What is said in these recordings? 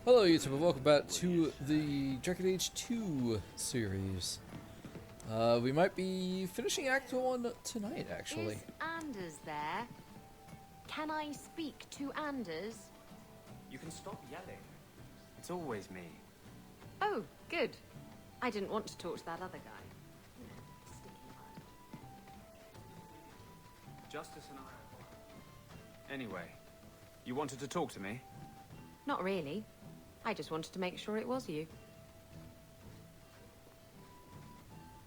Hello YouTube and welcome back to the Dragon Age 2 series. We might be finishing Act 1 tonight, actually. Is Anders there? Can I speak to Anders? You can stop yelling. It's always me. Oh, good. I didn't want to talk to that other guy. Sticky word. Justice and I. Anyway, you wanted to talk to me? Not really. I just wanted to make sure it was you.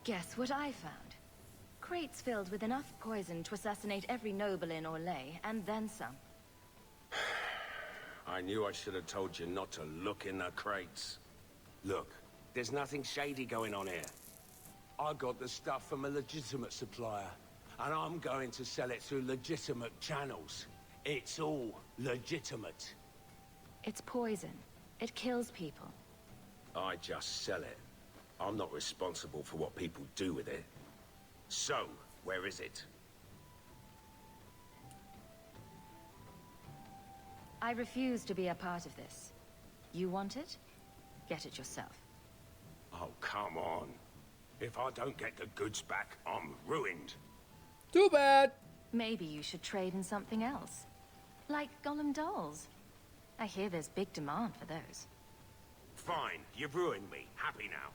Guess what I found? Crates filled with enough poison to assassinate every noble in Orlais, and then some. I knew I should have told you not to look in the crates. Look, there's nothing shady going on here. I got the stuff from a legitimate supplier, and I'm going to sell it through legitimate channels. It's all legitimate. It's poison. It kills people. I just sell it. I'm not responsible for what people do with it. So, where is it? I refuse to be a part of this. You want it? Get it yourself. Oh, come on. If I don't get the goods back, I'm ruined. Too bad! Maybe you should trade in something else. Like Golem dolls. I hear there's big demand for those. Fine, you've ruined me. Happy now.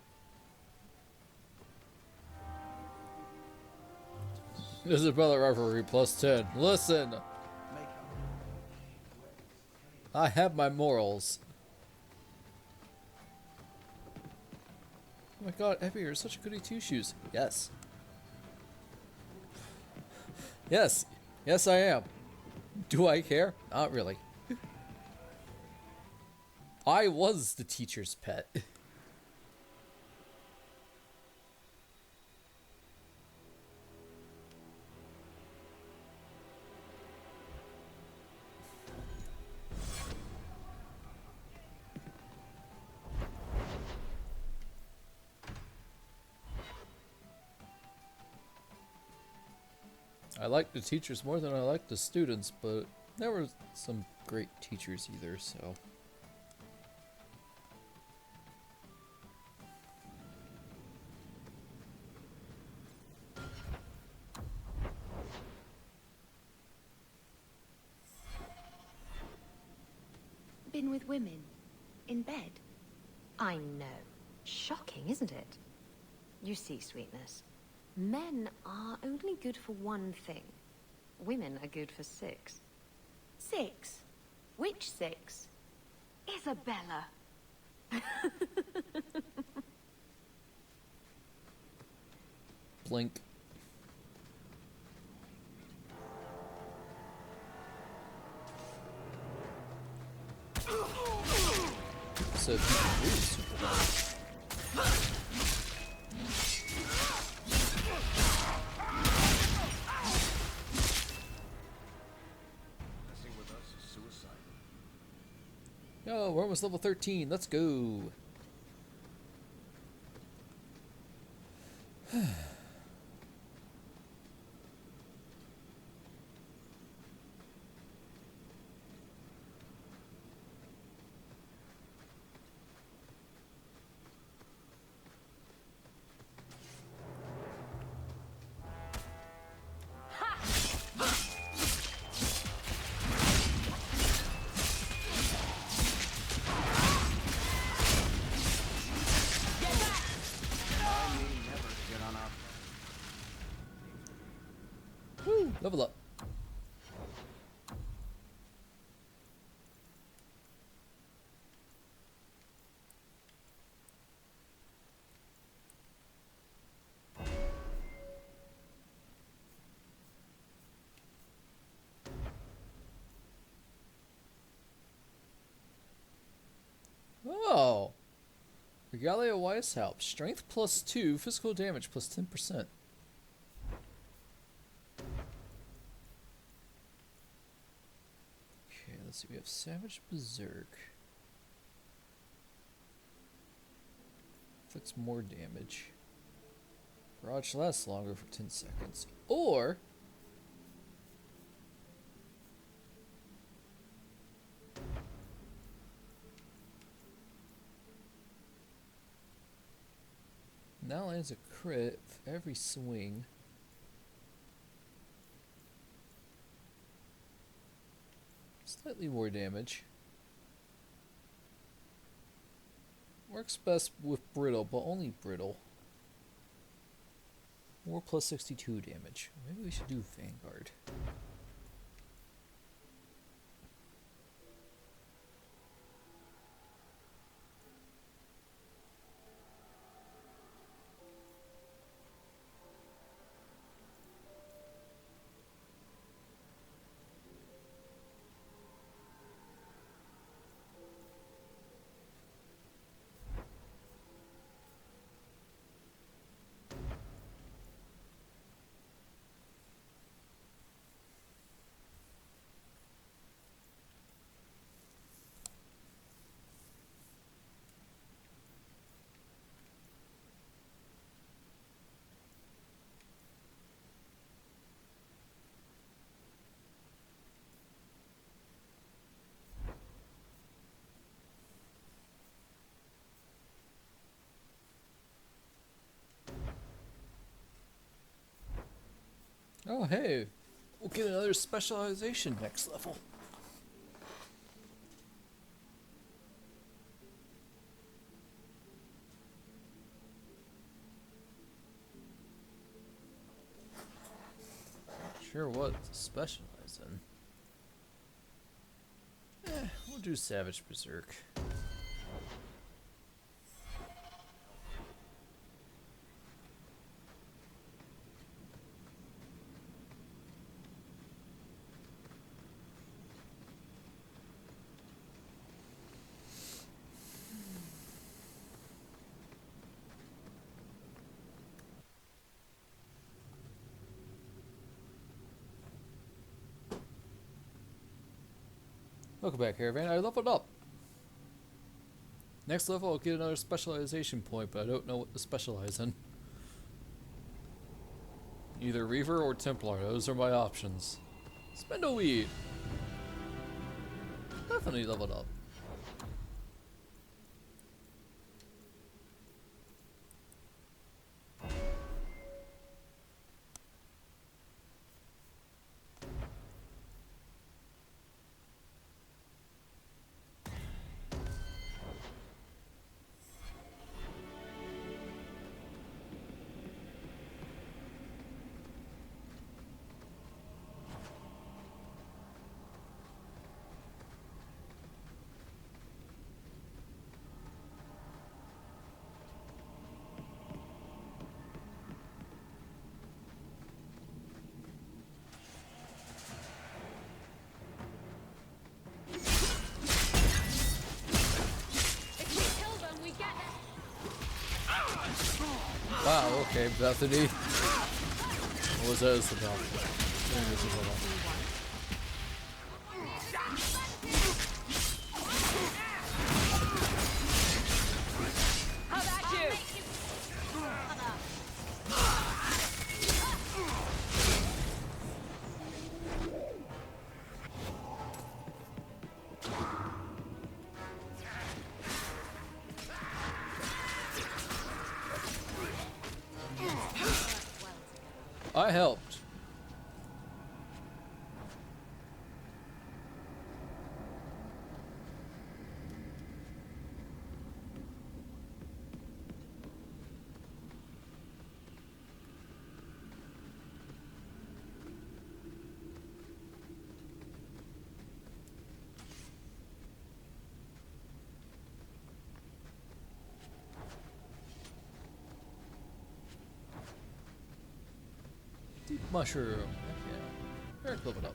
This is Brother Reverie plus 10. Listen! I have my morals. Oh my god, Evie, you're such a goody two-shoes. Yes. Yes. Yes, I am. Do I care? Not really. I was the teacher's pet. I like the teachers more than I like the students, but there were some great teachers either, so. Been with women? In bed? I know. Shocking, isn't it? You see, Sweetness, men are only good for one thing. Women are good for 6. 6? Which 6? Isabella! Blink. So you can do super well. Messing with us is suicide. Yo, we're almost level 13. Let's go. Woo, level up. Oh, Regalia Wise help. Strength plus 2, physical damage plus 10%. Okay, let's see. We have Savage Berserk. Inflicts more damage. Barrage lasts longer for 10 seconds. Or Now lands a crit for every swing. Slightly more damage. Works best with brittle, but only brittle. More plus 62 damage. Maybe we should do Vanguard. Oh hey, we'll get another specialization next level. Sure what to specialize in. We'll do Savage Berserk. Welcome back, Caravan. I leveled up. Next level, I'll get another specialization point, but I don't know what to specialize in. Either Reaver or Templar. Those are my options. Spindleweed. Definitely leveled up. Wow, okay, Bethany. What was that about? How about you? I helped. Deep mushroom. Heck yeah. Very leveled up.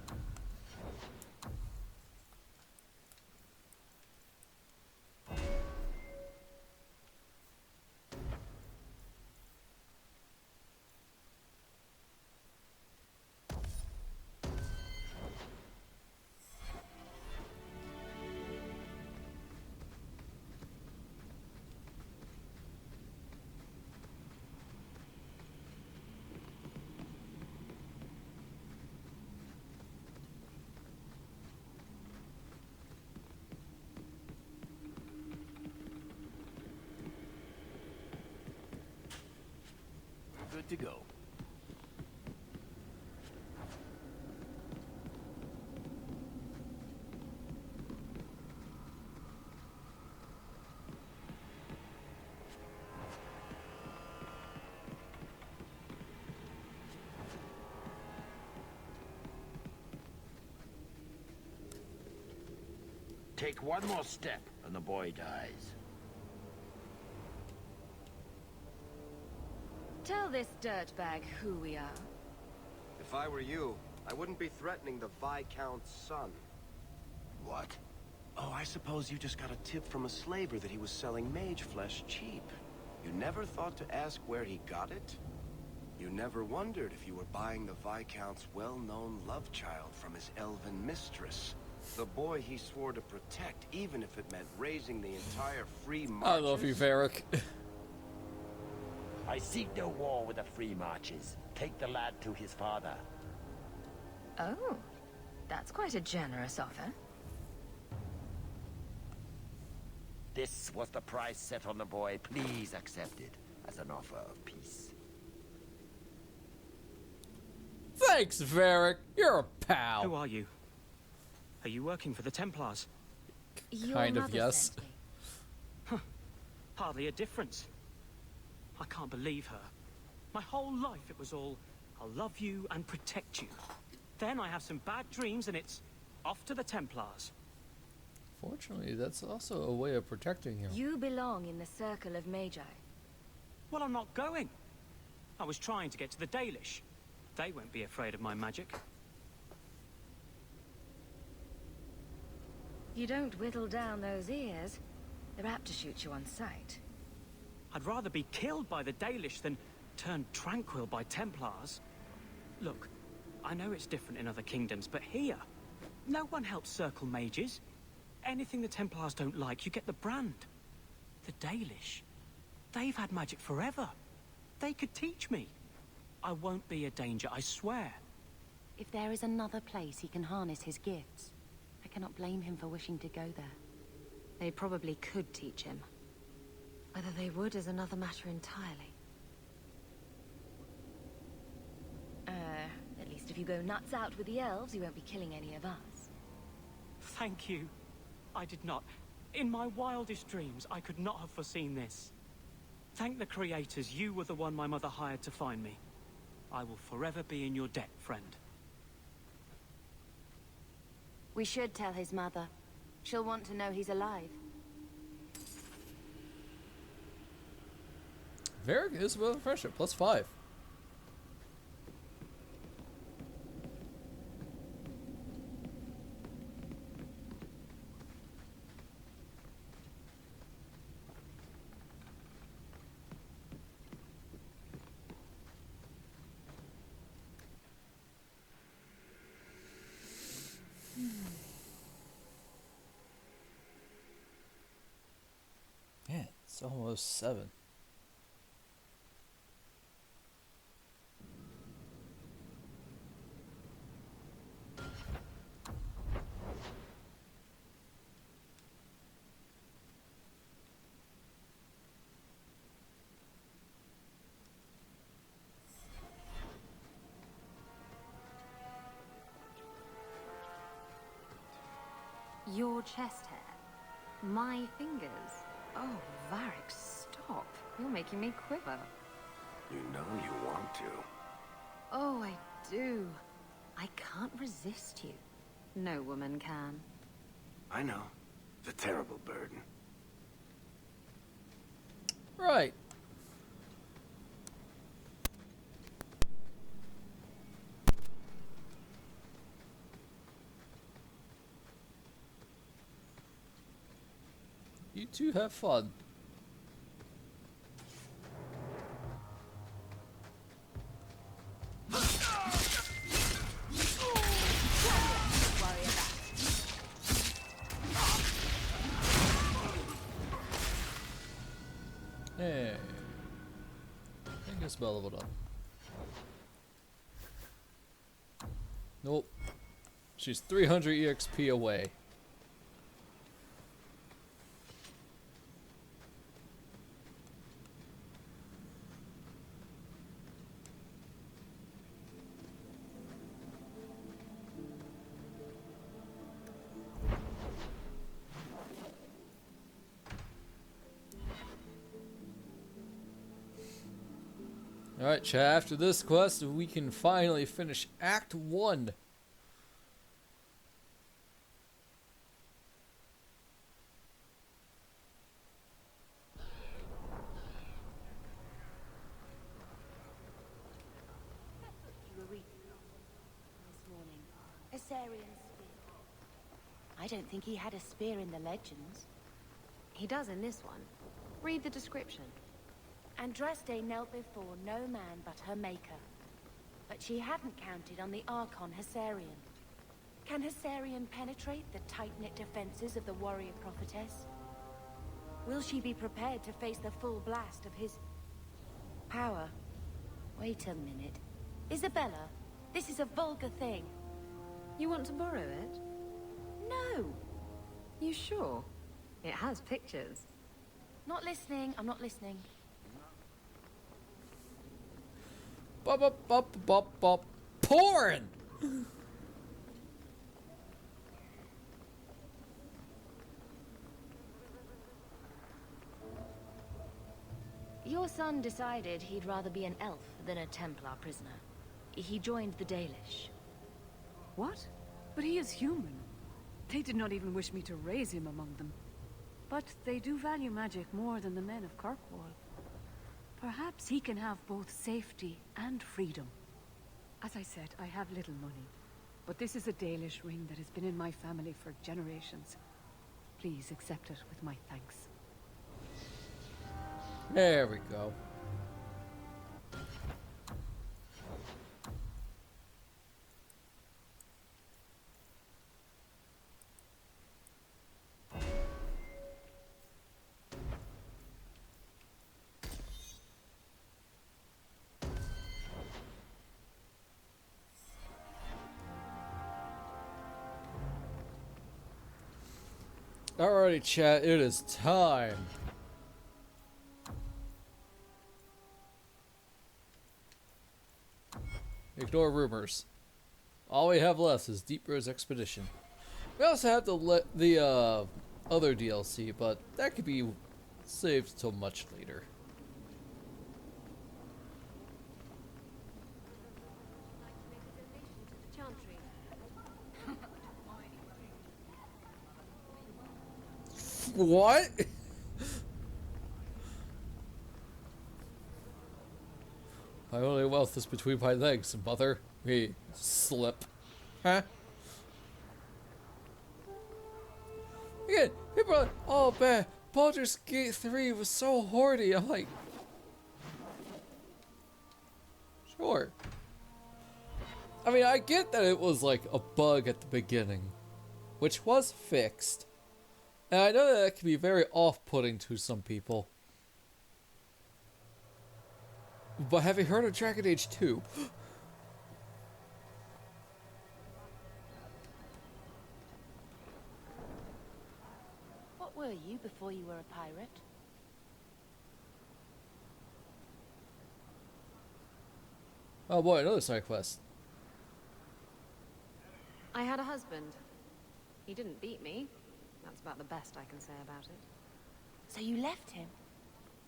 to go. Take one more step, and the boy dies. Tell this dirtbag who we are. If I were you, I wouldn't be threatening the Viscount's son. What? Oh, I suppose you just got a tip from a slaver that he was selling mage flesh cheap. You never thought to ask where he got it? You never wondered if you were buying the Viscount's well-known love child from his elven mistress. The boy he swore to protect, even if it meant raising the entire free marches. I love you, Varric. I seek no war with the free marches. Take the lad to his father. Oh, that's quite a generous offer. This was the price set on the boy. Please accept it as an offer of peace. Thanks, Varric. You're a pal. Who are you? Are you working for the Templars? Your Kind of, mother yes. sent me. Hardly a difference. I can't believe her. My whole life it was all, I'll love you and protect you. Then I have some bad dreams and it's off to the Templars. Fortunately, that's also a way of protecting you. You belong in the circle of Magi. Well, I'm not going. I was trying to get to the Dalish. They won't be afraid of my magic. You don't whittle down those ears. They're apt to shoot you on sight. I'd rather be killed by the Dalish than turned tranquil by Templars. Look, I know it's different in other kingdoms, but here, no one helps circle mages. Anything the Templars don't like, you get the brand. The Dalish, they've had magic forever. They could teach me. I won't be a danger, I swear. If there is another place he can harness his gifts, I cannot blame him for wishing to go there. They probably could teach him. Whether they would is another matter entirely. At least if you go nuts out with the elves, you won't be killing any of us. Thank you. I did not. In my wildest dreams, I could not have foreseen this. Thank the creators, you were the one my mother hired to find me. I will forever be in your debt, friend. We should tell his mother. She'll want to know he's alive. Varric is with friendship, +5. Man, it's almost 7. Your chest hair. My fingers. Oh, Varric, stop. You're making me quiver. You know you want to. Oh, I do. I can't resist you. No woman can. I know. It's a terrible burden. Right. You two have fun. Hey. I guess Bell leveled up. Nope. She's 300 EXP away. Alright, chat, after this quest, we can finally finish Act 1. I don't think he had a spear in the legends. He does in this one. Read the description. Andraste knelt before no man but her maker. But she hadn't counted on the Archon Hessarian. Can Hessarian penetrate the tight-knit defenses of the warrior prophetess? Will she be prepared to face the full blast of his power? Wait a minute. Isabella, this is a vulgar thing. You want to borrow it? No! You sure? It has pictures. Not listening, I'm not listening. Bop, bop, bop, bop, bop. Porn! Your son decided he'd rather be an elf than a Templar prisoner. He joined the Dalish. What? But he is human. They did not even wish me to raise him among them. But they do value magic more than the men of Kirkwall. Perhaps he can have both safety and freedom. As I said, I have little money. But this is a Dalish ring that has been in my family for generations. Please accept it with my thanks. There we go. Alrighty, chat, it is time. Ignore rumors. All we have left is Deep Rose Expedition. We also have the other DLC, but that could be saved till much later. What? My only wealth is between my legs, mother. Me slip. Huh? Again, people are like, oh man, Baldur's Gate 3 was so horny. I'm like, sure. I mean, I get that it was like a bug at the beginning, which was fixed. And I know that can be very off-putting to some people. But have you heard of Dragon Age 2? What were you before you were a pirate? Oh boy, another side quest. I had a husband. He didn't beat me. That's about the best I can say about it. So you left him?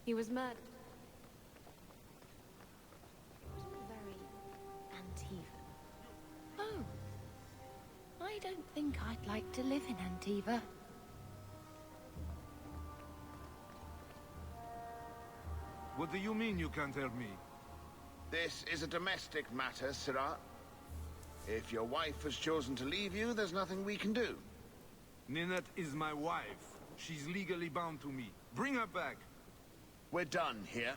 He was murdered. Very Antivan. Oh. I don't think I'd like to live in Antiva. What do you mean you can't help me? This is a domestic matter, Sirrah. If your wife has chosen to leave you, there's nothing we can do. Ninette is my wife. She's legally bound to me. Bring her back. We're done here.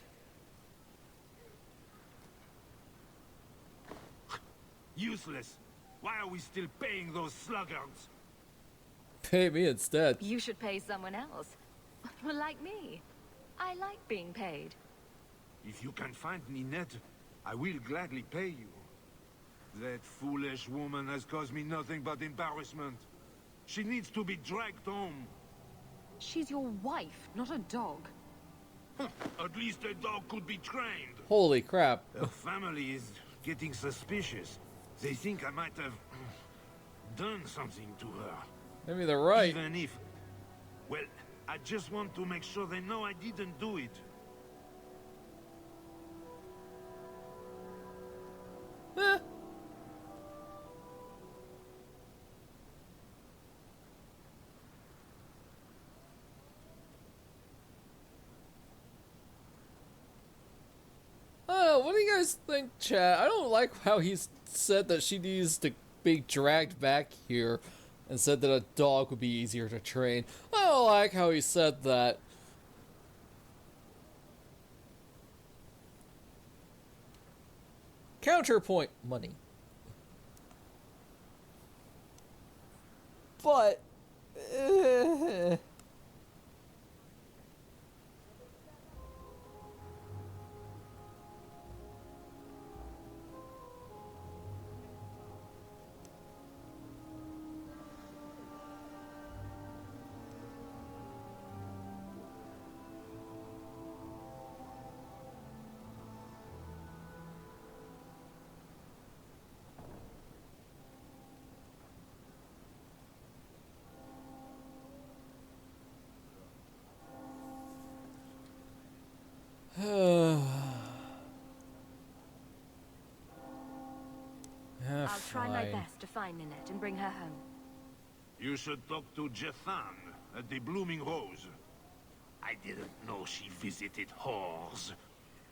Useless. Why are we still paying those sluggards? Pay me instead. You should pay someone else. Like me. I like being paid. If you can find Ninette, I will gladly pay you. That foolish woman has caused me nothing but embarrassment. She needs to be dragged home. She's your wife, not a dog. At least a dog could be trained. Holy crap. Her family is getting suspicious. They think I might have done something to her. Maybe they're right. Even if... Well, I just want to make sure they know I didn't do it. what do you guys think, chat? I don't like how he said that she needs to be dragged back here and said that a dog would be easier to train. I don't like how he said that. Counterpoint, money. But... I'll try my best to find Ninette and bring her home. You should talk to Jethan at the Blooming Rose. I didn't know she visited whores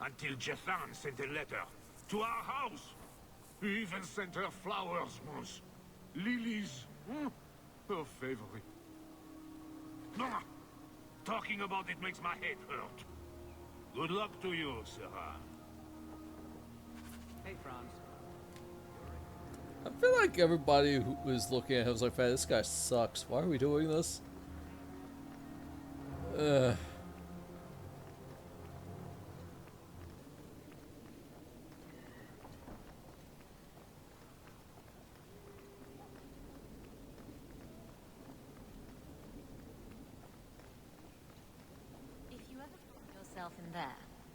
until Jethan sent a letter to our house. He even sent her flowers once. Lilies. Her favorite. No, talking about it makes my head hurt. Good luck to you, Sarah. Hey, Franz. I feel like everybody who was looking at him was like, man, this guy sucks. Why are we doing this? If you ever find yourself in there,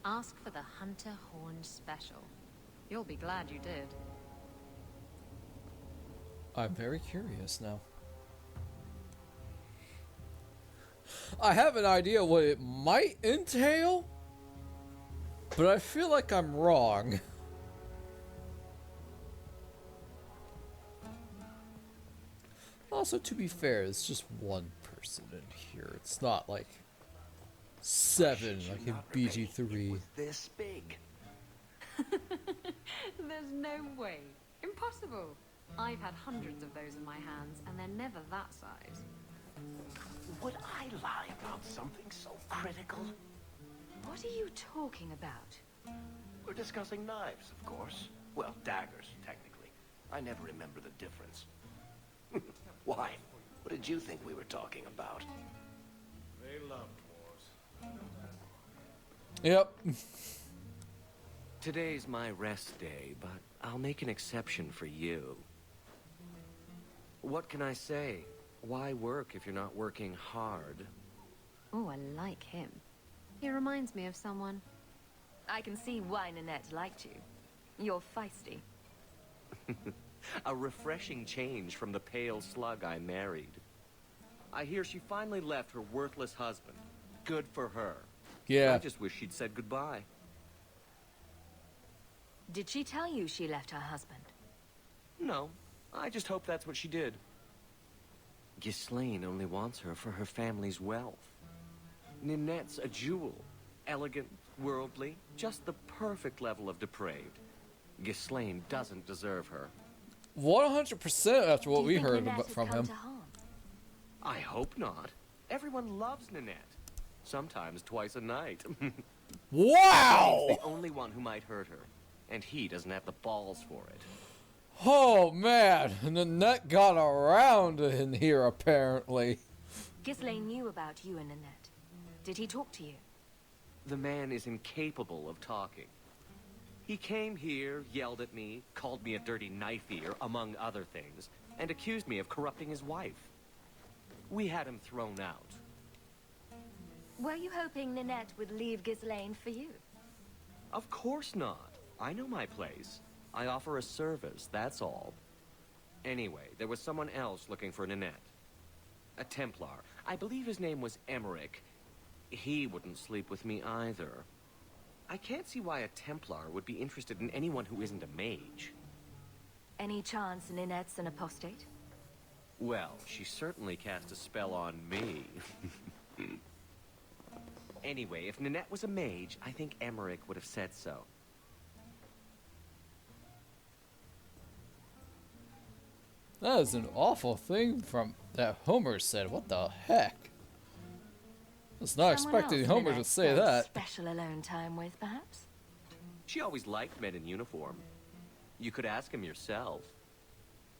ask for the Hunter Horn Special. You'll be glad you did. I'm very curious now. I have an idea what it might entail, but I feel like I'm wrong. Also, to be fair, it's just one person in here. It's not like 7 like in BG3. This big. There's no way. Impossible. I've had hundreds of those in my hands, and they're never that size. Would I lie about something so critical? What are you talking about? We're discussing knives, of course. Well, daggers, technically. I never remember the difference. Why? What did you think we were talking about? They love wars. Yep. Today's my rest day, but I'll make an exception for you. What can I say? Why work if you're not working hard? Oh, I like him. He reminds me of someone. I can see why Ninette liked you. You're feisty. A refreshing change from the pale slug I married. I hear she finally left her worthless husband. Good for her. Yeah. I just wish she'd said goodbye. Did she tell you she left her husband? No, I just hope that's what she did. Ghislaine only wants her for her family's wealth. Ninette's a jewel. Elegant, worldly, just the perfect level of depraved. Ghislaine doesn't deserve her. 100% after what we heard from him. I hope not. Everyone loves Ninette. Sometimes twice a night. Wow! He's the only one who might hurt her. And he doesn't have the balls for it. Oh man, Ninette got around in here apparently. Ghislaine knew about you and Ninette. Did he talk to you? The man is incapable of talking. He came here, yelled at me, called me a dirty knife-eater, among other things, and accused me of corrupting his wife. We had him thrown out. Were you hoping Ninette would leave Ghislaine for you? Of course not. I know my place. I offer a service, that's all. Anyway, there was someone else looking for Ninette. A Templar. I believe his name was Emmerich. He wouldn't sleep with me either. I can't see why a Templar would be interested in anyone who isn't a mage. Any chance Ninette's an apostate? Well, she certainly cast a spell on me. Anyway, if Ninette was a mage, I think Emmerich would have said so. That is an awful thing from that Homer said. What the heck? I was not expecting Homer to say that. Special alone time with, perhaps? She always liked men in uniform. You could ask him yourself.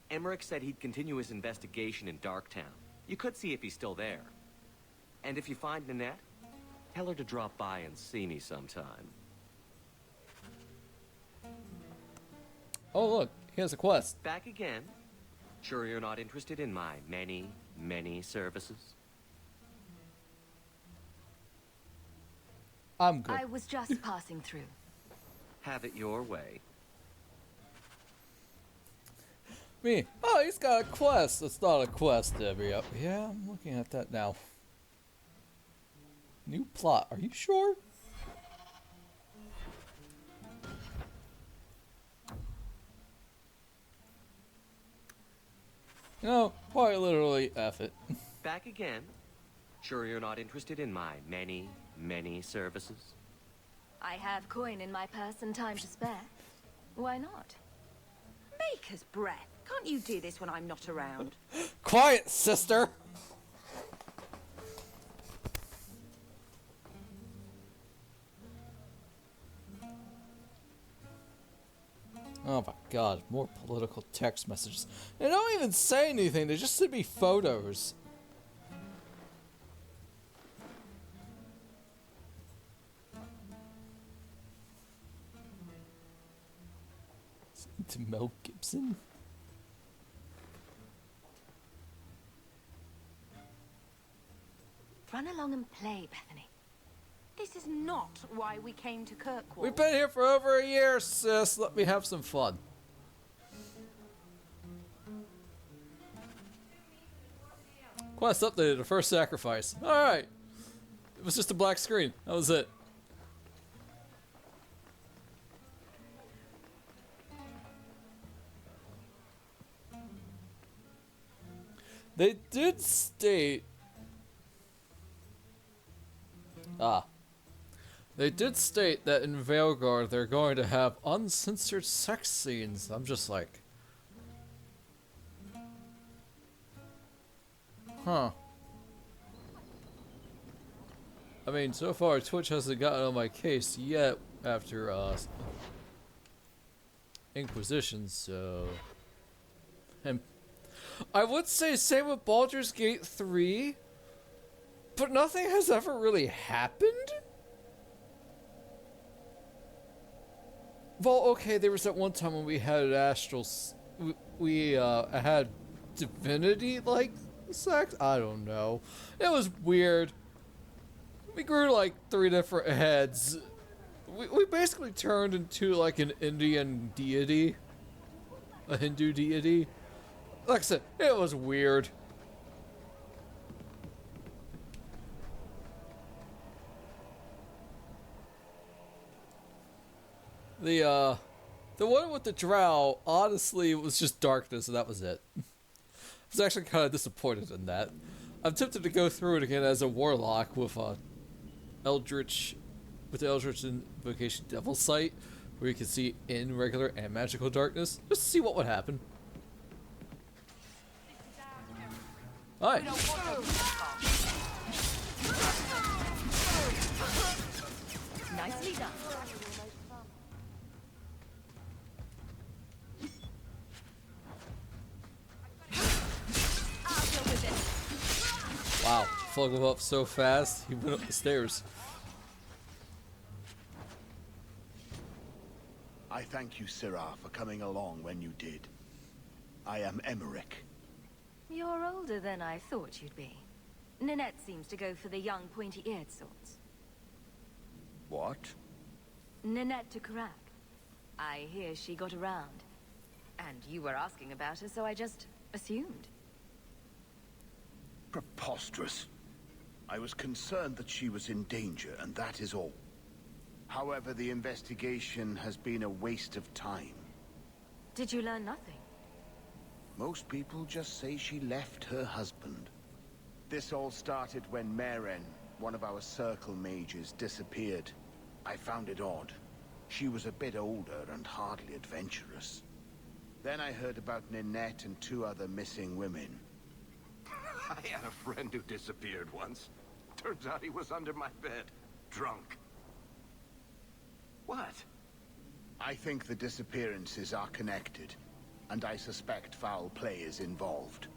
Emmerich said he'd continue his investigation in Darktown. You could see if he's still there. And if you find Nanette, tell her to drop by and see me sometime. Oh look, he has a quest. Back again? Sure you're not interested in my many, many services? I'm good. I was just passing through. Have it your way. Me. Oh, he's got a quest. It's not a quest, Debbie. Yeah, I'm looking at that now. New plot. Are you sure? No, quite literally F it. Back again? Sure you're not interested in my many, many services? I have coin in my purse and time to spare. Why not? Maker's breath. Can't you do this when I'm not around? Quiet, sister! Oh my god, more political text messages. They don't even say anything, they just send me photos. To Mel Gibson? Run along and play, Bethany. This is not why we came to Kirkwall. We've been here for over a year, sis. Let me have some fun. Quest updated, the first sacrifice. Alright. It was just a black screen. That was it. They did state... They did state that in Veilguard they're going to have uncensored sex scenes. I'm just like... Huh. I mean, so far Twitch hasn't gotten on my case yet after, Inquisition, so... And I would say same with Baldur's Gate 3, but nothing has ever really happened? Well, okay, there was that one time when we had Astral... We had Divinity-like sex? I don't know. It was weird. We grew like 3 different heads. We basically turned into like an Indian deity. A Hindu deity. Like I said, it was weird. The one with the drow, honestly, was just darkness, and that was it. I was actually kind of disappointed in that. I'm tempted to go through it again as a warlock with Eldritch, with the Eldritch Invocation Devil Sight, where you can see in regular and magical darkness, just to see what would happen. Hi. Nicely done. Wow, flung him up so fast, he went up the stairs. I thank you, Syrah, for coming along when you did. I am Emmerich. You're older than I thought you'd be. Nanette seems to go for the young, pointy-eared sorts. What? Nanette de Carac. I hear she got around. And you were asking about her, so I just assumed. Preposterous. I was concerned that she was in danger, and that is all. However, the investigation has been a waste of time. Did you learn nothing? Most people just say she left her husband. This all started when Maren, one of our circle mages, disappeared. I found it odd. She was a bit older and hardly adventurous. Then I heard about Ninette and 2 other missing women. I had a friend who disappeared once. Turns out he was under my bed, drunk. What? I think the disappearances are connected, and I suspect foul play is involved.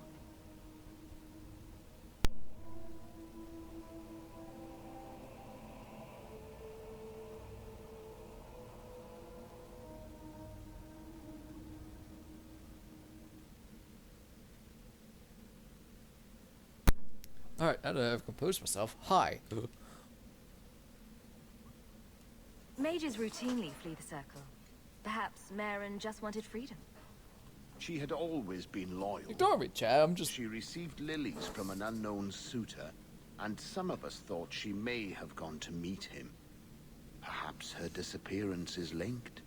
Alright, now that I've composed myself, hi. Mages routinely flee the circle. Perhaps Maren just wanted freedom. She had always been loyal. Ignore me, Chad, I'm just... She received lilies from an unknown suitor, and some of us thought she may have gone to meet him. Perhaps her disappearance is linked.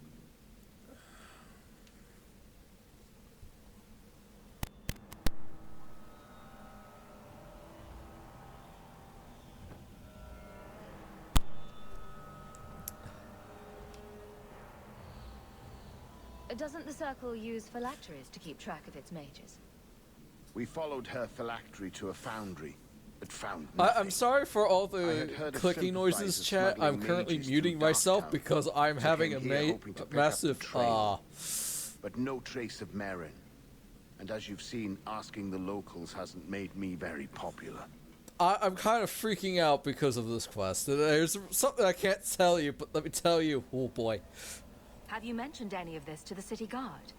Doesn't the Circle use phylacteries to keep track of its mages? We followed her phylactery to a foundry, but found nothing. I'm sorry for all I the had heard of clicking noises, sympathizers chat. I'm smuggling currently mages muting through myself Darktown, because I'm so having came a here hoping to pick up the massive trail. But no trace of Maren. And as you've seen, asking the locals hasn't made me very popular. I'm kind of freaking out because of this quest. There's something I can't tell you, but let me tell you, oh boy. Have you mentioned any of this to the city guard?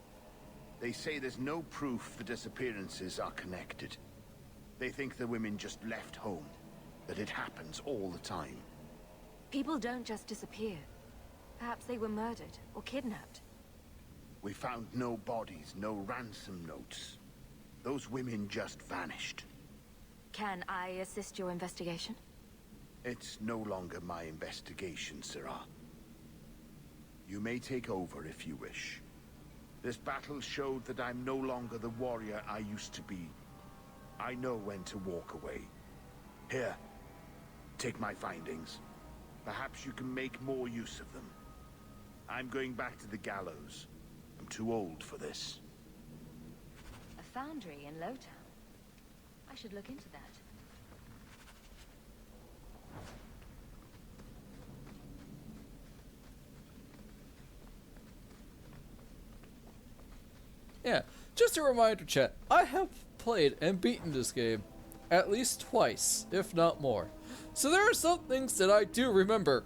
They say there's no proof the disappearances are connected. They think the women just left home, that it happens all the time. People don't just disappear. Perhaps they were murdered or kidnapped. We found no bodies, no ransom notes. Those women just vanished. Can I assist your investigation? It's no longer my investigation, Sirrah. You may take over if you wish. This battle showed that I'm no longer the warrior I used to be. I know when to walk away. Here, take my findings. Perhaps you can make more use of them. I'm going back to the gallows. I'm too old for this. A foundry in Lowtown. I should look into that. Yeah, just a reminder, chat. I have played and beaten this game at least twice, if not more. So there are some things that I do remember.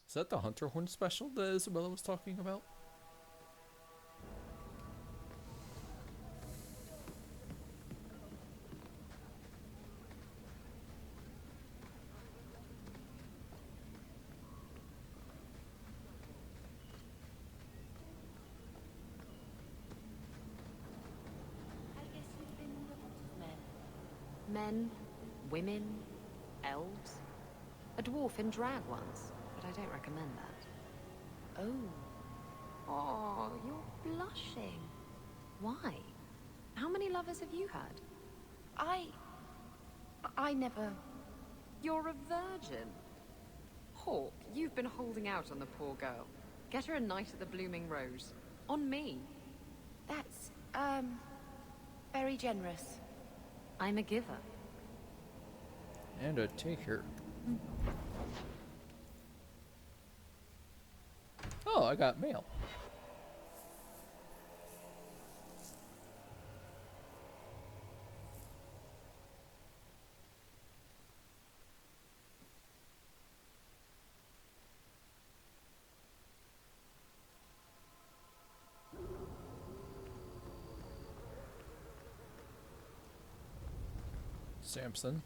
Is that the Hunter Horn special that Isabella was talking about? Men, women, elves. A dwarf in drag once, but I don't recommend that. Oh, you're blushing. Why? How many lovers have you had? I never... You're a virgin. Hawk, you've been holding out on the poor girl. Get her a night at the Blooming Rose. On me. That's, very generous. I'm a giver. And a taker. Oh, I got mail. Samson.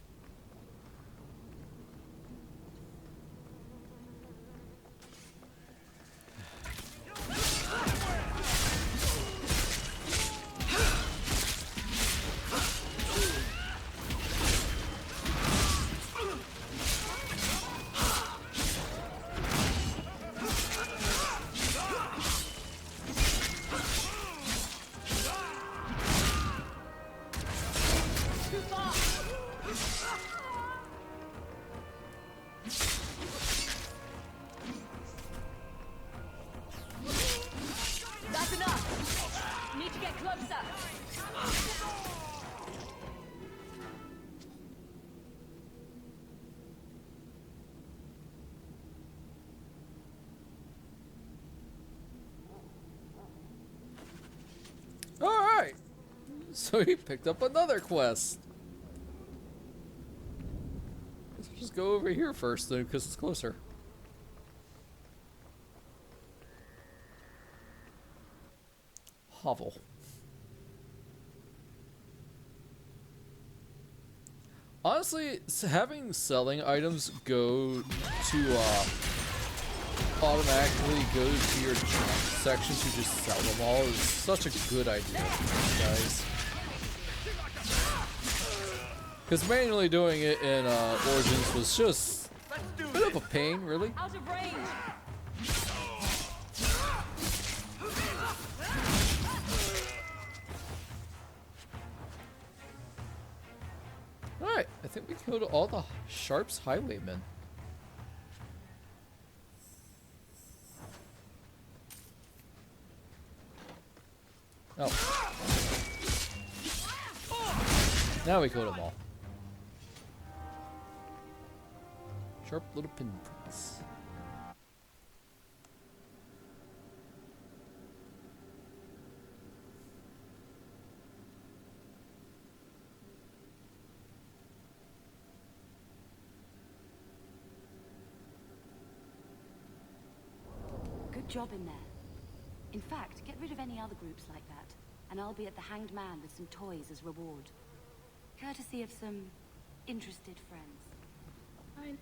So he picked up another quest. Let's just go over here first then, because it's closer. Hovel. Honestly, having selling items go to automatically go to your junk section to just sell them all is such a good idea, guys. Because manually doing it in Origins was just a bit of a pain, really. Out of range. Alright, I think we killed all the Sharp's highwaymen. Oh. Now we killed them all. Sharp little pinpricks. Good job in there. In fact, get rid of any other groups like that, and I'll be at the Hanged Man with some toys as reward. Courtesy of some interested friends. I don't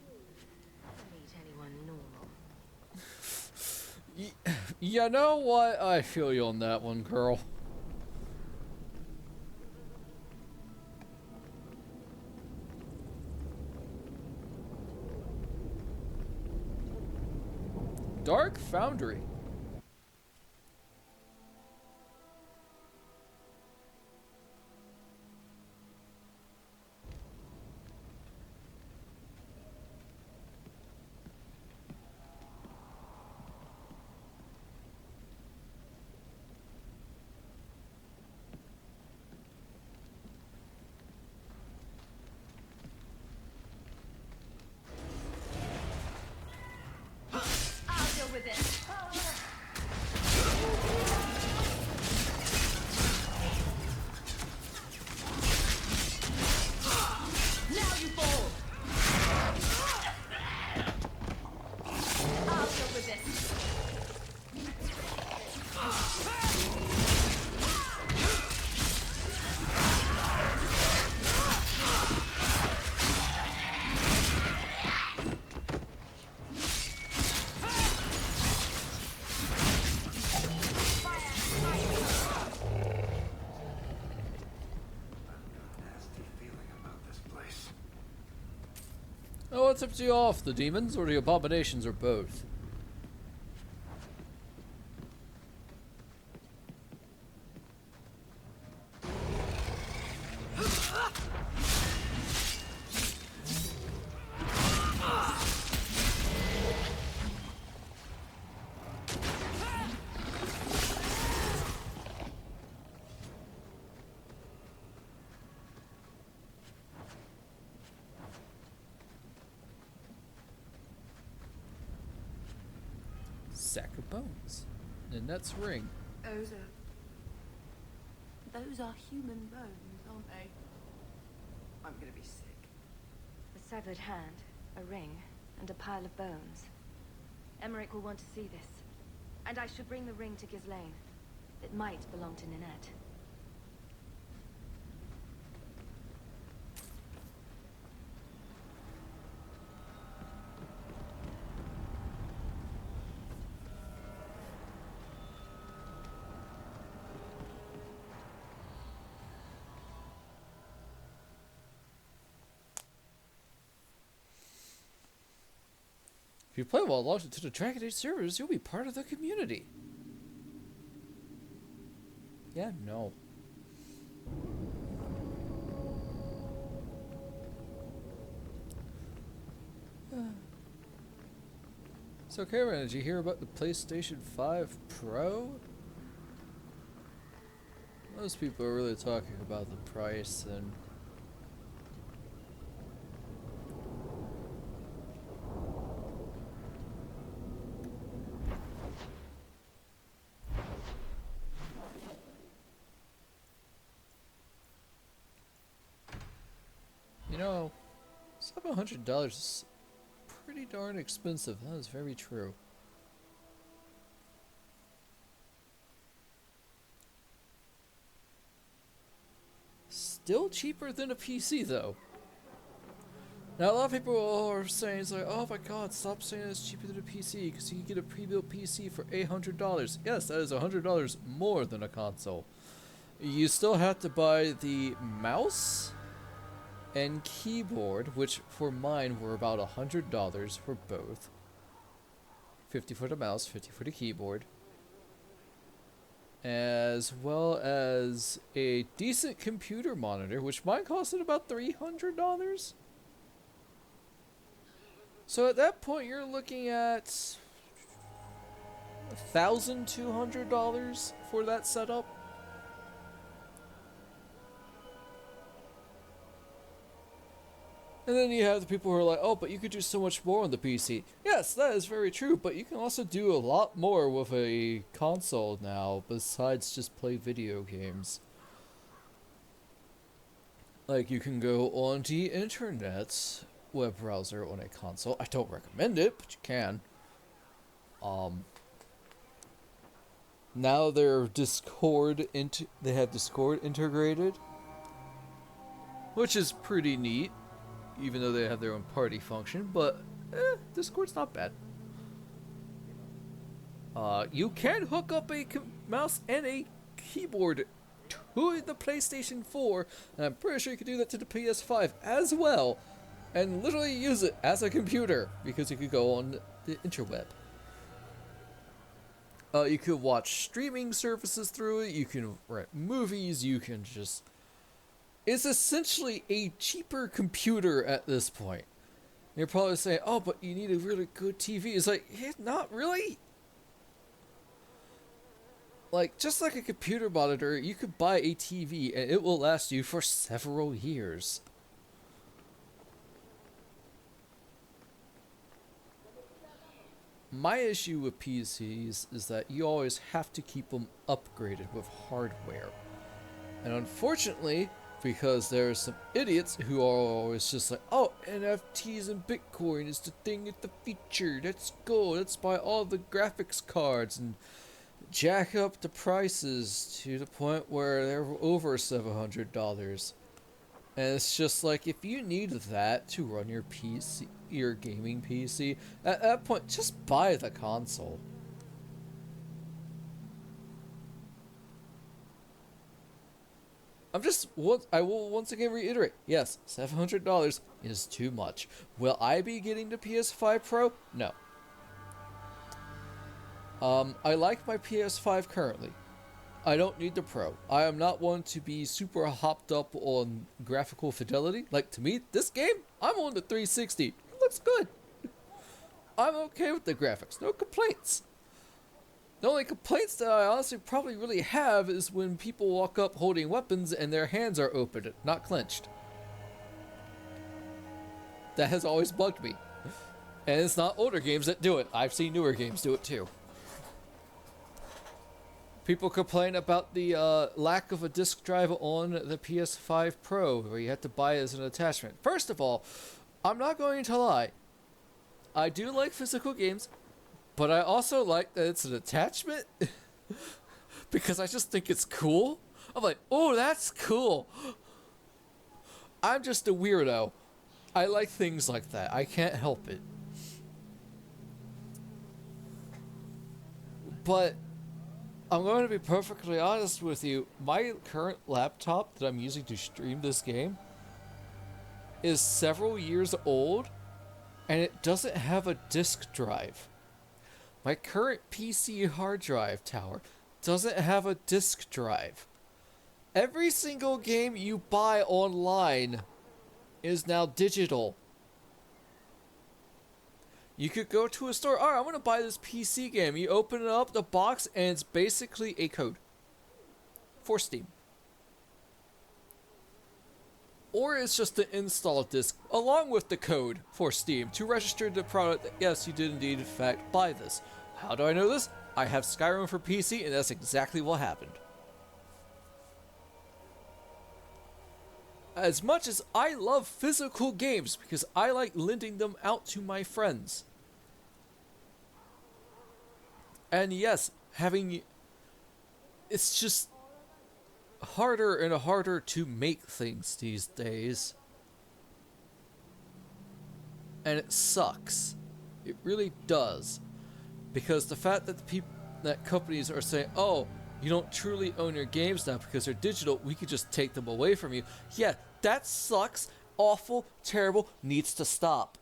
meet anyone normal. You know what? I feel you on that one, girl. Dark Foundry. With it. Now you fall. I'll deal with this. Oh, what tips you off? The demons or the abominations or both? Sack of bones. Nanette's ring. Those are human bones, aren't they? I'm gonna be sick. A severed hand, a ring, and a pile of bones. Emmerich will want to see this. And I should bring the ring to Ghislaine. It might belong to Ninette. If you play well logged into the Dragon Age servers, you'll be part of the community. Yeah, no. So, Cameron, did you hear about the PlayStation 5 Pro? Most people are really talking about the price and... $700 is pretty darn expensive. That is very true. Still cheaper than a PC though. Now a lot of people are saying, it's like, oh my god, stop saying it's cheaper than a PC because you can get a pre-built PC for $800. Yes, that is $100 more than a console. You still have to buy the mouse and keyboard, which for mine were about $100 for both. 50 for the mouse, 50 for the keyboard. As well as a decent computer monitor, which mine costed about $300. So at that point, you're looking at $1,200 for that setup. And then you have the people who are like, oh, but you could do so much more on the PC. Yes, that is very true, but you can also do a lot more with a console now, besides just play video games. Like, you can go on the internet web browser on a console. I don't recommend it, but you can. Now they have Discord integrated, which is pretty neat. Even though they have their own party function, but Discord's not bad. You can hook up a mouse and a keyboard to the PlayStation 4, and I'm pretty sure you can do that to the PS5 as well, and literally use it as a computer, because you could go on the interweb. You could watch streaming services through it, you can rent movies, you can just... It's essentially a cheaper computer at this point. You're probably saying, oh, but you need a really good TV. It's like, yeah, not really. Like, just like a computer monitor, you could buy a TV and it will last you for several years. My issue with PCs is that you always have to keep them upgraded with hardware. And unfortunately, because there are some idiots who are always just like, oh, NFTs and Bitcoin is the thing, it's the feature, let's go, let's buy all the graphics cards and jack up the prices to the point where they're over $700. And it's just like, if you need that to run your PC, your gaming PC, at that point, just buy the console. I will once again reiterate, yes, $700 is too much. Will I be getting the PS5 Pro? No. I like my PS5 currently. I don't need the Pro. I am not one to be super hopped up on graphical fidelity. Like, to me, this game, I'm on the 360. It looks good. I'm okay with the graphics. No complaints. The only complaints that I honestly probably really have is when people walk up holding weapons and their hands are open, not clenched. That has always bugged me. And it's not older games that do it. I've seen newer games do it too. People complain about the lack of a disc drive on the PS5 Pro, where you have to buy it as an attachment. First of all, I'm not going to lie. I do like physical games. But I also like that it's an attachment because I just think it's cool. I'm like, oh, that's cool. I'm just a weirdo. I like things like that. I can't help it. But I'm going to be perfectly honest with you. My current laptop that I'm using to stream this game is several years old, and it doesn't have a disk drive. My current PC hard drive tower doesn't have a disk drive. Every single game you buy online is now digital. You could go to a store, alright, I'm going to buy this PC game. You open it up, the box, and it's basically a code for Steam. Or it's just the install disk along with the code for Steam to register the product that yes, you did indeed in fact buy this. How do I know this? I have Skyrim for PC and that's exactly what happened. as much as I love physical games because I like lending them out to my friends. And yes, it's just harder and harder to make things these days. And it sucks. It really does. Because the fact that that companies are saying, oh, you don't truly own your games now because they're digital, we could just take them away from you. Yeah, that sucks. Awful, terrible, needs to stop.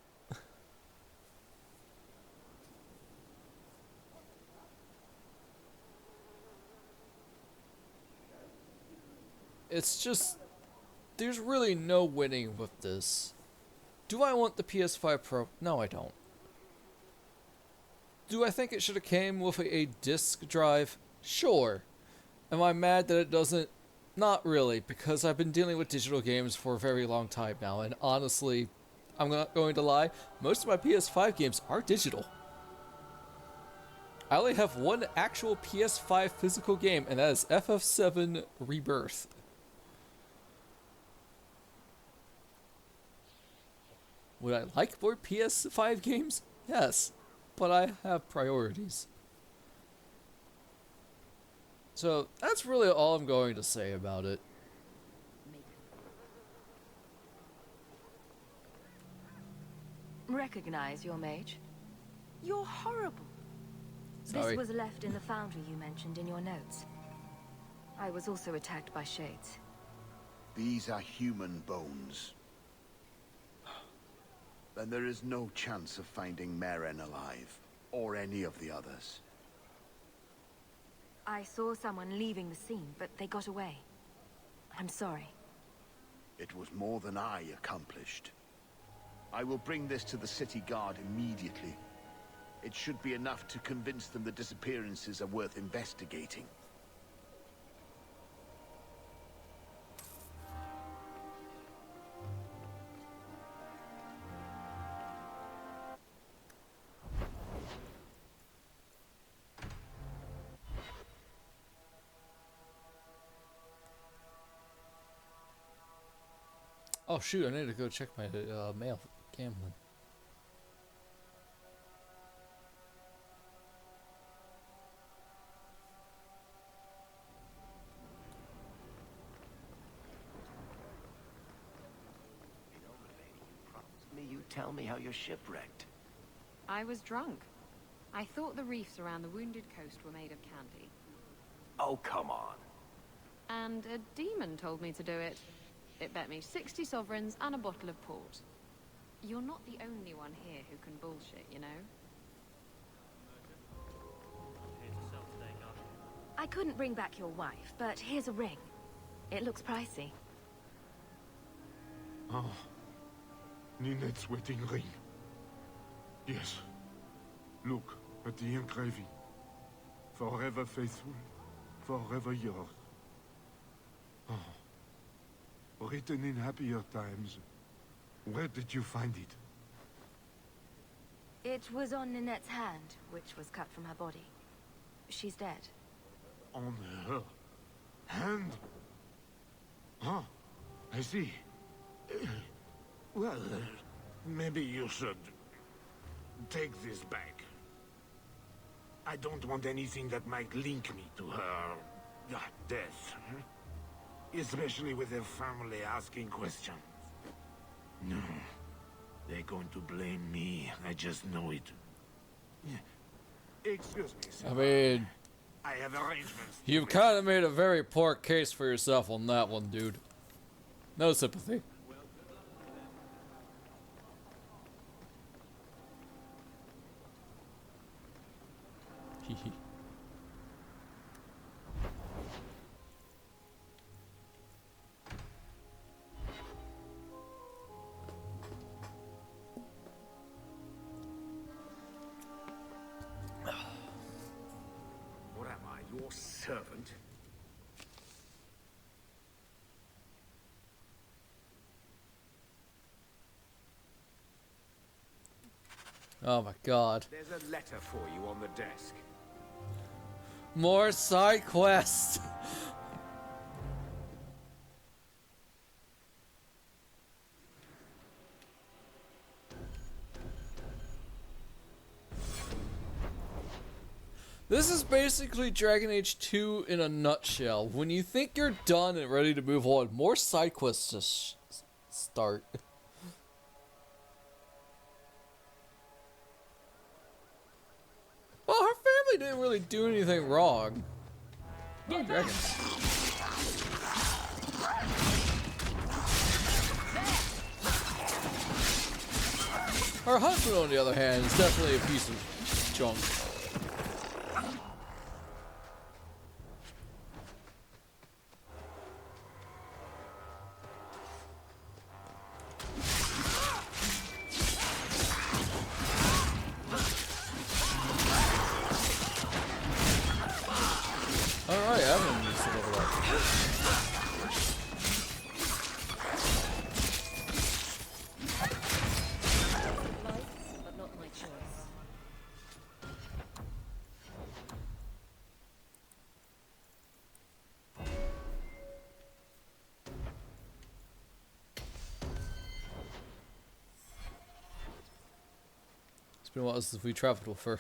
It's just, there's really no winning with this. Do I want the PS5 Pro? No, I don't. Do I think it should have came with a disc drive? Sure. Am I mad that it doesn't? Not really, because I've been dealing with digital games for a very long time now, and honestly, I'm not going to lie, most of my PS5 games are digital. I only have one actual PS5 physical game, and that is FF7 Rebirth. Would I like more PS5 games? Yes, but I have priorities. So that's really all I'm going to say about it. Recognize your mage? You're horrible. Sorry. This was left in the foundry you mentioned in your notes. I was also attacked by shades. These are human bones. Then there is no chance of finding Meren alive, or any of the others. I saw someone leaving the scene, but they got away. I'm sorry. It was more than I accomplished. I will bring this to the city guard immediately. It should be enough to convince them the disappearances are worth investigating. Oh shoot, I need to go check my mail for gambling. You tell me how you're shipwrecked. I was drunk. I thought the reefs around the Wounded Coast were made of candy. Oh, come on. And a demon told me to do it. It bet me 60 sovereigns and a bottle of port. You're not the only one here who can bullshit, you know? I couldn't bring back your wife, but here's a ring. It looks pricey. Oh. Ninette's wedding ring. Yes. Look at the engraving. Forever faithful, forever yours. Oh. Written in happier times. Where did you find it? It was on Ninette's hand, which was cut from her body. She's dead. On her hand? Ah, I see. Well, maybe you should take this back. I don't want anything that might link me to her death. Especially with her family asking questions. No. They're going to blame me. I just know it. Excuse me, sir. I mean, I have arrangements. You've kind of made a very poor case for yourself on that one, dude. No sympathy. Hehe. What am I, your servant? Oh my god. There's a letter for you on the desk. More side quests. This is basically Dragon Age 2 in a nutshell. When you think you're done and ready to move on, more side quests just start. Well, her family didn't really do anything wrong. Oh, dragons. Her husband, on the other hand, is definitely a piece of junk. Alright, I haven't used to level up. But not my choice. It's been a while since we traveled with her.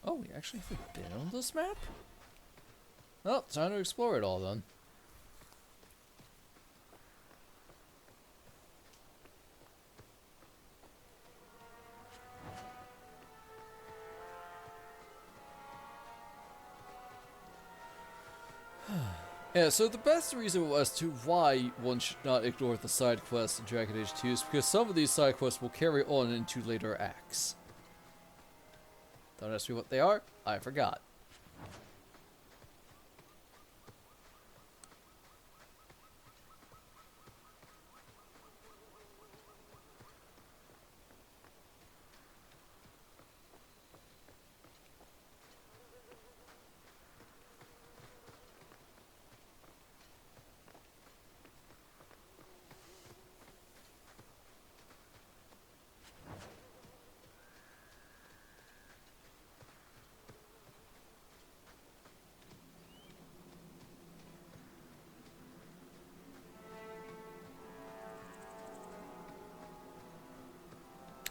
Oh, we actually have been on this map? Well, time to explore it all then. Yeah, so the best reason as to why one should not ignore the side quests in Dragon Age 2 is because some of these side quests will carry on into later acts. Don't ask me what they are, I forgot.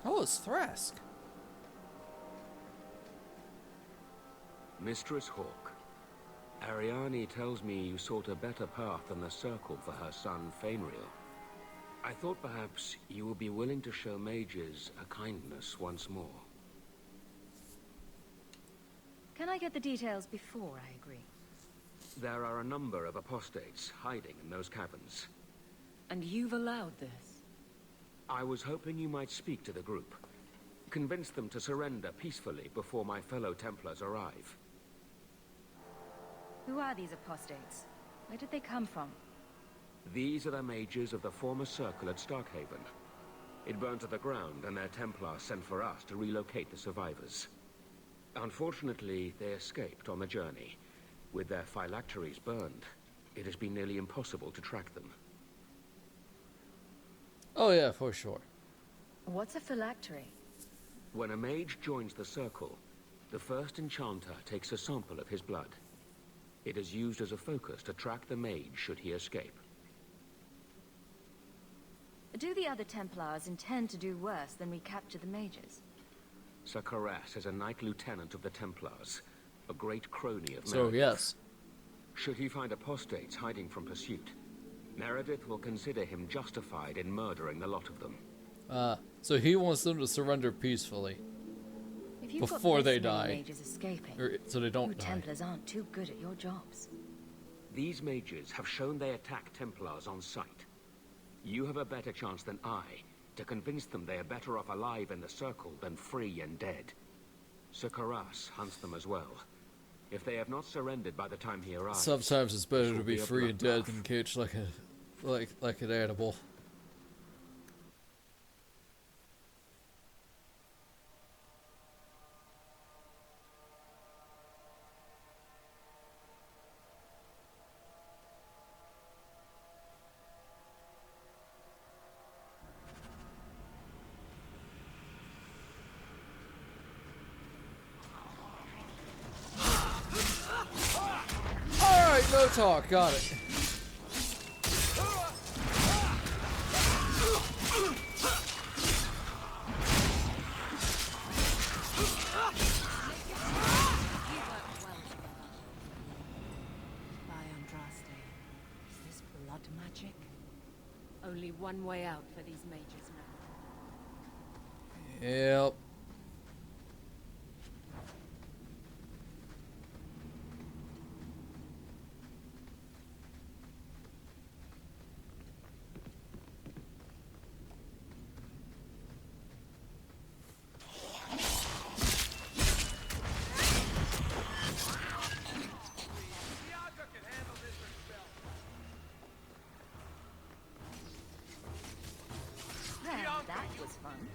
Oh, it's Thrask. Mistress Hawk, Ariane tells me you sought a better path than the Circle for her son, Fainriel. I thought perhaps you would be willing to show mages a kindness once more. Can I get the details before I agree? There are a number of apostates hiding in those caverns. And you've allowed this? I was hoping you might speak to the group. Convince them to surrender peacefully before my fellow Templars arrive. Who are these apostates? Where did they come from? These are the mages of the former Circle at Starkhaven. It burned to the ground, and their Templars sent for us to relocate the survivors. Unfortunately, they escaped on the journey. With their phylacteries burned, it has been nearly impossible to track them. Oh yeah, for sure. What's a phylactery? When a mage joins the Circle, the first enchanter takes a sample of his blood. It is used as a focus to track the mage should he escape. Do the other Templars intend to do worse than recapture the mages? Sakaras is a Knight Lieutenant of the Templars, a great crony of Meredith. So yes. Should he find apostates hiding from pursuit, Meredith will consider him justified in murdering the lot of them. So he wants them to surrender peacefully If you've before got they this many die, mages escaping, or so they don't you die. Templars aren't too good at your jobs. These mages have shown they attack Templars on sight. You have a better chance than I to convince them they are better off alive in the Circle than free and dead. Sakaras hunts them as well. If they have not surrendered by the time he arrives, Sometimes it's better to will be be a free and dead bloodbath. than caged like an animal. Alright, Think, no talk. Got it. Is this blood magic? Only one way out for these mages now. Yep. Well, that was fun.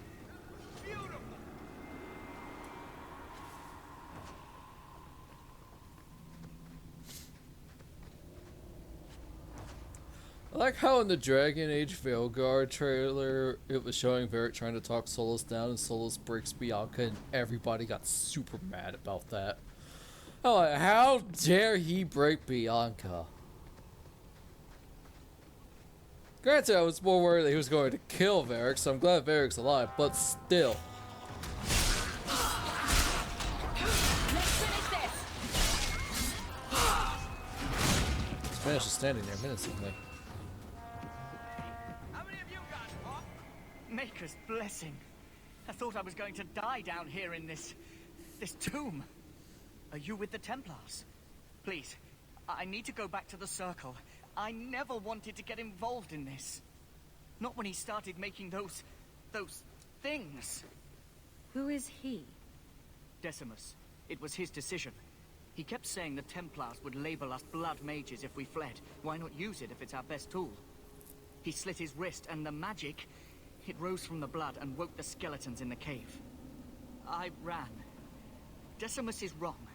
I like how in the Dragon Age Veilguard trailer, it was showing Varric trying to talk Solus down, and Solus breaks Bianca, and everybody got super mad about that. Oh, like, how dare he break Bianca? Granted, I was more worried that he was going to kill Varric, so I'm glad Varric's alive, but still. Spanish is standing there menacingly. Maker's blessing. I thought I was going to die down here in this tomb. Are you with the Templars? Please, I need to go back to the Circle. I never wanted to get involved in this. Not when he started making those things. Who is he? Decimus. It was his decision. He kept saying the Templars would label us blood mages if we fled. Why not use it if it's our best tool? He slit his wrist, and the magic, it rose from the blood and woke the skeletons in the cave. I ran. Decimus is wrong.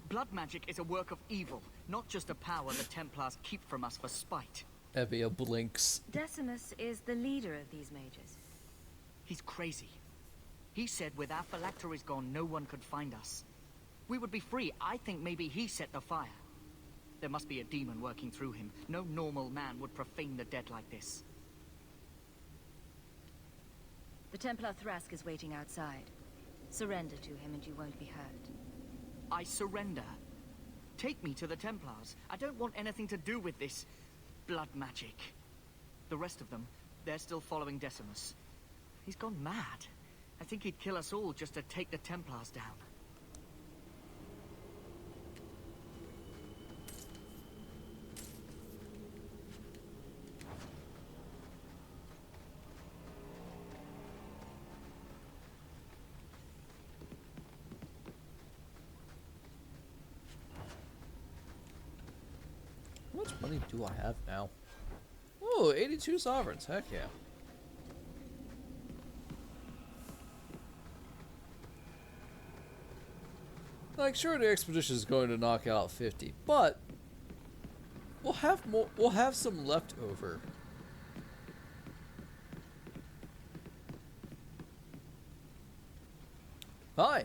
Blood magic is a work of evil, not just a power the Templars keep from us for spite. Evia blinks. Decimus is the leader of these mages. He's crazy. He said with our phylacteries gone, no one could find us. We would be free. I think maybe he set the fire. There must be a demon working through him. No normal man would profane the dead like this. The Templar Thrask is waiting outside. Surrender to him and you won't be hurt. I surrender. Take me to the Templars. I don't want anything to do with this blood magic. The rest of them, they're still following Decimus. He's gone mad. I think he'd kill us all just to take the Templars down. How much money do I have now? Oh, 82 sovereigns. Heck yeah. Like, sure, the expedition is going to knock out 50, but we'll have more. We'll have some left over. Fine.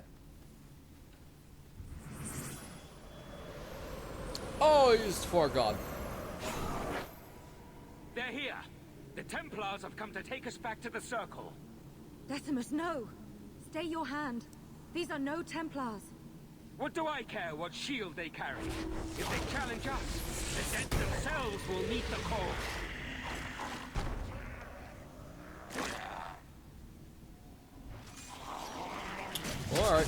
Oh, I used Far God. They're here. The Templars have come to take us back to the Circle. Decimus, no! Stay your hand. These are no Templars. What do I care what shield they carry? If they challenge us, the dead themselves will meet the call. Alright.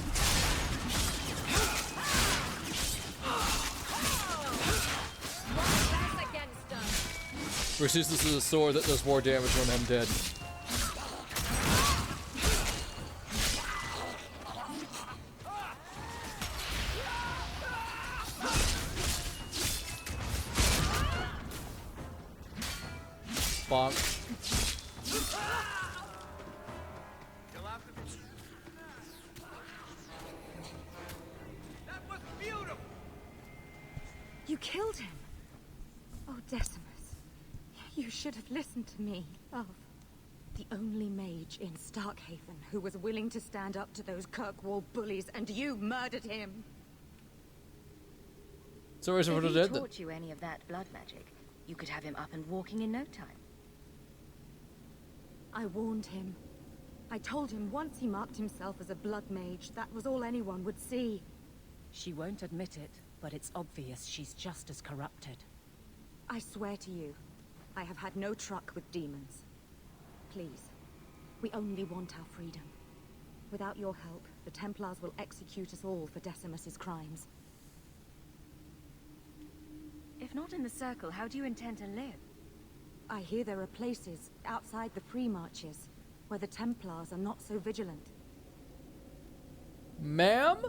Resistance is a sword that does more damage when I'm dead. Bonk. That was beautiful. You killed him. Oh, Decimus. You should have listened to me, love. The only mage in Starkhaven who was willing to stand up to those Kirkwall bullies, and you murdered him. So where's If the he dead? taught you any of that blood magic, you could have him up and walking in no time. I warned him. I told him once he marked himself as a blood mage, that was all anyone would see. She won't admit it, but it's obvious she's just as corrupted. I swear to you, I have had no truck with demons. Please, we only want our freedom. Without your help, the Templars will execute us all for Decimus's crimes. If not in the Circle, how do you intend to live? I hear there are places outside the pre-marches where the Templars are not so vigilant. Ma'am?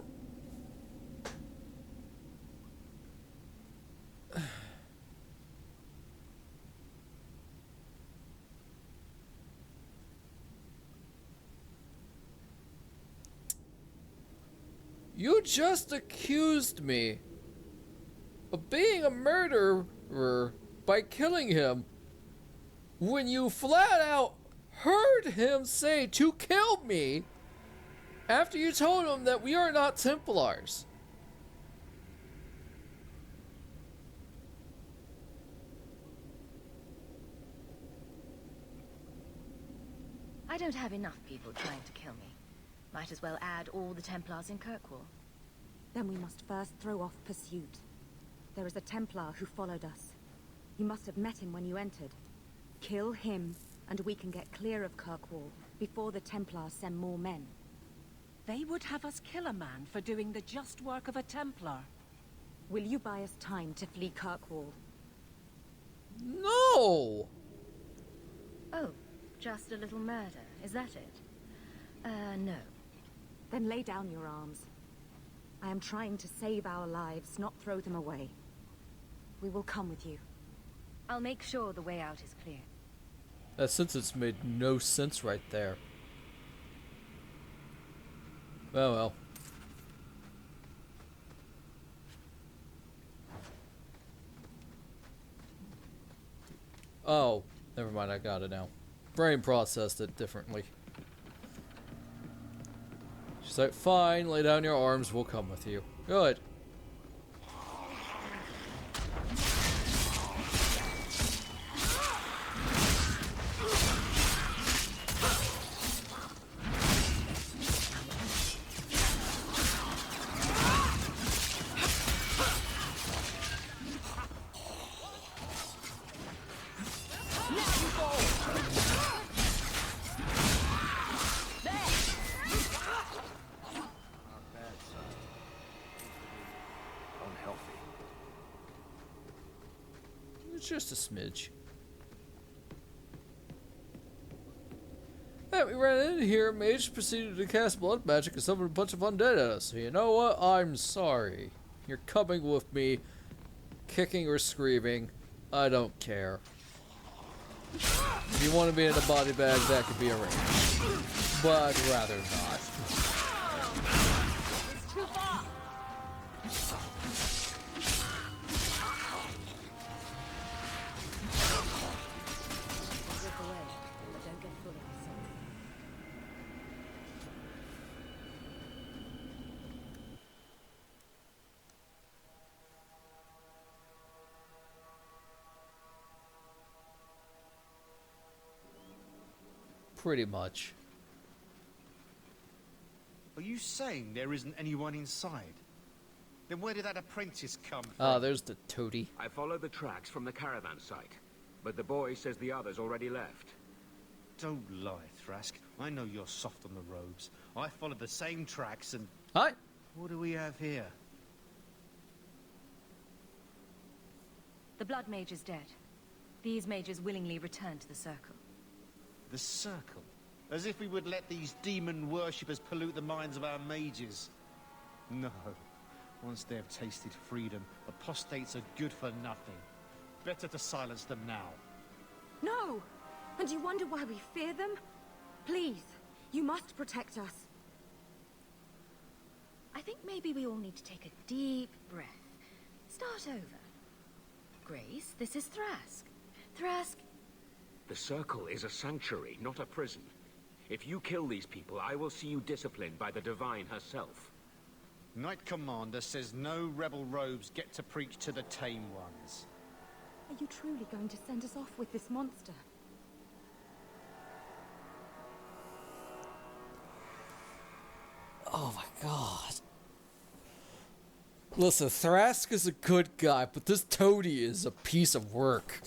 You just accused me of being a murderer by killing him when you flat out heard him say to kill me after you told him that we are not Templars. I don't have enough people trying to kill me. Might as well add all the Templars in Kirkwall. Then we must first throw off pursuit. There is a Templar who followed us. You must have met him when you entered. Kill him, and we can get clear of Kirkwall before the Templars send more men. They would have us kill a man for doing the just work of a Templar. Will you buy us time to flee Kirkwall? No! Oh, just a little murder, is that it? No. Then lay down your arms. I am trying to save our lives, not throw them away. We will come with you. I'll make sure the way out is clear. That sentence made no sense right there. Oh well. Oh, never mind, I got it now. Brain processed it differently. She's like, fine, lay down your arms, we'll come with you. Good. Just a smidge. Yeah, we ran in here, mage proceeded to cast blood magic and summoned a bunch of undead at us. So you know what? I'm sorry. You're coming with me, kicking or screaming. I don't care. If you want to be in a body bag, that could be arranged. But I'd rather not. It's too far! Pretty much. Are you saying there isn't anyone inside? Then where did that apprentice come from? Ah, there's the toady. I followed the tracks from the caravan site, but the boy says the others already left. Don't lie, Thrask. I know you're soft on the robes. I followed the same tracks and... Hi. What do we have here? The Blood Mage is dead. These mages willingly returned to the Circle. The Circle? As if we would let these demon worshippers pollute the minds of our mages. No. Once they have tasted freedom, apostates are good for nothing. Better to silence them now. No! And you wonder why we fear them? Please, you must protect us. I think maybe we all need to take a deep breath. Start over. Grace, this is Thrask. Thrask... The Circle is a sanctuary, not a prison. If you kill these people, I will see you disciplined by the Divine herself. Knight Commander says no rebel robes get to preach to the tame ones. Are you truly going to send us off with this monster? Oh my god. Listen, Thrask is a good guy, but this toady is a piece of work.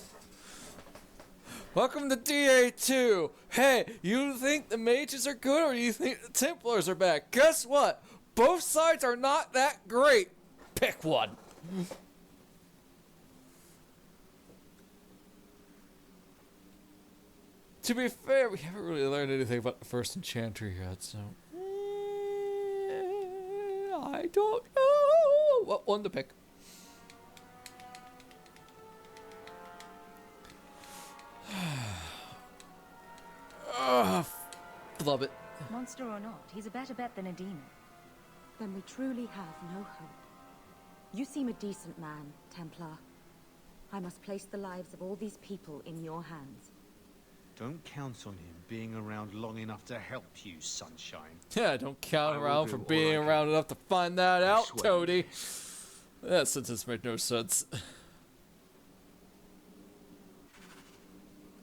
Welcome to DA2. Hey, you think the mages are good or do you think the Templars are bad? Guess what? Both sides are not that great. Pick one. To be fair, we haven't really learned anything about the first enchanter yet, so... I don't know what one to pick. Love it. Monster or not, he's a better bet than a demon. Then we truly have no hope. You seem a decent man, Templar. I must place the lives of all these people in your hands. Don't count on him being around long enough to help you, Sunshine. Yeah, don't count around for being around enough to find that out, Toady. That sentence made no sense.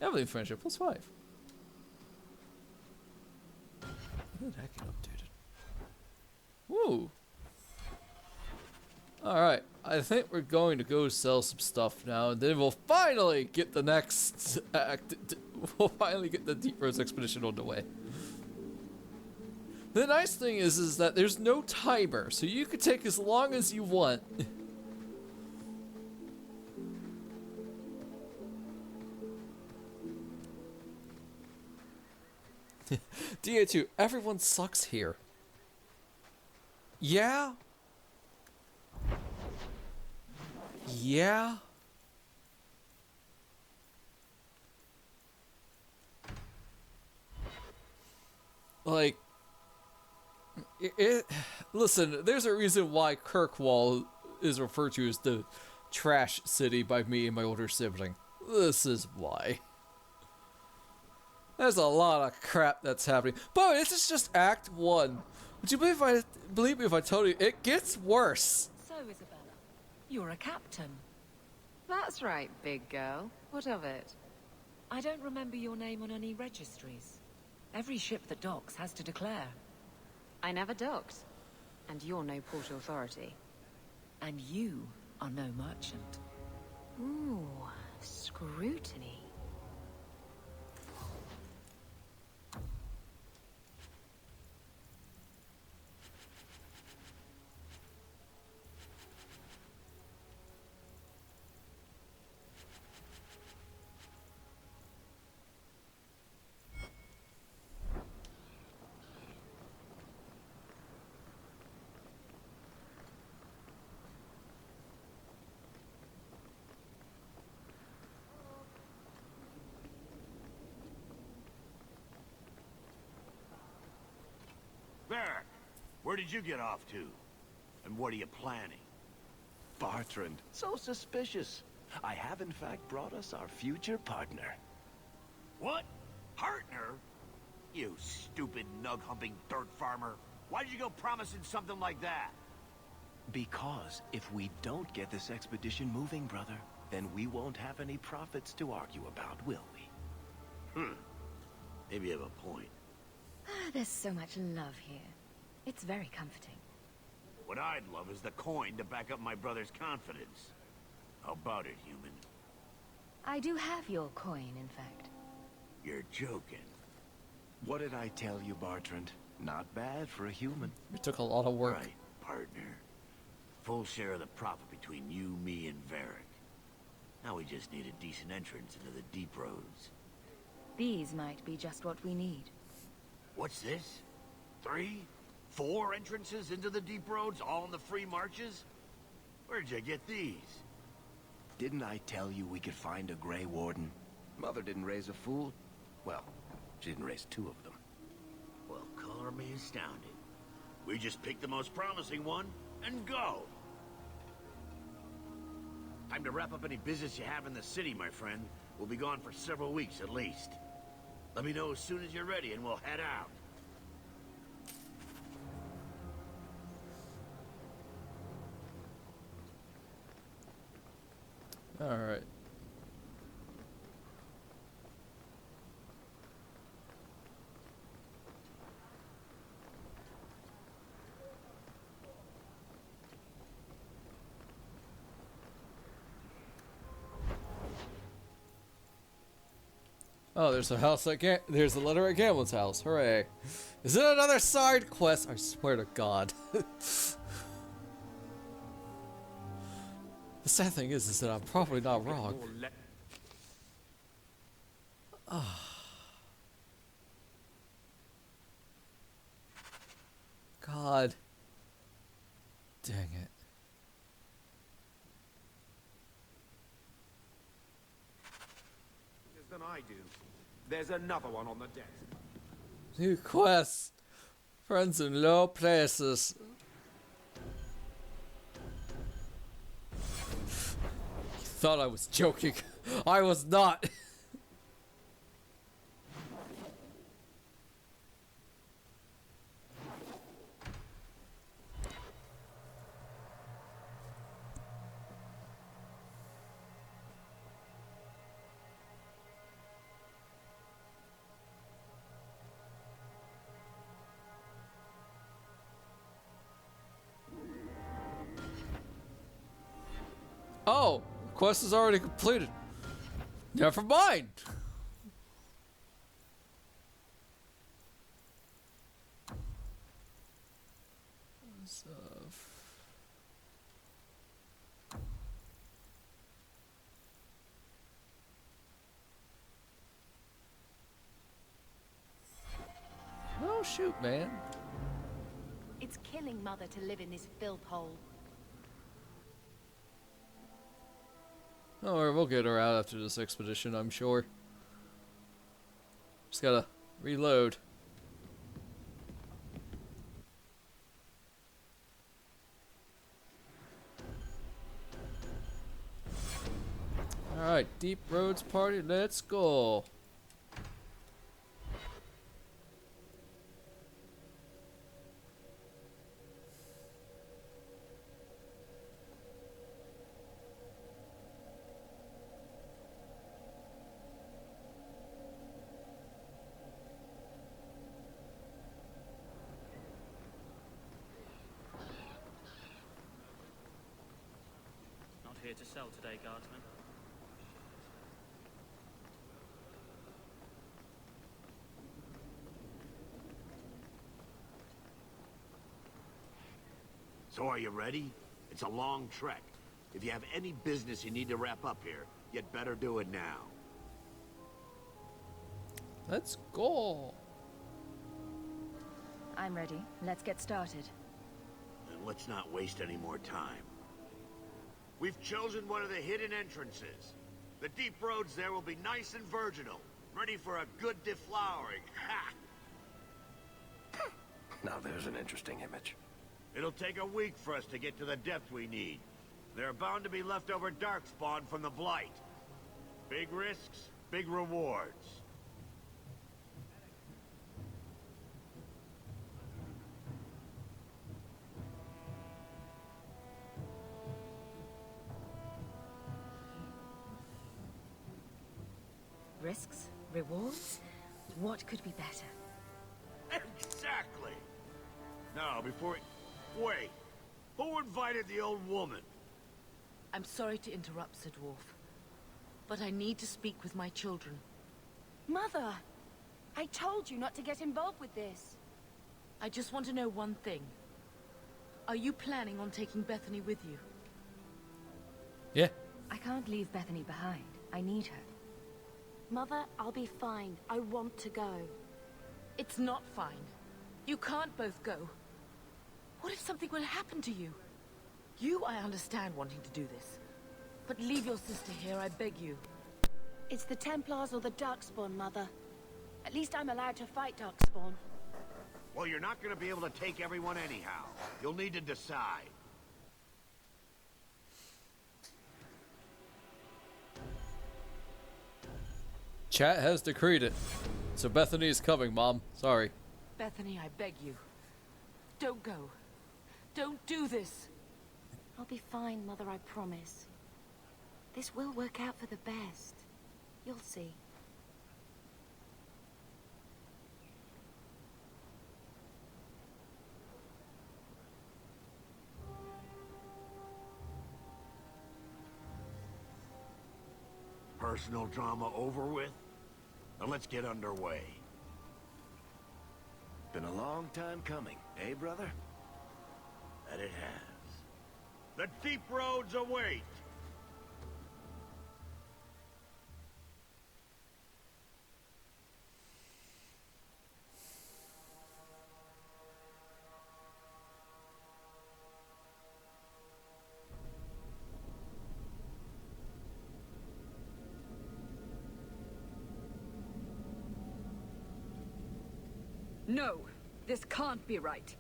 Evelyn friendship +5. When did that get updated? Woo! Alright, I think we're going to go sell some stuff now, and then we'll finally get the next act. We'll finally get the Deep Roads Expedition on the way. The nice thing is that there's no timer, so you can take as long as you want. DA2, everyone sucks here. Yeah? Yeah? Like, listen, there's a reason why Kirkwall is referred to as the trash city by me and my older sibling. This is why. There's a lot of crap that's happening. But this is just Act 1. Would you believe me if I told you it gets worse? So, Isabella, you're a captain. That's right, big girl. What of it? I don't remember your name on any registries. Every ship that docks has to declare. I never docked. And you're no port authority. And you are no merchant. Ooh, scrutiny. Varric, where did you get off to? And what are you planning? Bartrand, so suspicious. I have in fact brought us our future partner. What? Partner? You stupid nug-humping dirt farmer. Why did you go promising something like that? Because if we don't get this expedition moving, brother, then we won't have any profits to argue about, will we? Maybe you have a point. There's so much love here. It's very comforting. What I'd love is the coin to back up my brother's confidence. How about it, human? I do have your coin, in fact. You're joking. What did I tell you, Bartrand? Not bad for a human. It took a lot of work. Right, partner. Full share of the profit between you, me, and Varric. Now we just need a decent entrance into the deep roads. These might be just what we need. What's this? 3? 4 entrances into the deep roads, all in the free marches? Where'd you get these? Didn't I tell you we could find a Grey Warden? Mother didn't raise a fool. Well, she didn't raise 2 of them. Well, color me astounded. We just pick the most promising one and go. Time to wrap up any business you have in the city, my friend. We'll be gone for several weeks at least. Let me know as soon as you're ready and we'll head out. Alright. Oh, there's a house at there's a letter at Gamlin's house. Hooray. Is it another side quest? I swear to God. The sad thing is that I'm probably not wrong. God. Dang it. Than I do. There's another one on the desk. New quests. Friends in low places. Thought I was joking. I was not. Oh, quest is already completed. Never mind. Oh shoot, man. It's killing Mother to live in this filth hole. Don't worry, we'll get her out after this expedition, I'm sure. Just gotta reload. Alright, Deep Roads party, let's go. Not here to sell today, Guardsman. So are you ready? It's a long trek. If you have any business you need to wrap up here, you'd better do it now. Let's go. I'm ready. Let's get started. And let's not waste any more time. We've chosen one of the hidden entrances. The deep roads there will be nice and virginal, ready for a good deflowering. Ha! Now there's an interesting image. It'll take a week for us to get to the depth we need. There are bound to be leftover darkspawn from the Blight. Big risks, big rewards. Risks? Rewards? What could be better? Exactly! Now, before... Wait! Who invited the old woman? I'm sorry to interrupt, Sir Dwarf, but I need to speak with my children. Mother! I told you not to get involved with this. I just want to know one thing. Are you planning on taking Bethany with you? Yeah. I can't leave Bethany behind. I need her. Mother, I'll be fine. I want to go. It's not fine. You can't both go. What if something will happen to you? You, I understand wanting to do this. But leave your sister here, I beg you. It's the Templars or the Darkspawn, Mother. At least I'm allowed to fight Darkspawn. Well, you're not gonna be able to take everyone anyhow. You'll need to decide. Chat has decreed it. So Bethany is coming, Mom. Sorry. Bethany, I beg you. Don't go. Don't do this. I'll be fine, Mother, I promise. This will work out for the best. You'll see. Personal drama over with? Now let's get underway. Been a long time coming, eh, brother? That it has. The deep roads await! No, this can't be right.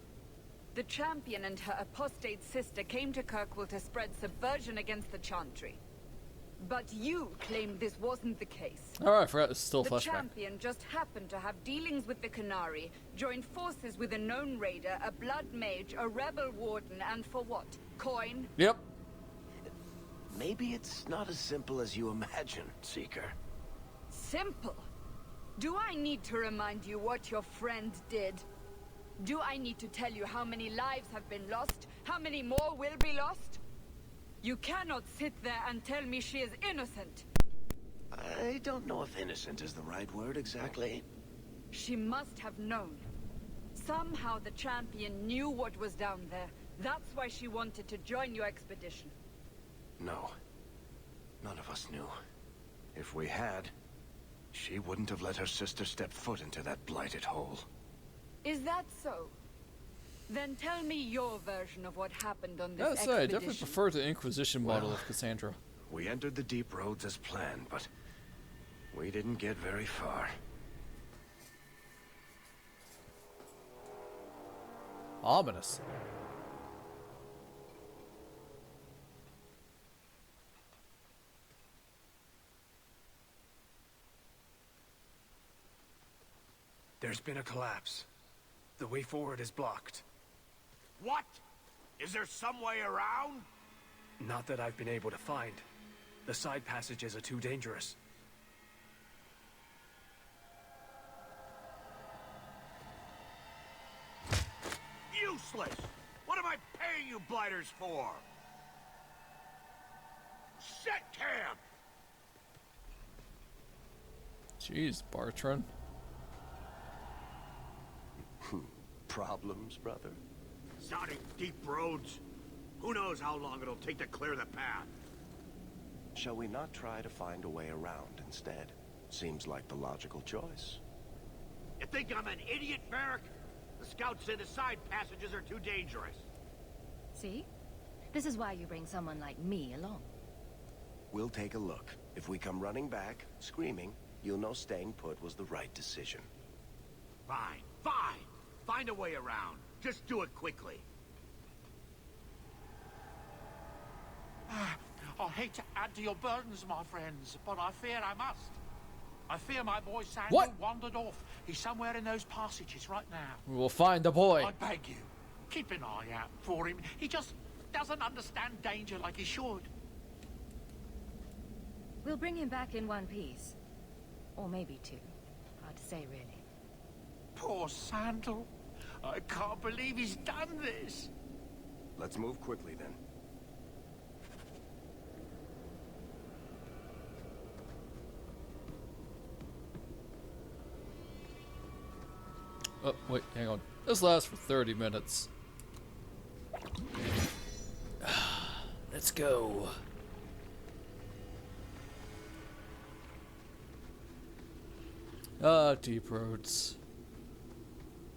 The champion and her apostate sister came to Kirkwall to spread subversion against the Chantry. But you claim this wasn't the case. Alright, I forgot it's still The flashback. champion just happened to have dealings with the Canary, joined forces with a known raider, a blood mage, a rebel warden, and for what? Coin? Yep. Maybe it's not as simple as you imagine, Seeker. Simple? Do I need to remind you what your friend did? Do I need to tell you how many lives have been lost? How many more will be lost? You cannot sit there and tell me she is innocent. I don't know if innocent is the right word exactly. She must have known. Somehow the champion knew what was down there. That's why she wanted to join your expedition. No. None of us knew. If we had, she wouldn't have let her sister step foot into that blighted hole. Is that so? Then tell me your version of what happened on this I expedition. I definitely prefer the Inquisition model of Cassandra. We entered the deep roads as planned, but we didn't get very far. Ominous. There's been a collapse. The way forward is blocked. What? Is there some way around? Not that I've been able to find. The side passages are too dangerous. Useless! What am I paying you blighters for? Set camp! Jeez, Bartran. Problems, brother? Sounding deep roads. Who knows how long it'll take to clear the path? Shall we not try to find a way around instead? Seems like the logical choice. You think I'm an idiot, Varric? The scouts say the side passages are too dangerous. See? This is why you bring someone like me along. We'll take a look. If we come running back, screaming, you'll know staying put was the right decision. Fine, fine. Find a way around. Just do it quickly. I hate to add to your burdens, my friends, but I fear I must. I fear my boy Sandal wandered off. He's somewhere in those passages right now. We will find the boy. I beg you, keep an eye out for him. He just doesn't understand danger like he should. We'll bring him back in one piece. Or maybe two. Hard to say, really. Poor Sandal. I can't believe he's done this. Let's move quickly, then. Oh, wait, hang on. This lasts for 30 minutes. Let's go. Deep roads.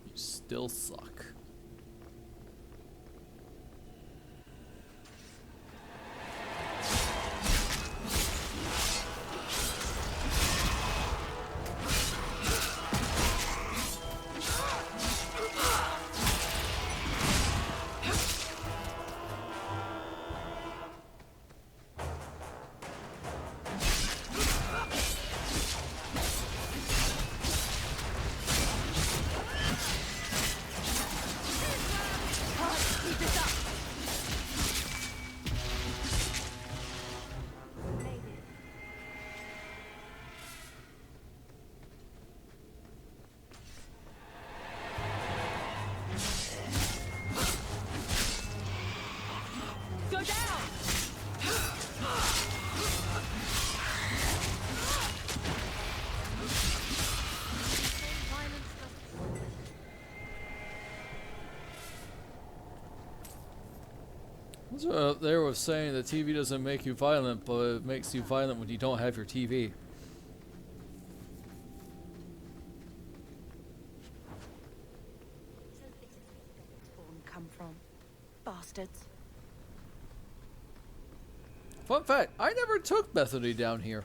You still suck. Go down! So they were saying the TV doesn't make you violent, but it makes you violent when you don't have your TV. Come from bastards. Fun fact, I never took Bethany down here.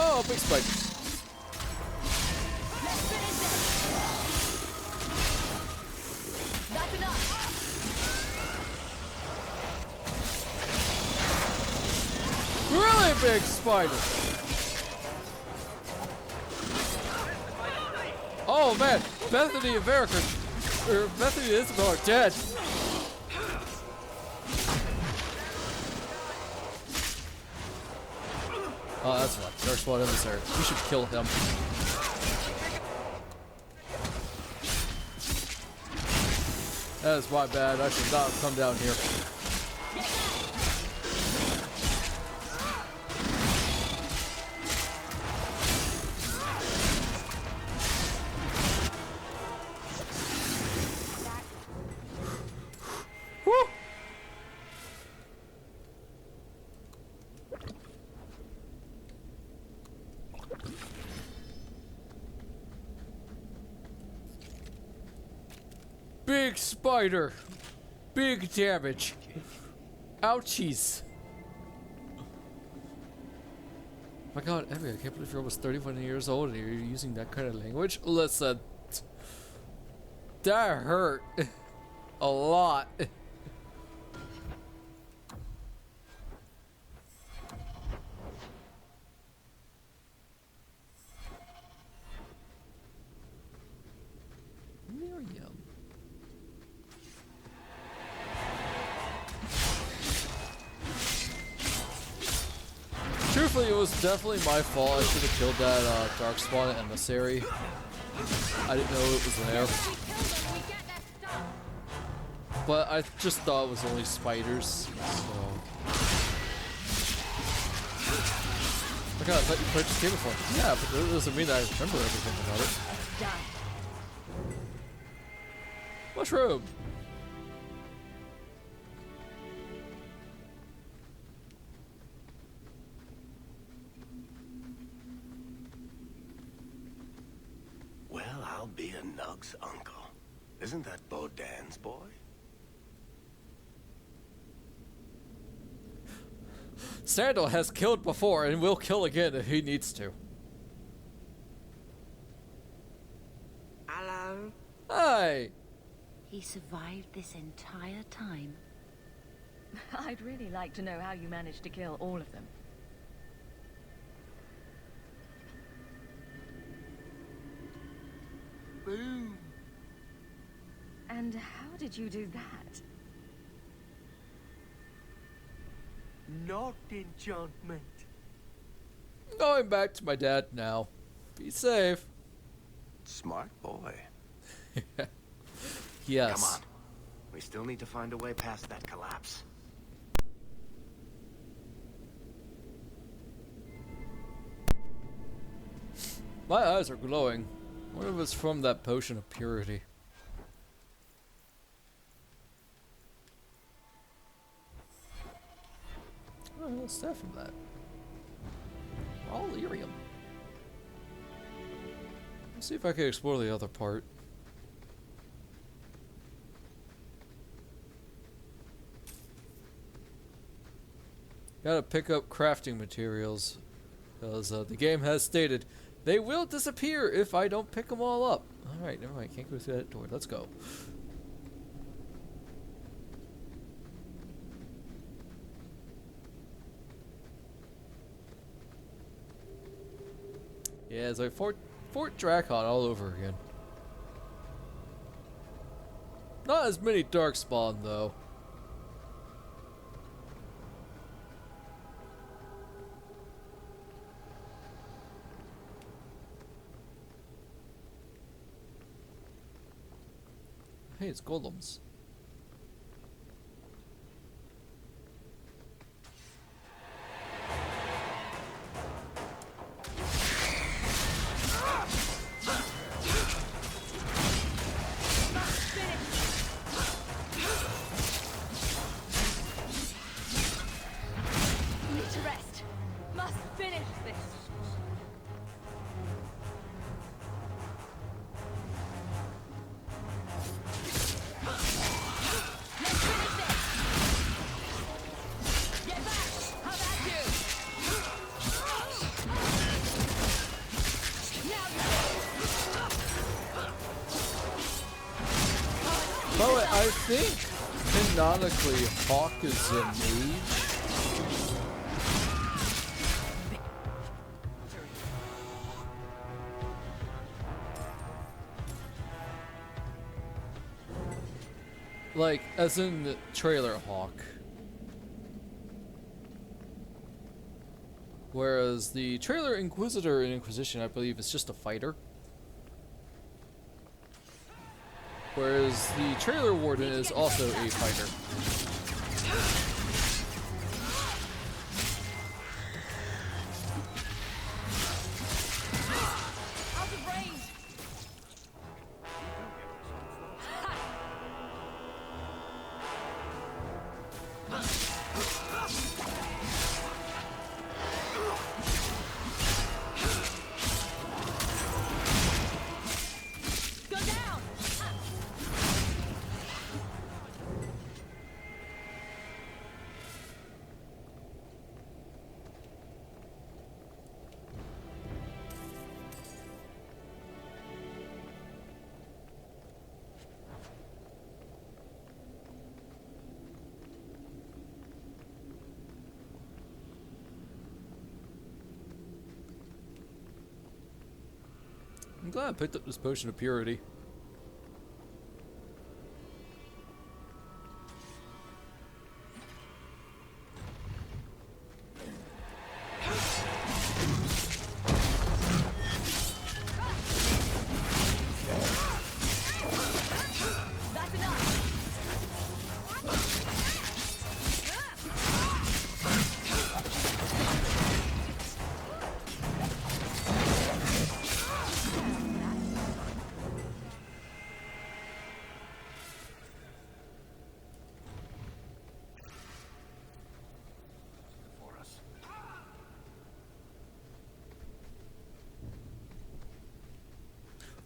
Oh, big spike. That's enough. Really big spider. Oh man, Bethany and Bethany and Isabel are dead. Oh, that's right. Dark Spawn emissary. We should kill him. That is my bad. I should not have come down here. Woo! Big spider. Big damage. Ouchies. My god, Emmy, I can't believe you're almost 31 years old and you're using that kind of language. Listen. That hurt. A lot. Miriam. Truthfully, it was definitely my fault. I should have killed that Darkspawn emissary. I didn't know it was there. But I just thought it was only spiders, so... Oh god, I thought you played this game before. Yeah, but that doesn't mean that I remember everything about it. Mushroom! Well, I'll be a Nug's uncle. Isn't that Bodan's boy? Sandal has killed before and will kill again if he needs to. Hello? Hi! He survived this entire time. I'd really like to know how you managed to kill all of them. Boom. And how did you do that? Not enchantment. Going back to my dad now. Be safe. Smart boy. Yes. Come on. We still need to find a way past that collapse. My eyes are glowing. I wonder if it's from that potion of purity. Oh, what's that from that? All lyrium. Let's see if I can explore the other part. Gotta pick up crafting materials, because the game has stated they will disappear if I don't pick them all up. Alright, never mind, can't go through that door. Let's go. Yeah, it's like Fort Dracon all over again. Not as many Darkspawn though. Hey, it's golems. Need to rest. Must finish this. By the way, I think canonically Hawk is a mage. Like, as in the trailer Hawk. Whereas the trailer Inquisitor in Inquisition, I believe, is just a fighter. Whereas the trailer Warden is also a fighter. Out of range. Go down. I'm glad I picked up this potion of purity. That's enough.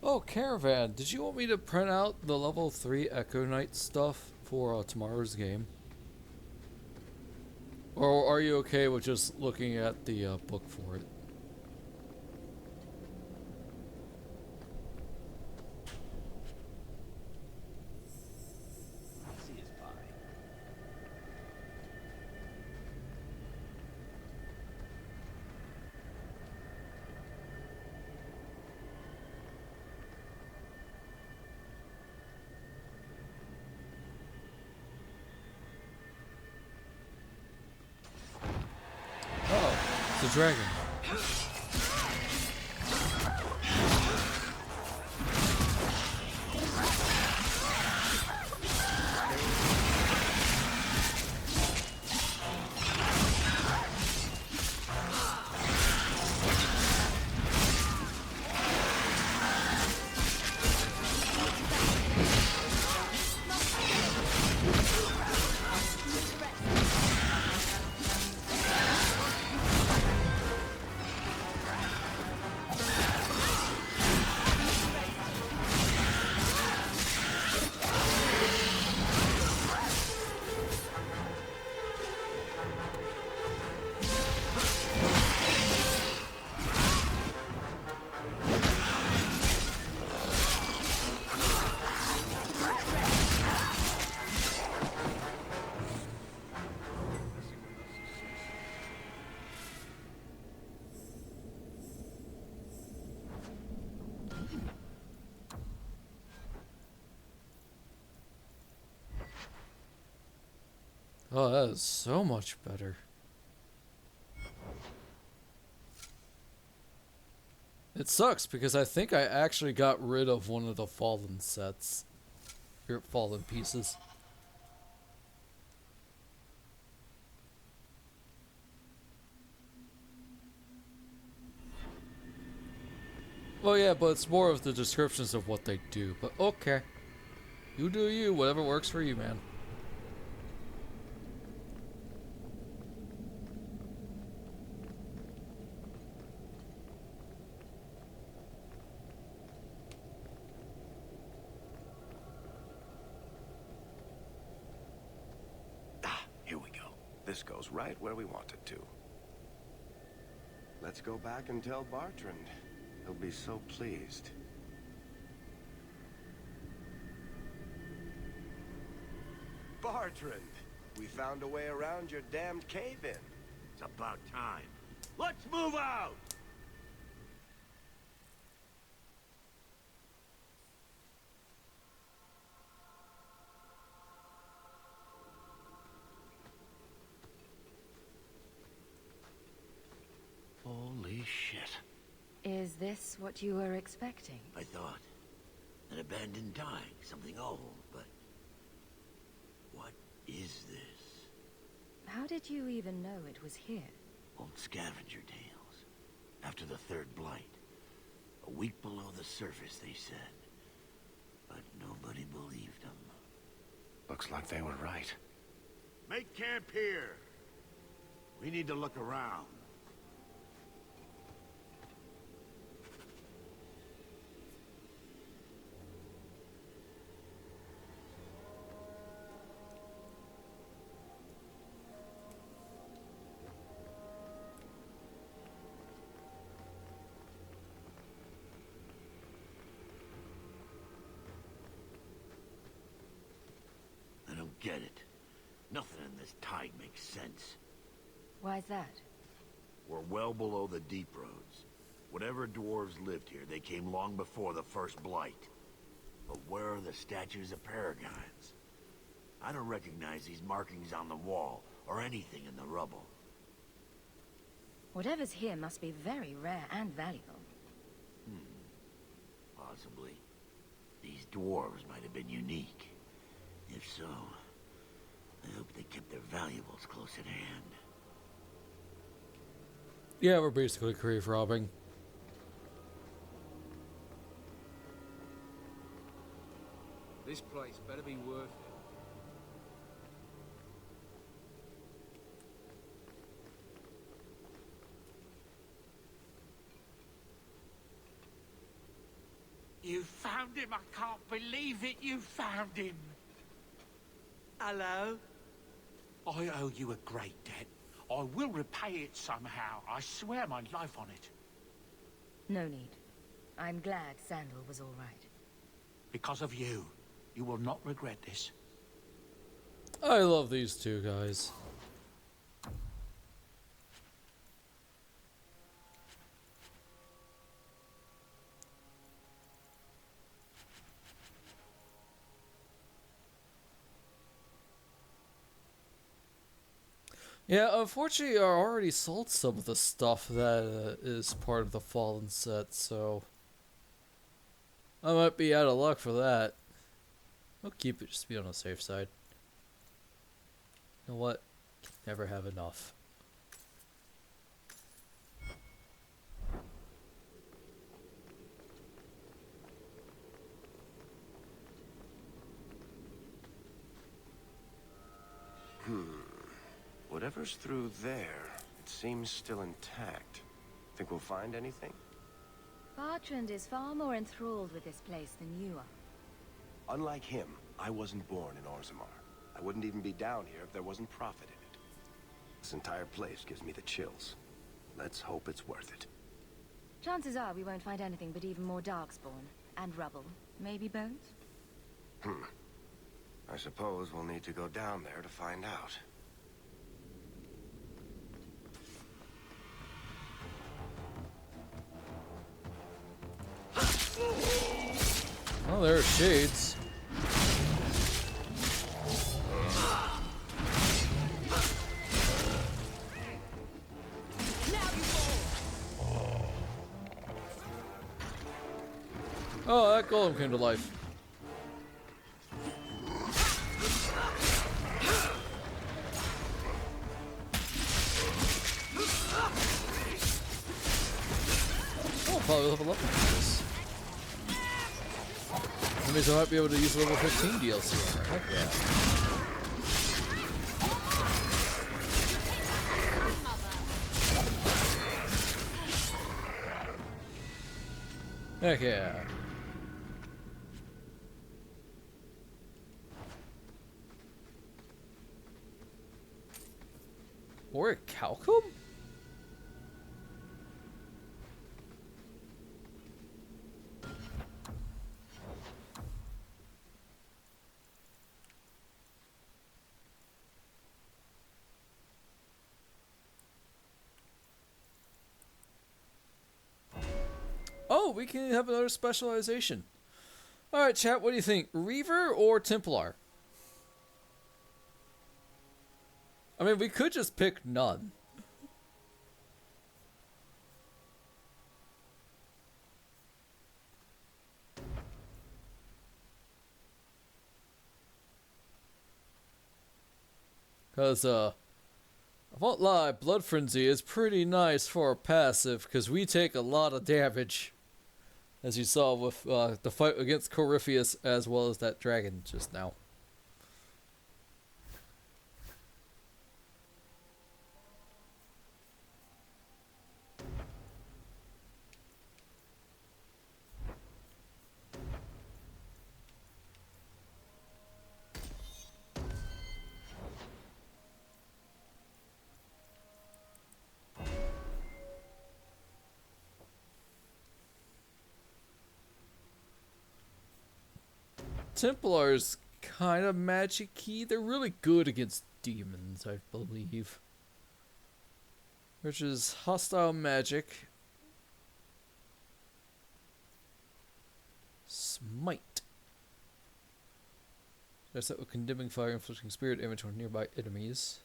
Oh, Caravan, did you want me to print out the level 3 Echo Knight stuff for tomorrow's game? Or are you okay with just looking at the book for it? Oh, it's a dragon. Oh, that is so much better. It sucks because I think I actually got rid of one of the fallen sets. Or fallen pieces. Well, yeah, but it's more of the descriptions of what they do. But okay. You do you, whatever works for you, man. Here we go. This goes right where we want it to. Let's go back and tell Bartrand. He'll be so pleased. Bartrand, we found a way around your damned cave-in. It's about time. Let's move out! Holy shit. Is this what you were expecting? I thought. An abandoned dike, something old, but... what is this? How did you even know it was here? Old scavenger tales. After the third blight. A week below the surface, they said. But nobody believed them. Looks like they were right. Make camp here. We need to look around. Get it. Nothing in this tide makes sense. Why's that? We're well below the deep roads. Whatever dwarves lived here, they came long before the first blight. But where are the statues of paragons? I don't recognize these markings on the wall, or anything in the rubble. Whatever's here must be very rare and valuable. Possibly. These dwarves might have been unique. If so, I hope they kept their valuables close at hand. Yeah, we're basically grave robbing. This place better be worth it. You found him! I can't believe it! You found him! Hello? I owe you a great debt. I will repay it somehow. I swear my life on it. No need. I'm glad Sandal was all right. Because of you. You will not regret this. I love these two guys. Yeah, unfortunately, I already sold some of the stuff that is part of the Fallen set, so I might be out of luck for that. I'll keep it just to be on the safe side. You know what? Never have enough. Whatever's through there, it seems still intact. Think we'll find anything? Bartrand is far more enthralled with this place than you are. Unlike him, I wasn't born in Orzammar. I wouldn't even be down here if there wasn't profit in it. This entire place gives me the chills. Let's hope it's worth it. Chances are we won't find anything but even more darkspawn. And rubble. Maybe bones? I suppose we'll need to go down there to find out. Oh, there are shades. Oh, that golem came to life. I'll probably level up into this. That means I might be able to use level 15 DLC on her. Heck yeah. Heck yeah. Or a Calcum? Oh, we can have another specialization. Alright, chat, what do you think? Reaver or Templar? I mean, we could just pick none. Because, I won't lie, Blood Frenzy is pretty nice for a passive, because we take a lot of damage. As you saw with the fight against Corypheus, as well as that dragon just now. Templars kind of magic-y. They're really good against demons, I believe. Which is hostile magic. Smite. That's that with condemning fire, inflicting spirit damage on nearby enemies.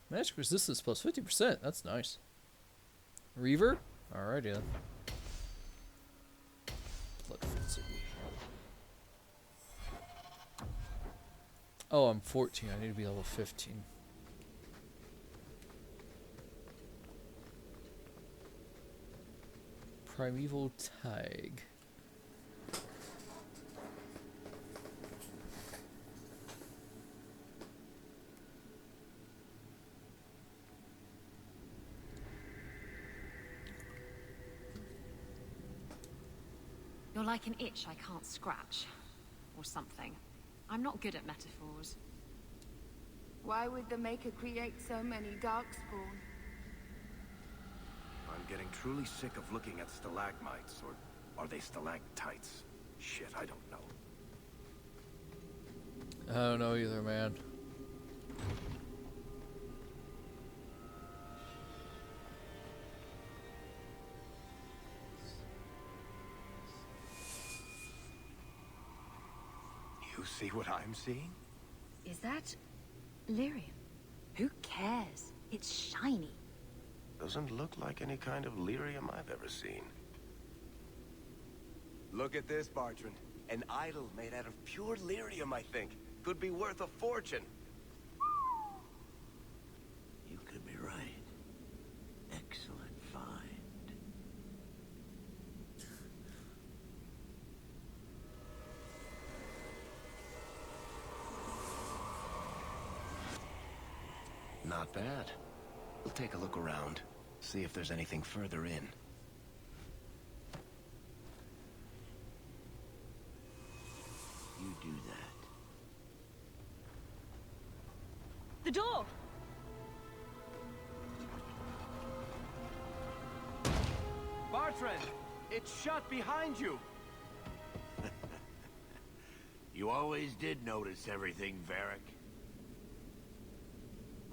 Magic resistance plus 50%. That's nice. Reaver? Alrighty then. Blood Frenzy. Oh, I'm 14. I need to be level 15. Primeval Tag. You're like an itch I can't scratch. Or something. I'm not good at metaphors. Why would the Maker create so many Darkspawn? I'm getting truly sick of looking at stalagmites, or are they stalactites? Shit, I don't know. I don't know either, man. You see what I'm seeing? Is that lyrium? Who cares? It's shiny. Doesn't look like any kind of lyrium I've ever seen. Look at this, Bartrand. An idol made out of pure lyrium, I think. Could be worth a fortune. You could be right. Excellent find. Not bad. We'll take a look around. See if there's anything further in. You do that. The door! Bartrand! It's shut behind you! You always did notice everything, Varric.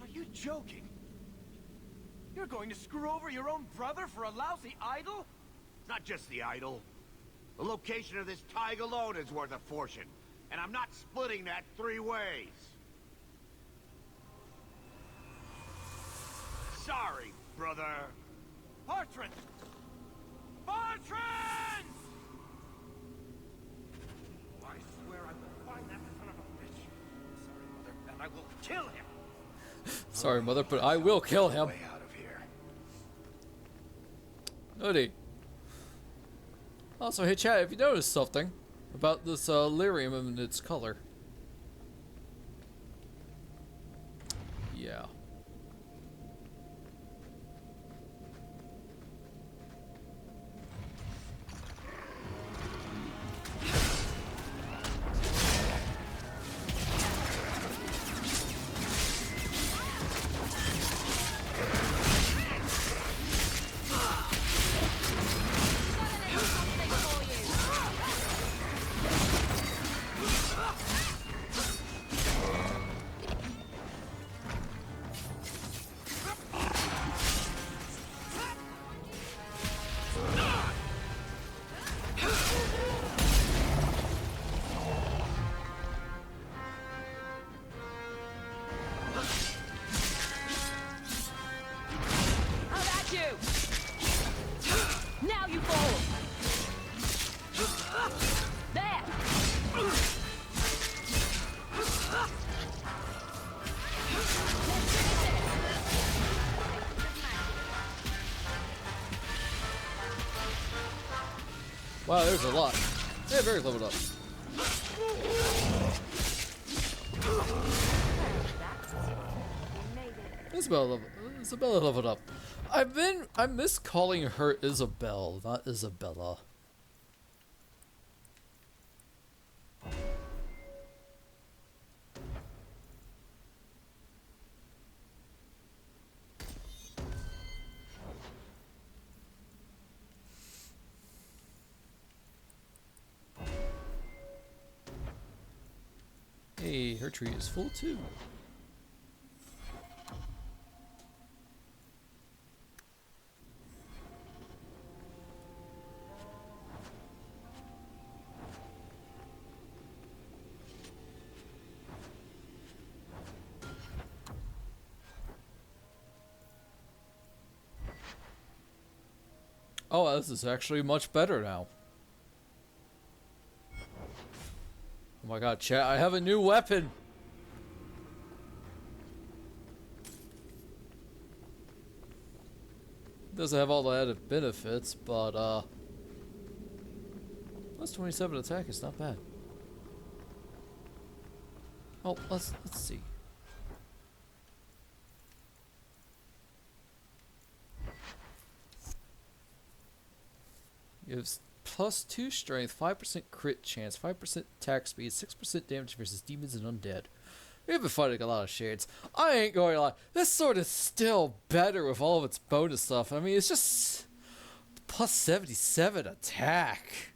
Are you joking? You're going to screw over your own brother for a lousy idol? It's not just the idol. The location of this tag alone is worth a fortune. And I'm not splitting that 3 ways. Sorry, brother. Bartrand! Bartrand! I swear I will find that son of a bitch. Sorry, Mother, and I will kill him. Sorry, Mother, but I will kill him. Way out of here. Goody. Also, hey chat, if you noticed something about this lyrium and its color. Yeah. Wow, there's a lot. They're very leveled up. Isabella leveled up. I miss calling her Isabel, not Isabella. Hey, her tree is full too. Oh, this is actually much better now. Oh my god, chat, I have a new weapon! Doesn't have all the added benefits, but plus 27 attack is not bad. Oh, let's see. Gives plus 2 strength, 5% crit chance, 5% attack speed, 6% damage versus demons and undead. We've been fighting a lot of shades. I ain't going to lie. This sword is still better with all of its bonus stuff. I mean, it's just plus 77 attack.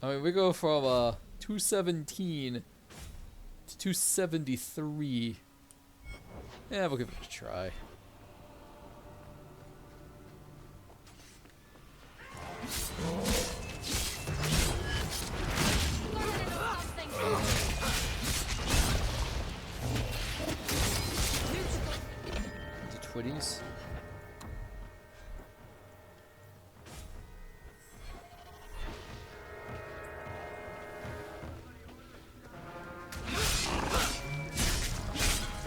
I mean, we go from 217 to 273. Yeah, we'll give it a try. The twitties.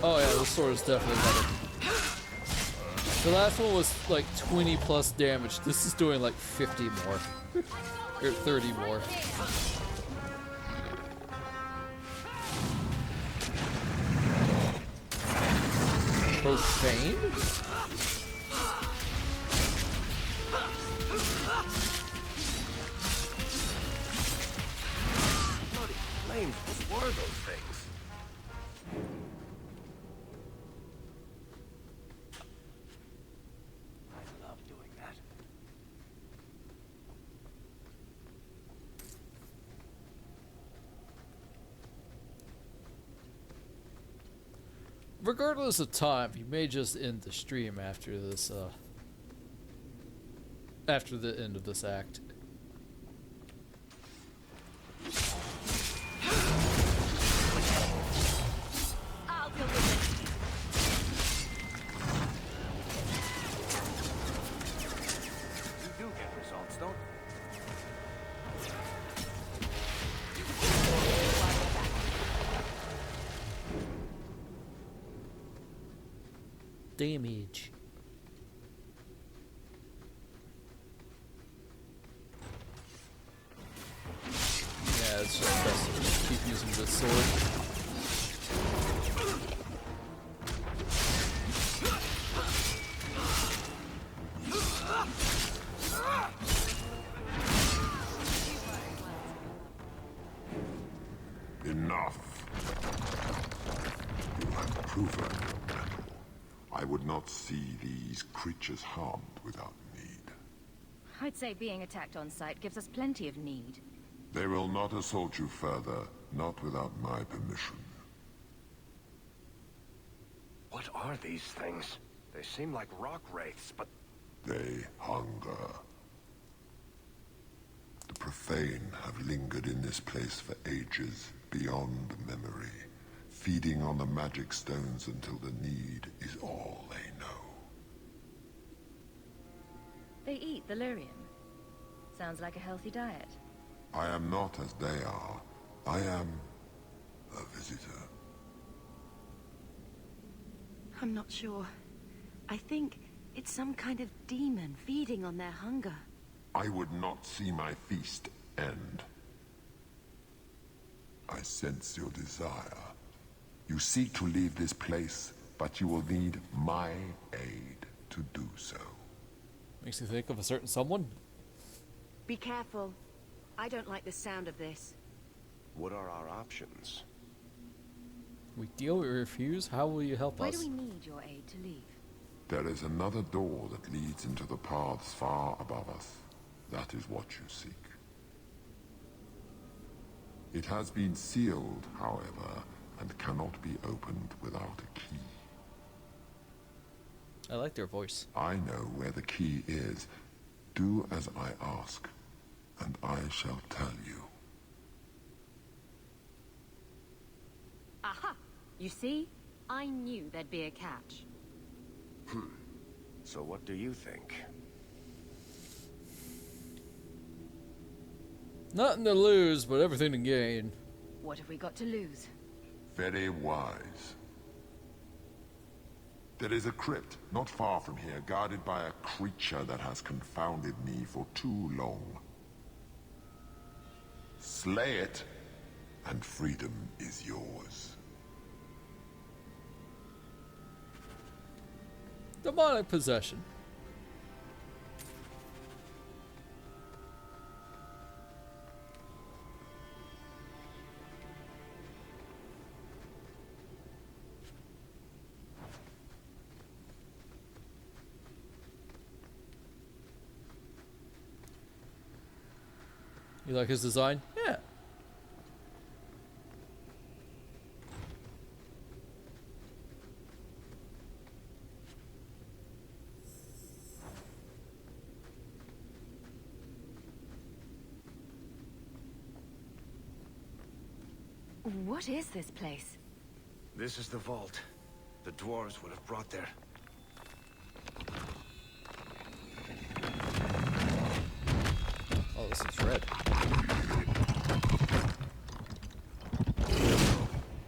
Oh yeah, this sword is definitely better. The last one was like 20 plus damage. This is doing like 50 more. Or 30 more. Profane? Bloody flames, what were those things? regardless of time, he may just end the stream after this, after the end of this act. I'll deal with it. You do get results, don't you? Damage. Yeah, it's just best to just keep using this sword. Enough. You have proven your mettle. I would not see these creatures harmed without need. I'd say being attacked on sight gives us plenty of need. They will not assault you further, not without my permission. What are these things? They seem like rock wraiths, but... They hunger. The profane have lingered in this place for ages, beyond memory, feeding on the magic stones until the need is all they know. They eat the lyrium. Sounds like a healthy diet. I am not as they are. I am a visitor. I'm not sure. I think it's some kind of demon feeding on their hunger. I would not see my feast end. I sense your desire. You seek to leave this place, but you will need my aid to do so. Makes you think of a certain someone. Be careful. I don't like the sound of this. What are our options? We deal, we refuse. How will you help Where us? do we need your aid to leave? There is another door that leads into the paths far above us. That is what you seek. It has been sealed, however, and cannot be opened without a key. I like their voice. I know where the key is. Do as I ask, and I shall tell you. Aha! You see? I knew there'd be a catch. So what do you think? Nothing to lose, but everything to gain. What have we got to lose? Very wise. There is a crypt not far from here, guarded by a creature that has confounded me for too long. Slay it, and freedom is yours. Demonic possession. You like his design? Yeah. What is this place? This is the vault. The dwarves would have brought their... Oh, this is red.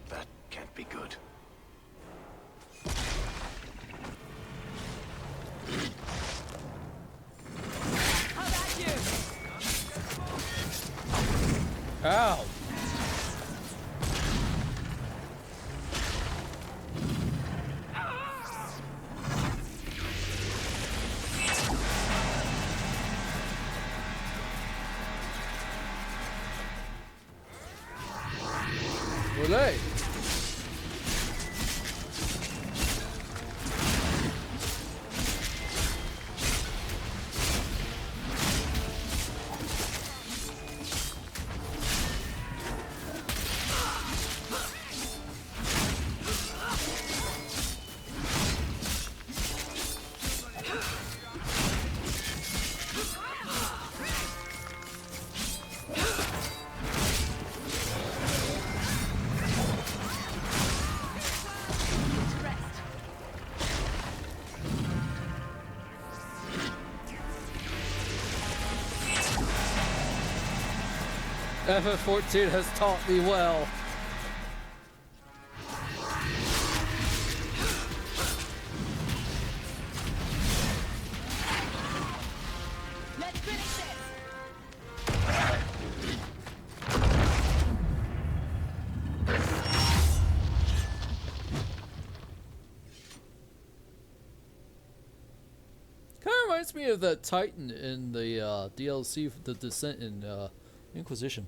That can't be good. How about you? Ow! Olay! FF14 has taught me well. Let's finish this. Kind of reminds me of that Titan in the DLC for the Descent in Inquisition.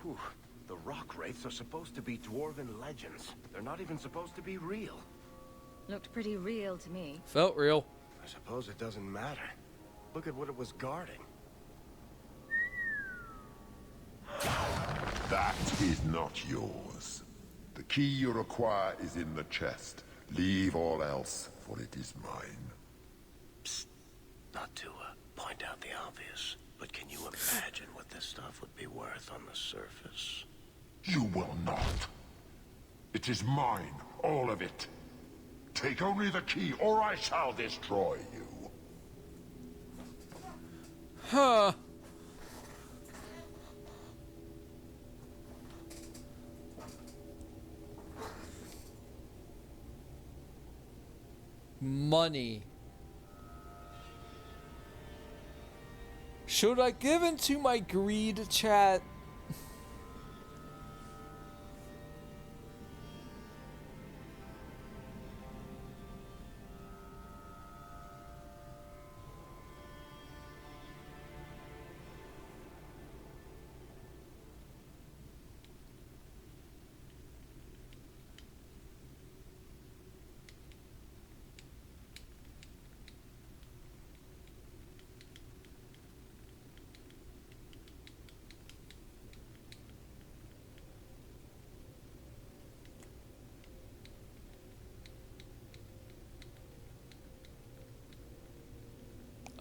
Whew. The rock wraiths are supposed to be dwarven legends. They're not even supposed to be real. Looked pretty real to me. Felt real. I suppose it doesn't matter. Look at what it was guarding. That is not yours. The key you require is in the chest. Leave all else, for it is mine. Psst. Not to point out the obvious, but can you imagine what this stuff would be worth on the surface? You will not. It is mine, all of it. Take only the key, or I shall destroy you. Huh. Money. Should I give in to my greed, chat?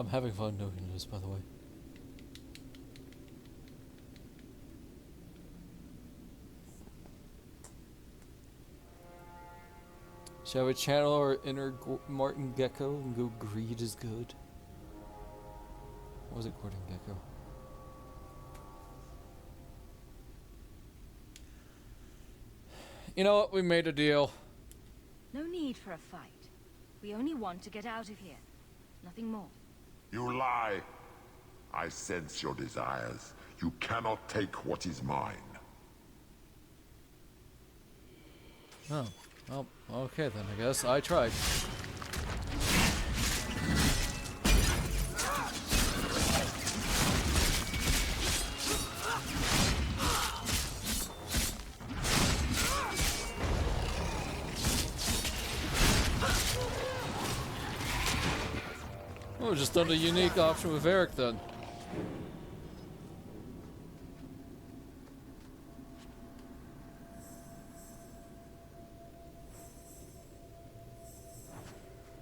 I'm having fun doing this, by the way. Shall we channel our inner Martin Gecko and go greed is good? Or was it Gordon Gecko? You know what? We made a deal. No need for a fight. We only want to get out of here. Nothing more. You lie. I sense your desires. You cannot take what is mine. Oh, well, okay then, I guess. I tried. Oh, just done a unique option with Eric then.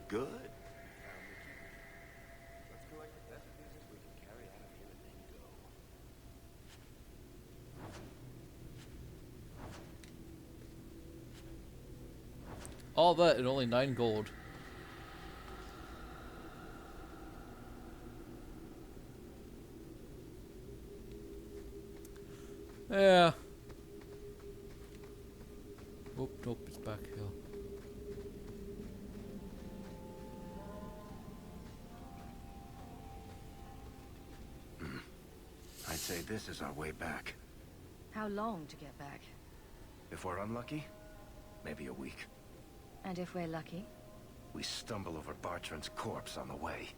Good. Let's collect the best pieces we can carry out of here and then go. All that and only 9 gold. Yeah. Oh, nope, it's back here. I'd say this is our way back. How long to get back? If we're unlucky, maybe a week. And if we're lucky? We stumble over Bartrand's corpse on the way.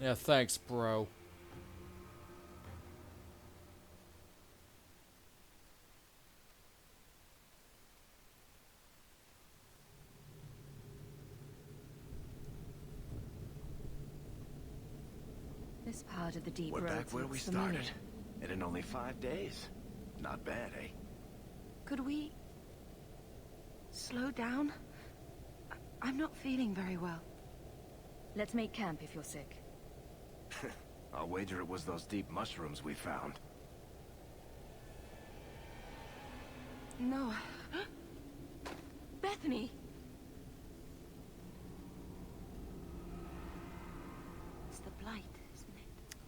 Yeah, thanks, bro. This part of the deep We're roads back where we looks familiar. started. And in only 5 days. Not bad, eh? Could we... slow down? I'm not feeling very well. Let's make camp if you're sick. I'll wager it was those deep mushrooms we found. No. Bethany!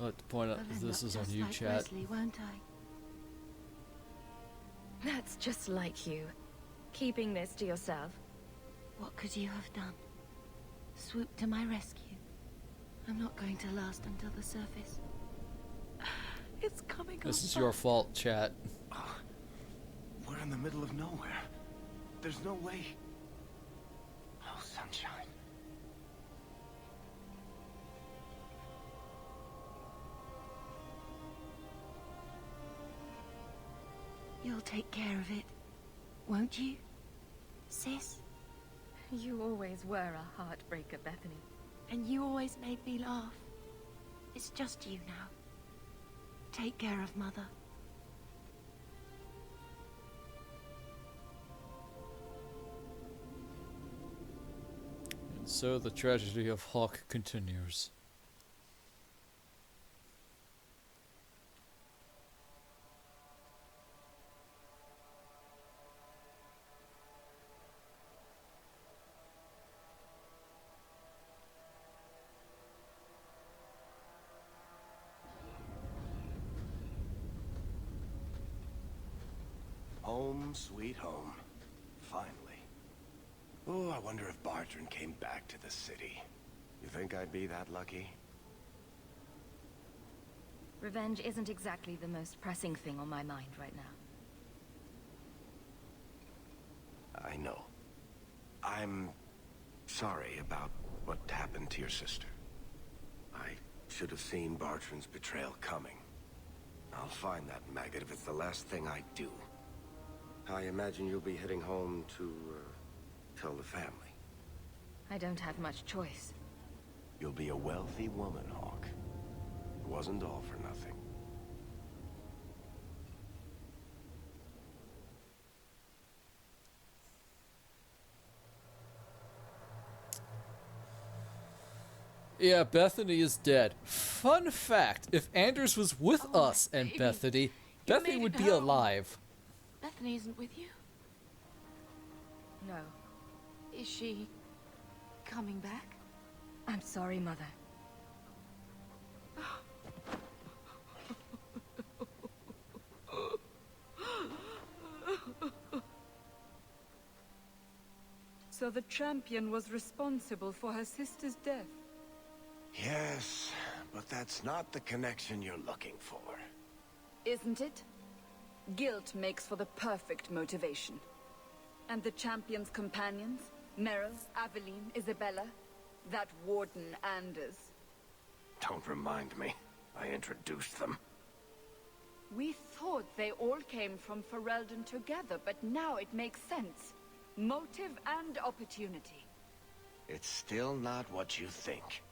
I'll have to point out I'll that end this up is on just you, like chat. Wesley, won't I? That's just like you. Keeping this to yourself. What could you have done? Swoop to my rescue. I'm not going to last until the surface. It's coming up. This is your fault, chat. We're in the middle of nowhere. There's no way. Oh, sunshine. You'll take care of it, won't you, sis? You always were a heartbreaker, Bethany. And you always made me laugh. It's just you now. Take care of Mother. And so the tragedy of Hawk continues. Home, sweet home. Finally. Oh, I wonder if Bartrand came back to the city. You think I'd be that lucky? Revenge isn't exactly the most pressing thing on my mind right now. I know. I'm sorry about what happened to your sister. I should have seen Bartrand's betrayal coming. I'll find that maggot if it's the last thing I do. I imagine you'll be heading home to, tell the family. I don't have much choice. You'll be a wealthy woman, Hawk. It wasn't all for nothing. Yeah, Bethany is dead. Fun fact, if Anders was with us and baby. Bethany, Bethany made would it be home. alive. Bethany isn't with you? No. Is she coming back? I'm sorry, Mother. So the champion was responsible for her sister's death. Yes, but that's not the connection you're looking for. Isn't it? Guilt makes for the perfect motivation. And the champion's companions? Meryl, Aveline, Isabella? That warden Anders? Don't remind me. I introduced them. We thought they all came from Ferelden together, but now it makes sense. Motive and opportunity. It's still not what you think.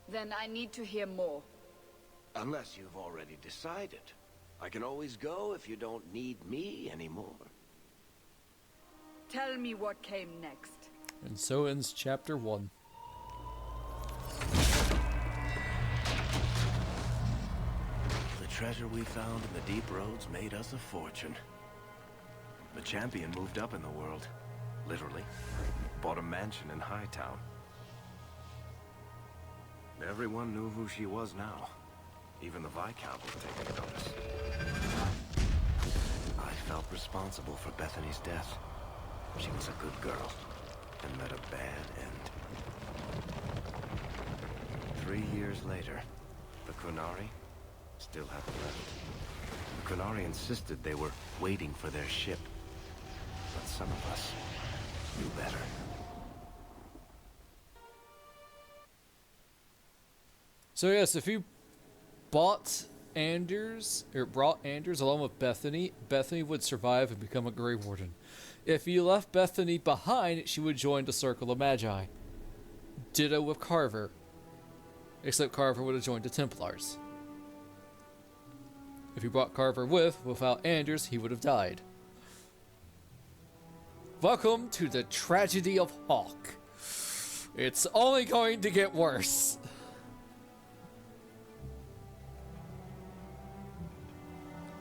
Then I need to hear more. Unless you've already decided. I can always go if you don't need me anymore. Tell me what came next. And so ends chapter 1. The treasure we found in the deep roads made us a fortune. The champion moved up in the world. Literally. Bought a mansion in Hightown. Everyone knew who she was now. Even the Viscount was taking notice. I felt responsible for Bethany's death. She was a good girl, and met a bad end. 3 years later, the Qunari still hadn't left. The Qunari insisted they were waiting for their ship. But some of us knew better. So yes, if you brought Anders along with Bethany, Bethany would survive and become a Grey Warden. If you left Bethany behind, she would join the Circle of Magi. Ditto with Carver. Except Carver would have joined the Templars. If you brought Carver without Anders, he would have died. Welcome to the tragedy of Hawk. It's only going to get worse.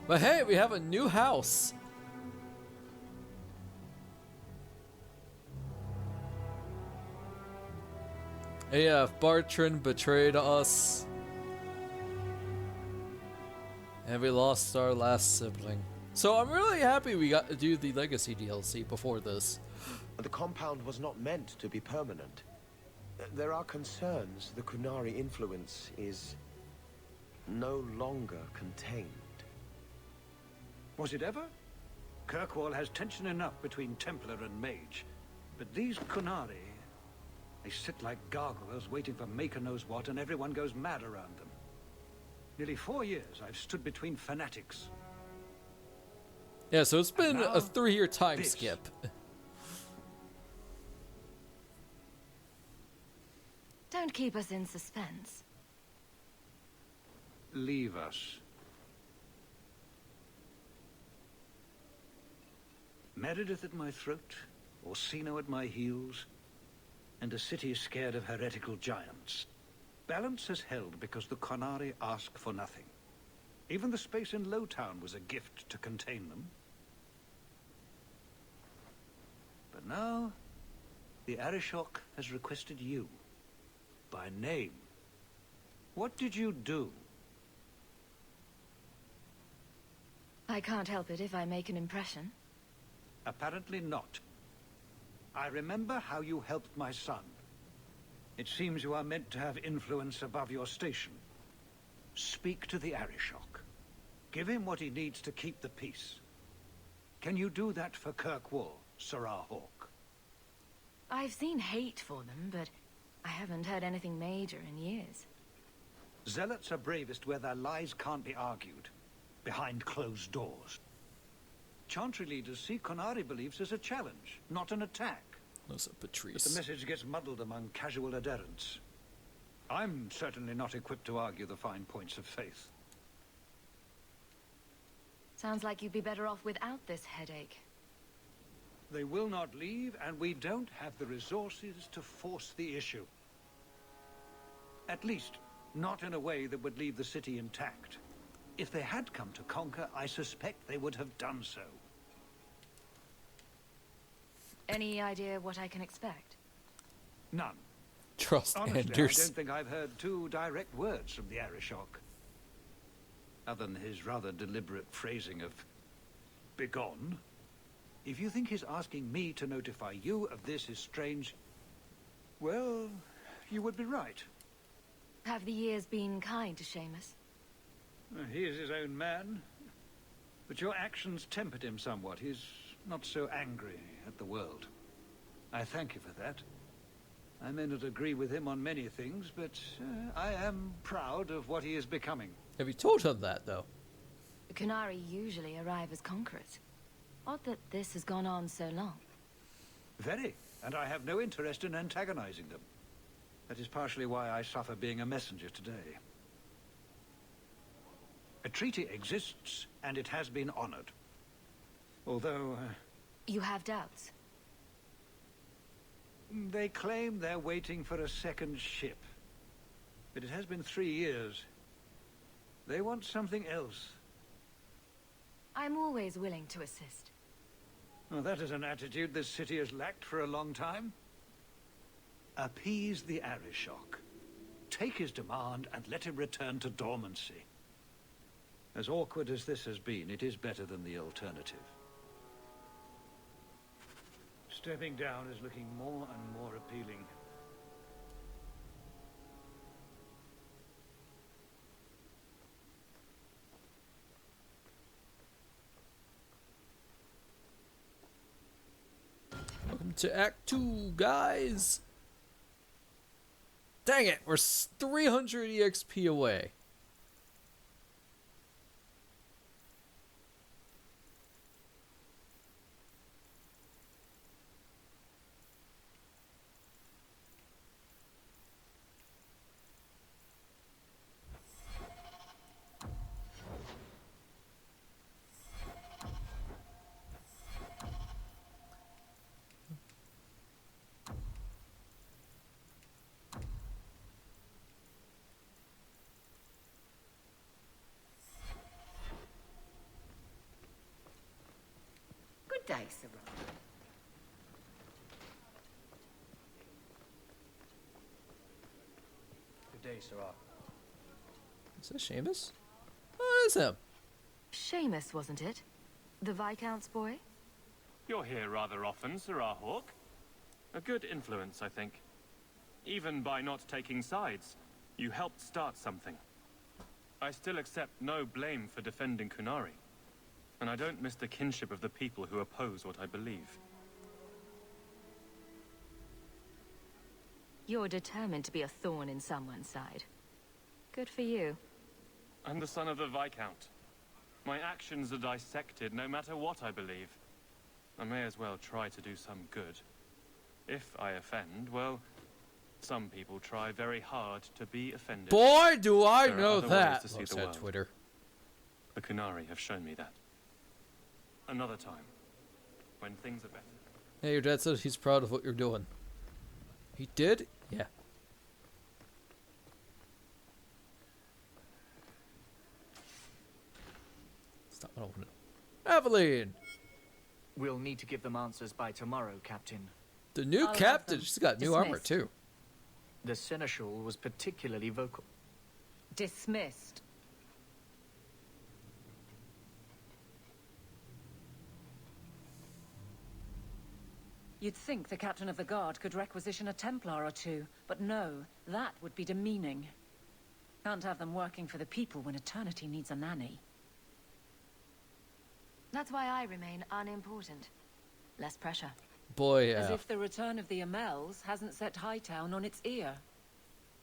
But hey, we have a new house. Yeah, if Bartrand betrayed us, And we lost our last sibling. So I'm really happy we got to do the Legacy DLC before this. The compound was not meant to be permanent. There are concerns the Kunari influence is no longer contained. Was it ever? Kirkwall has tension enough between Templar and Mage. But these Kunari, they sit like gargoyles waiting for Maker knows what, and everyone goes mad around them. Nearly 4 years I've stood between fanatics. Yeah, so it's been a 3-year time skip. Don't keep us in suspense. Leave us. Meredith at my throat, Orsino at my heels, and a city scared of heretical giants. Balance has held because the Qunari ask for nothing. Even the space in Lowtown was a gift to contain them. But now, the Arishok has requested you. By name. What did you do? I can't help it if I make an impression. Apparently not. I remember how you helped my son. It seems you are meant to have influence above your station. Speak to the Arishok. Give him what he needs to keep the peace. Can you do that for Kirkwall, Sirrah Hawke? I've seen hate for them, but I haven't heard anything major in years. Zealots are bravest where their lies can't be argued, behind closed doors. Chantry leaders see Qunari beliefs as a challenge, not an attack. Those are Patrice. But the message gets muddled among casual adherents. I'm certainly not equipped to argue the fine points of faith. Sounds like you'd be better off without this headache. They will not leave, and we don't have the resources to force the issue. At least, not in a way that would leave the city intact. If they had come to conquer, I suspect they would have done so. Any idea what I can expect? None. Trust Honestly, Anders. I don't think I've heard 2 direct words from the Arishok. Other than his rather deliberate phrasing of begone. If you think his asking me to notify you of this is strange, well, you would be right. Have the years been kind to Seamus? He is his own man. But your actions tempered him somewhat. He's not so angry at the world. I thank you for that. I may not agree with him on many things, but I am proud of what he is becoming. Have you told him that, though? The Qunari usually arrive as conquerors. Odd that this has gone on so long. Very, and I have no interest in antagonizing them. That is partially why I suffer being a messenger today. A treaty exists, and it has been honored. Although... You have doubts? They claim they're waiting for a second ship. But it has been 3 years. They want something else. I'm always willing to assist. Well, that is an attitude this city has lacked for a long time. Appease the Arishok. Take his demand and let him return to dormancy. As awkward as this has been, it is better than the alternative. Stepping down is looking more and more appealing. Welcome to Act 2, guys! Dang it, we're 300 EXP away. Good day, Sirrah. Good day, Sirrah. Is that Seamus? Oh, it is him. Seamus, wasn't it? The Viscount's boy? You're here rather often, Sirrah Hawke. A good influence, I think. Even by not taking sides, you helped start something. I still accept no blame for defending Kunari. And I don't miss the kinship of the people who oppose what I believe. You're determined to be a thorn in someone's side. Good for you. I'm the son of the Viscount. My actions are dissected no matter what I believe. I may as well try to do some good. If I offend, well, some people try very hard to be offended. Boy, do I There are know other that! ways to see Looks the at world. Twitter. The Kunari have shown me that. Another time, when things are better. Hey, your dad said he's proud of what you're doing. He did? Yeah. Stop, I don't want to. Aveline! We'll need to give them answers by tomorrow, Captain. The new I'll have captain, them she's got new armor dismissed. too. The Seneschal was particularly vocal. Dismissed. You'd think the captain of the guard could requisition a Templar or two, but no, that would be demeaning. Can't have them working for the people when eternity needs a nanny. That's why I remain unimportant. Less pressure. Boy, As yeah. if the return of the Amels hasn't set Hightown on its ear.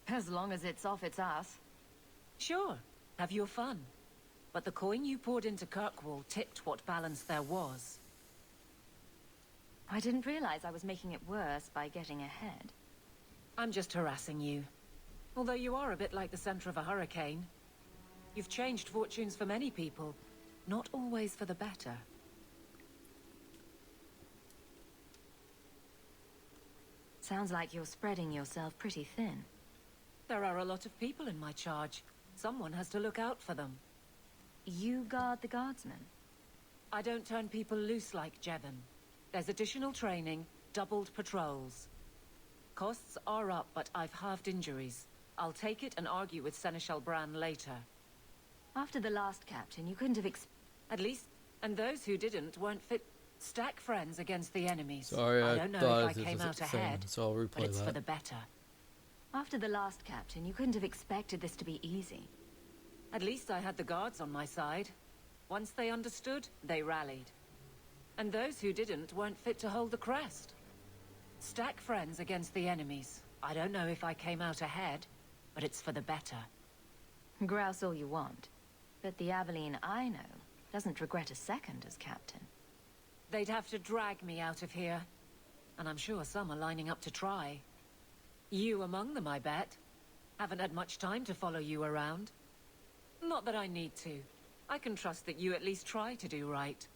As long as it's off its ass. Sure, have your fun. But the coin you poured into Kirkwall tipped what balance there was. I didn't realize I was making it worse by getting ahead. I'm just harassing you. Although you are a bit like the center of a hurricane. You've changed fortunes for many people, not always for the better. Sounds like you're spreading yourself pretty thin. There are a lot of people in my charge. Someone has to look out for them. You guard the guardsmen? I don't turn people loose like Jevon. There's additional training, doubled patrols. Costs are up, but I've halved injuries. I'll take it and argue with Seneschal Bran later. After the last captain, you couldn't have At least, and those who didn't weren't fit. Stack friends against the enemies. Sorry, I don't know thought if I it came was a out thing, ahead, so I'll replay but it's that. for the better. After the last captain, you couldn't have expected this to be easy. At least I had the guards on my side. Once they understood, they rallied. And those who didn't weren't fit to hold the crest. Stack friends against the enemies. I don't know if I came out ahead, but it's for the better. Grouse all you want. But the Aveline I know doesn't regret a second as captain. They'd have to drag me out of here. And I'm sure some are lining up to try. You among them, I bet. Haven't had much time to follow you around. Not that I need to. I can trust that you at least try to do right.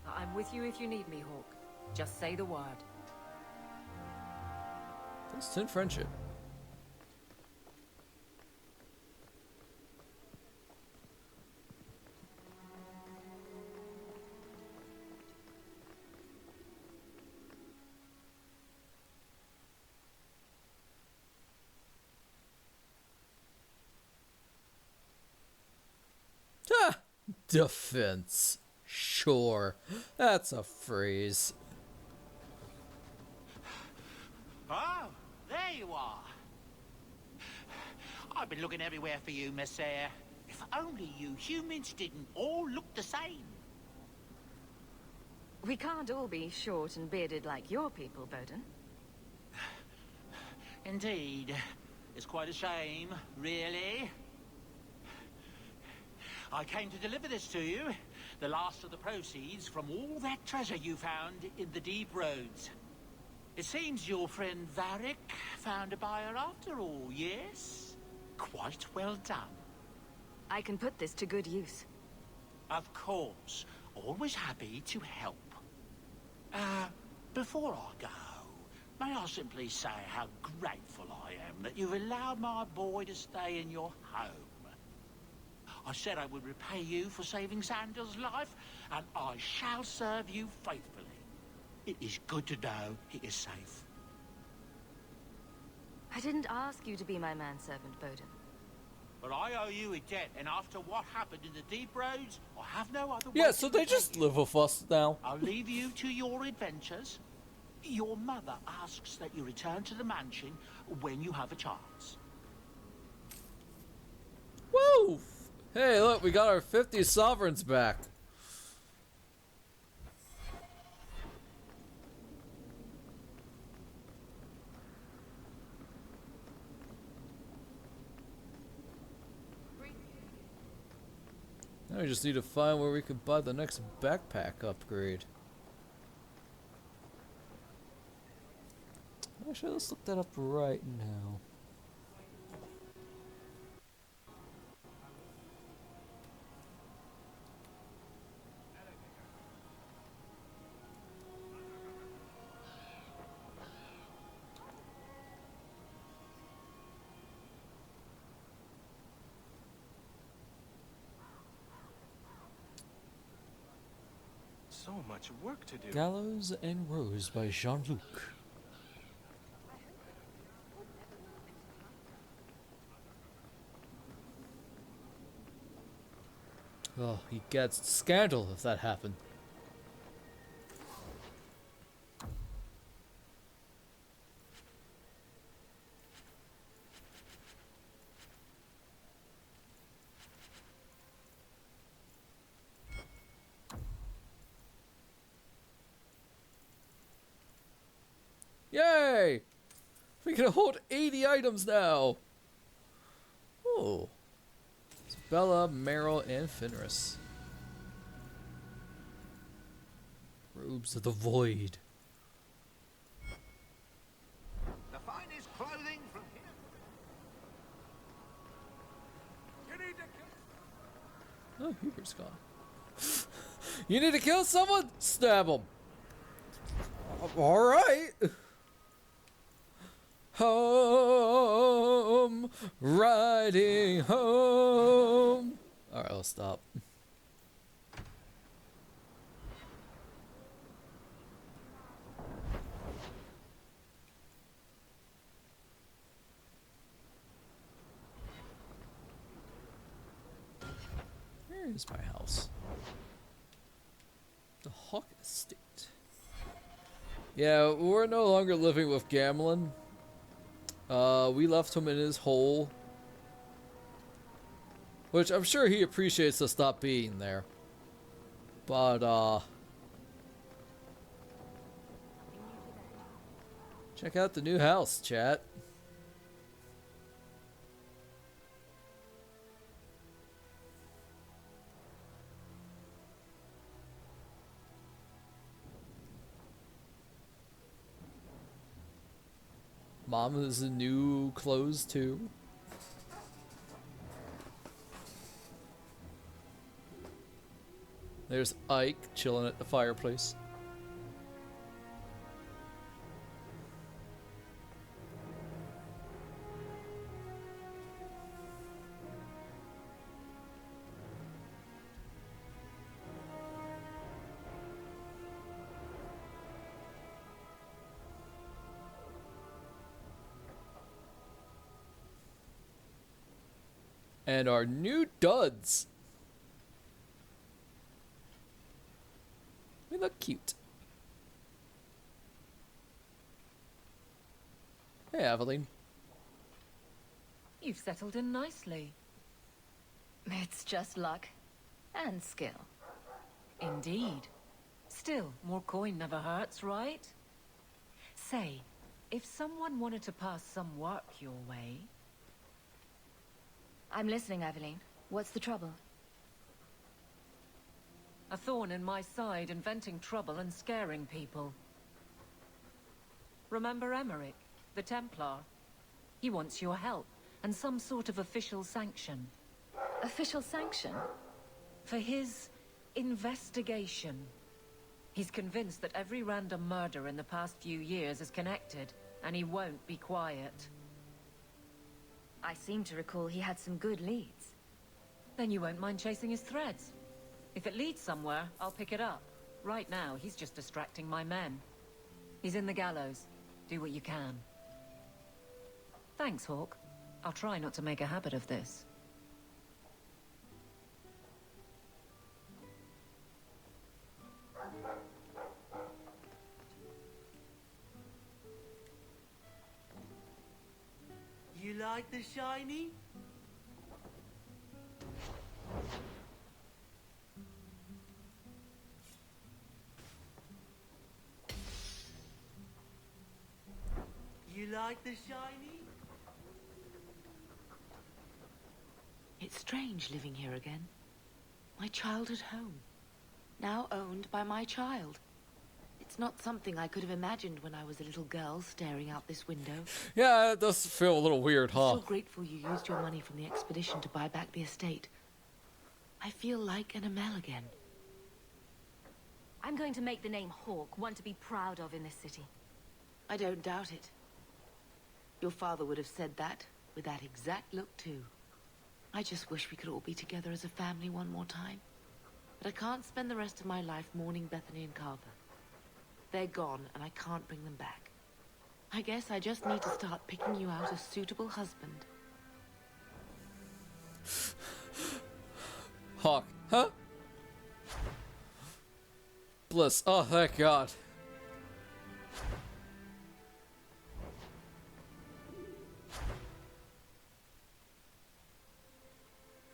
I'm with you if you need me, Hawke. Just say the word. Distant friendship. Ah, defense. Sure. That's a phrase. Oh, there you are. I've been looking everywhere for you, Messiah. If only you humans didn't all look the same. We can't all be short and bearded like your people, Bowden. Indeed. It's quite a shame, really. I came to deliver this to you. The last of the proceeds from all that treasure you found in the deep roads. It seems your friend Varric found a buyer after all, yes? Quite well done. I can put this to good use. Of course. Always happy to help. Before I go, may I simply say how grateful I am that you've allowed my boy to stay in your home. I said I would repay you for saving Sandal's life, and I shall serve you faithfully. It is good to know he is safe. I didn't ask you to be my manservant, Bowden. But I owe you a debt, and after what happened in the Deep Roads, I have no other way Yeah, to so they repay just you. live with us now. I'll leave you to your adventures. Your mother asks that you return to the mansion when you have a chance. Woo! Hey, look, we got our 50 sovereigns back. Now we just need to find where we can buy the next backpack upgrade. Actually, let's look that up right now. So much work to do. Gallows and Rose by Jean-Luc. Oh, he gets scandal if that happened. Yay! We can hold 80 items now! Oh. It's Bella, Meryl, and Fenris. Robes of the Void. The finest clothing from here. You need to kill. Oh, Hubert's gone. You need to kill someone? Stab him. Alright. Home, riding home. Alright, I'll stop. Where is my house? The Hawk Estate. Yeah, we're no longer living with Gamlin. We left him in his hole. Which I'm sure he appreciates us not being there. But, check out the new house, chat. Mom has a new clothes too. There's Ike chilling at the fireplace. And our new duds. We look cute. Hey, Aveline. You've settled in nicely. It's just luck. And skill. Indeed. Still, more coin never hurts, right? Say, if someone wanted to pass some work your way... I'm listening, Aveline. What's the trouble? A thorn in my side, inventing trouble and scaring people. Remember Emmerich, the Templar? He wants your help, and some sort of official sanction. Official sanction? For his investigation. He's convinced that every random murder in the past few years is connected, and he won't be quiet. I seem to recall he had some good leads. Then you won't mind chasing his threads. If it leads somewhere, I'll pick it up. Right now, he's just distracting my men. He's in the gallows. Do what you can. Thanks, Hawk. I'll try not to make a habit of this. like the shiny? You like the shiny? It's strange living here again. My childhood home. Now owned by my child. It's not something I could have imagined when I was a little girl staring out this window. Yeah, it does feel a little weird, huh? I'm so grateful you used your money from the expedition to buy back the estate. I feel like an Amel again. I'm going to make the name Hawke one to be proud of in this city. I don't doubt it. Your father would have said that, with that exact look too. I just wish we could all be together as a family one more time. But I can't spend the rest of my life mourning Bethany and Carver. They're gone, and I can't bring them back. I guess I just need to start picking you out a suitable husband. Hawk, huh? Bliss. Oh, thank God.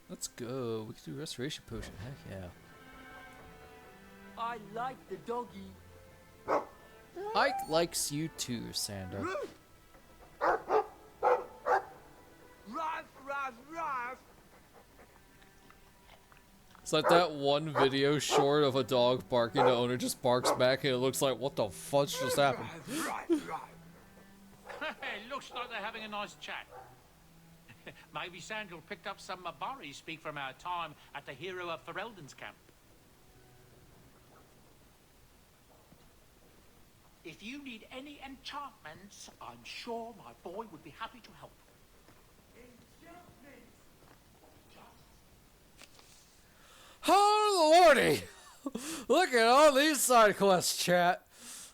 Let's go. We can do restoration potion. Heck yeah. I like the doggy. Ike likes you too, Sandra. Ruff, ruff, ruff. It's like that one video short of a dog barking, the owner just barks back and it looks like, what the fudge just happened? Looks like they're having a nice chat. Maybe Sandal picked up some Mabari speak from our time at the hero of Ferelden's camp. If you need any enchantments, I'm sure my boy would be happy to help. Oh lordy! Look at all these side quests, chat.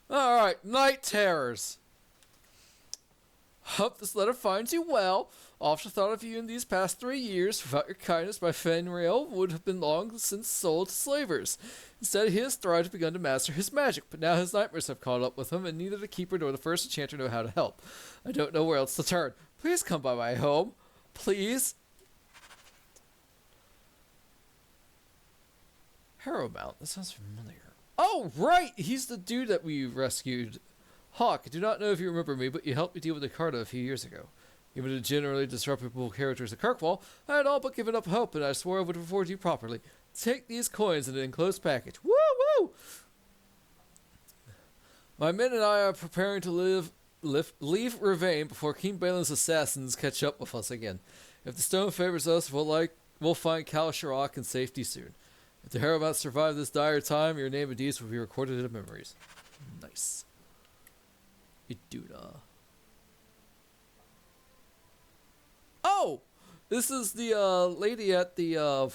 Alright, Night Terrors. Hope this letter finds you well. Often thought of you in these past 3 years. Without your kindness, my Fenriel would have been long since sold to slavers. Instead, he has thrived and begun to master his magic, but now his nightmares have caught up with him, and neither the Keeper nor the first enchanter know how to help. I don't know where else to turn. Please come by my home. Please. Harrowmount. That sounds familiar. Oh, right! He's the dude that we rescued. Hawk, I do not know if you remember me, but you helped me deal with the Carta a few years ago. Even the generally disreputable characters of Kirkwall, I had all but given up hope, and I swore I would reward you properly. Take these coins in an enclosed package. Woo woo! My men and I are preparing to leave Ravane before King Balin's assassins catch up with us again. If the stone favors us, we'll find Kal Shirak in safety soon. If the Harrowmount survive this dire time, your name and deeds will be recorded in the memories. Nice. Iduna. Oh! This is the lady at the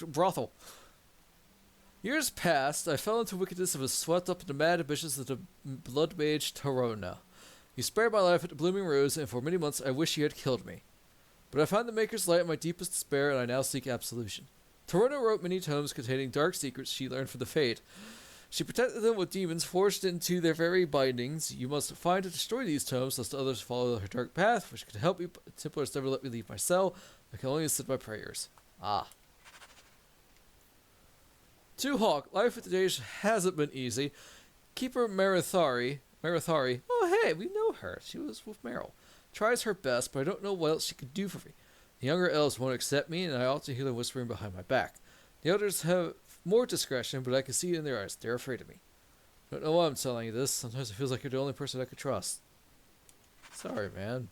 brothel. Years passed, I fell into wickedness and was swept up in the mad ambitions of the blood mage Tarona. You spared my life at the Blooming Rose, and for many months I wish you had killed me. But I found the Maker's Light in my deepest despair, and I now seek absolution. Tarona wrote many tomes containing dark secrets she learned from the Fade. She protected them with demons forged into their very bindings. You must find and destroy these tomes, lest others follow her dark path, which could help me, but the Templars never let me leave my cell. I can only sit my prayers. Ah. To Hawk, life at the Dage hasn't been easy. Keeper Marithari, oh hey, we know her. She was with Meryl. Tries her best, but I don't know what else she could do for me. The younger elves won't accept me, and I ought to hear them whispering behind my back. The elders have more discretion, but I can see it in their eyes. They're afraid of me. I don't know why I'm telling you this. Sometimes it feels like you're the only person I could trust. Sorry, man.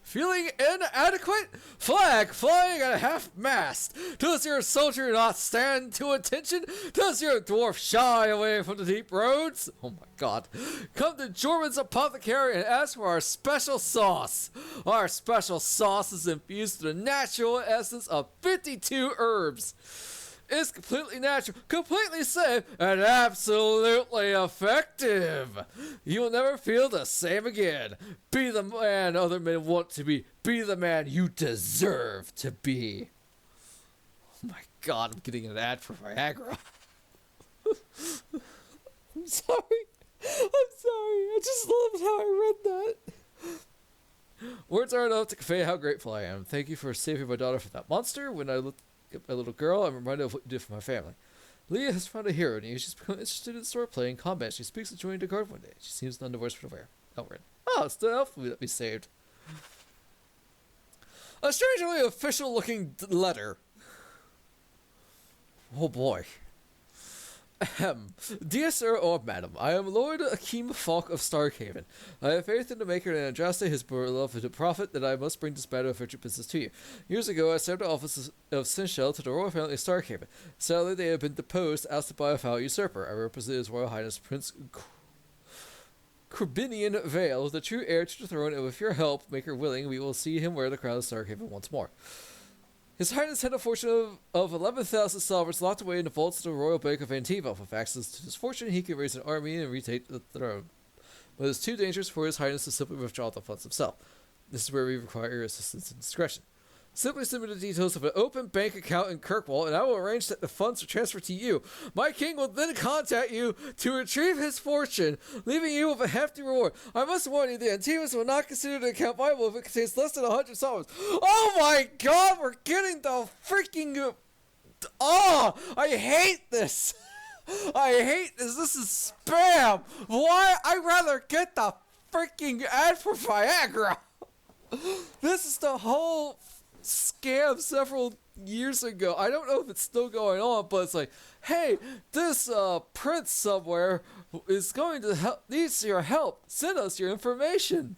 Feeling inadequate? Flag flying at half-mast. Does your soldier not stand to attention? Does your dwarf shy away from the deep roads? Oh my god. Come to Jorman's Apothecary and ask for our special sauce. Our special sauce is infused with the natural essence of 52 herbs. It's completely natural, completely safe, and absolutely effective. You will never feel the same again. Be the man other men want to be. Be the man you deserve to be. Oh my god, I'm getting an ad for Viagra. I'm sorry. I'm sorry. I just loved how I read that. Words aren't enough to convey how grateful I am. Thank you for saving my daughter from that monster. When I look at my little girl, I'm reminded of what you did for my family. Leah has found a hero in you. She's become interested in swordplay and combat. She speaks of joining the guard one day. She seems none the worse for the wear. Elrin. Oh, it's the elf that we saved. A strangely official-looking letter. Oh boy. Dear Sir or Madam, I am Lord Akeem Falk of Starkhaven. I have faith in the Maker and Andraste, his beloved prophet, that I must bring this matter of urgent business to you. Years ago, I served the office of Sinshel to the royal family of Starkhaven. Sadly, they have been deposed, ousted by a foul usurper. I represent His Royal Highness Prince Corbinian Vale, the true heir to the throne, and with your help, Maker willing, we will see him wear the crown of Starkhaven once more. His Highness had a fortune of 11,000 sovereigns locked away in the vaults of the Royal Bank of Antiva. With access to his fortune, he can raise an army and retake the throne. But it is too dangerous for His Highness to simply withdraw the funds himself. This is where we require your assistance and discretion. Simply send me the details of an open bank account in Kirkwall, and I will arrange that the funds are transferred to you. My king will then contact you to retrieve his fortune, leaving you with a hefty reward. I must warn you, the Antivas will not consider the account viable if it contains less than 100 sovereigns. Oh my god, we're getting the freaking... Oh, I hate this. I hate this. This is spam. Why? I'd rather get the freaking ad for Viagra. This is the whole... scam several years ago. I don't know if it's still going on, but it's like, hey, this prince somewhere is going to help, needs your help. Send us your information.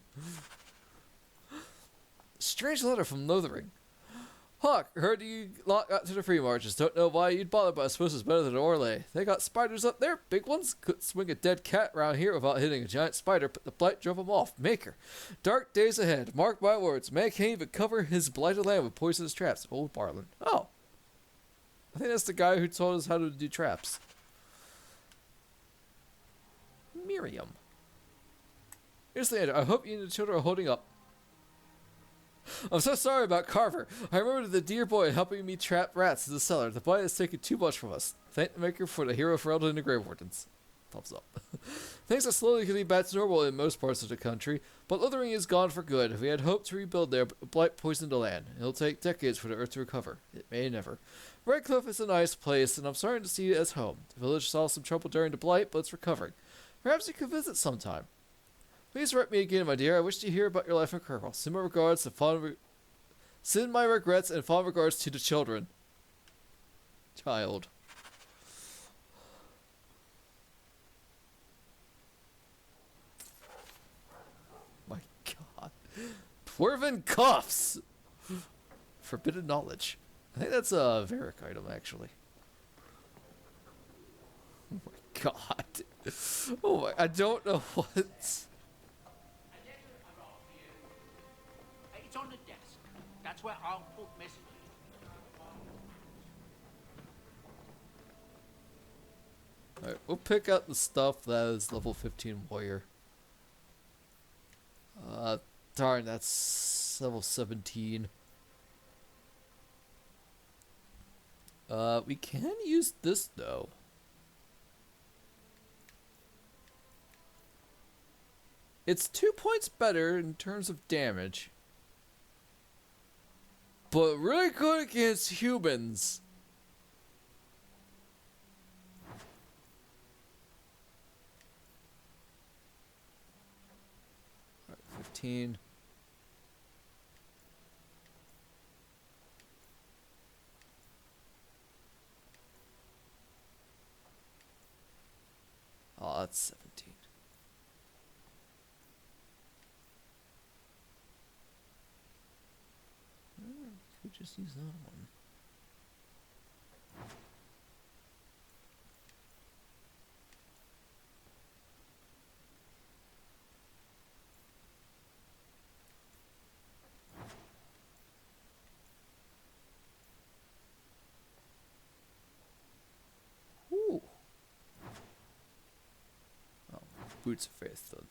Strange letter from Lothering. Hawk, heard you got to the free marches. Don't know why you'd bother, but I suppose it's better than Orlais. They got spiders up there, big ones. Couldn't swing a dead cat around here without hitting a giant spider, but the blight drove them off. Maker. Dark days ahead. Mark my words. Man can't even cover his blighted land with poisonous traps. Old Barlin. Oh. I think that's the guy who told us how to do traps. Miriam. Here's the end. I hope you and the children are holding up. I'm so sorry about Carver. I remember the dear boy helping me trap rats in the cellar. The boy has taken too much from us. Thank the Maker for the hero for and the Grave Wardens. Thumbs up. Things are slowly getting back to normal in most parts of the country, but Lothering is gone for good. We had hoped to rebuild there, but blight poisoned the land. It'll take decades for the earth to recover. It may never. Redcliffe is a nice place, and I'm starting to see it as home. The village saw some trouble during the blight, but it's recovering. Perhaps you could visit sometime. Please write me again, my dear. I wish to hear about your life in Kirkwall. Send my regards and send my regrets and fond regards to the children. Child. My god. Dwarven cuffs! Forbidden knowledge. I think that's a Varric item, actually. Oh my god. Oh my, I don't know what... It's on the desk. That's where I'll put messages. Alright, we'll pick up the stuff that is level 15 warrior. Darn, that's level 17. We can use this though. It's 2 points better in terms of damage. But really good against humans. All right, 15. Oh, that's 17. We just use that one. Ooh. Oh, Boots of Faith then.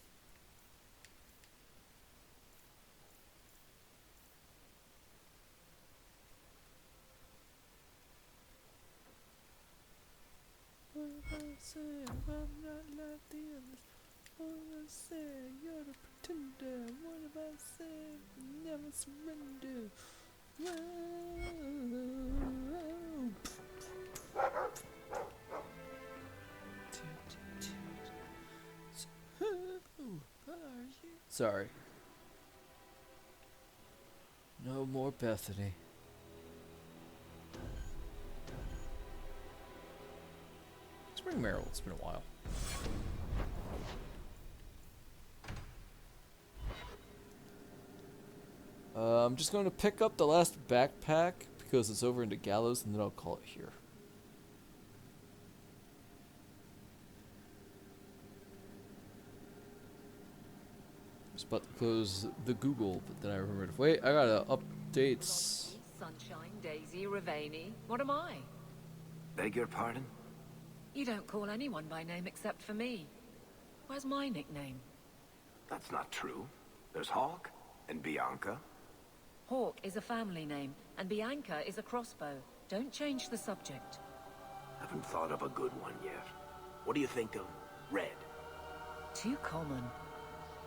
What have I said? You're the pretender. What have I said? Never surrender. Sorry. No more Bethany. Spring Merrill, it's been a while. I'm just going to pick up the last backpack because it's over into Gallows, and then I'll call it here. I was about to close the Google, but then I remembered, wait, I gotta update. Sunshine, Daisy, Ravani. What am I? Beg your pardon? You don't call anyone by name except for me. Where's my nickname? That's not true. There's Hawk and Bianca. Hawk is a family name, and Bianca is a crossbow. Don't change the subject. Haven't thought of a good one yet. What do you think of Red? Too common.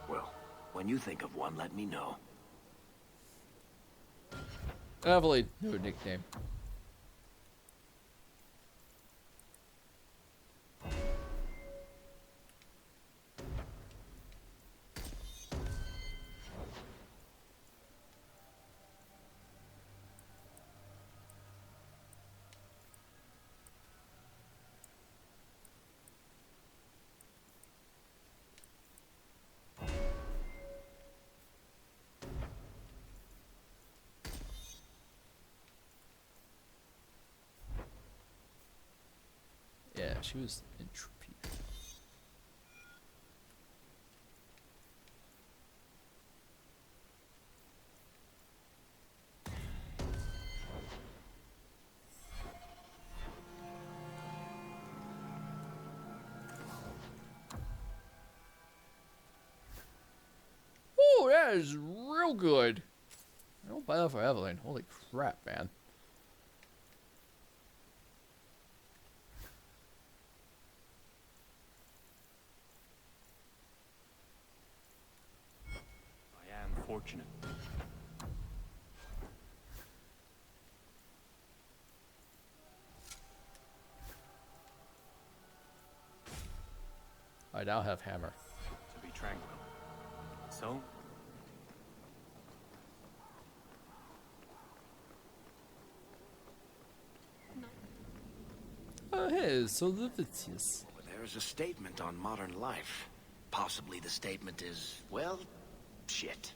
Well, when you think of one, let me know. Evelyn, no nickname. Yeah, she was entropy. Oh, that is real good. I don't buy that for Evelyn. Holy crap, man. Fortunate. I now have hammer. To be tranquil. So? Oh, hey, so Leviticus. There's a statement on modern life. Possibly the statement is, well, shit.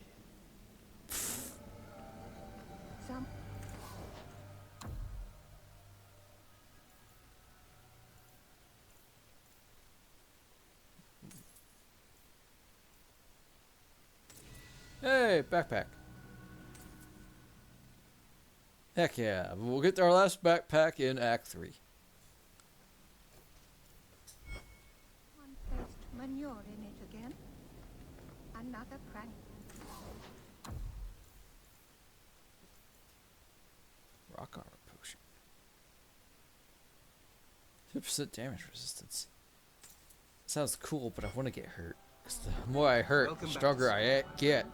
Hey, backpack. Heck yeah, we'll get our last backpack in Act 3. One placed manure in it again. Another prank. Rock armor potion. 2% damage resistance. Sounds cool, but I want to get hurt. Because the more I hurt, the stronger I get.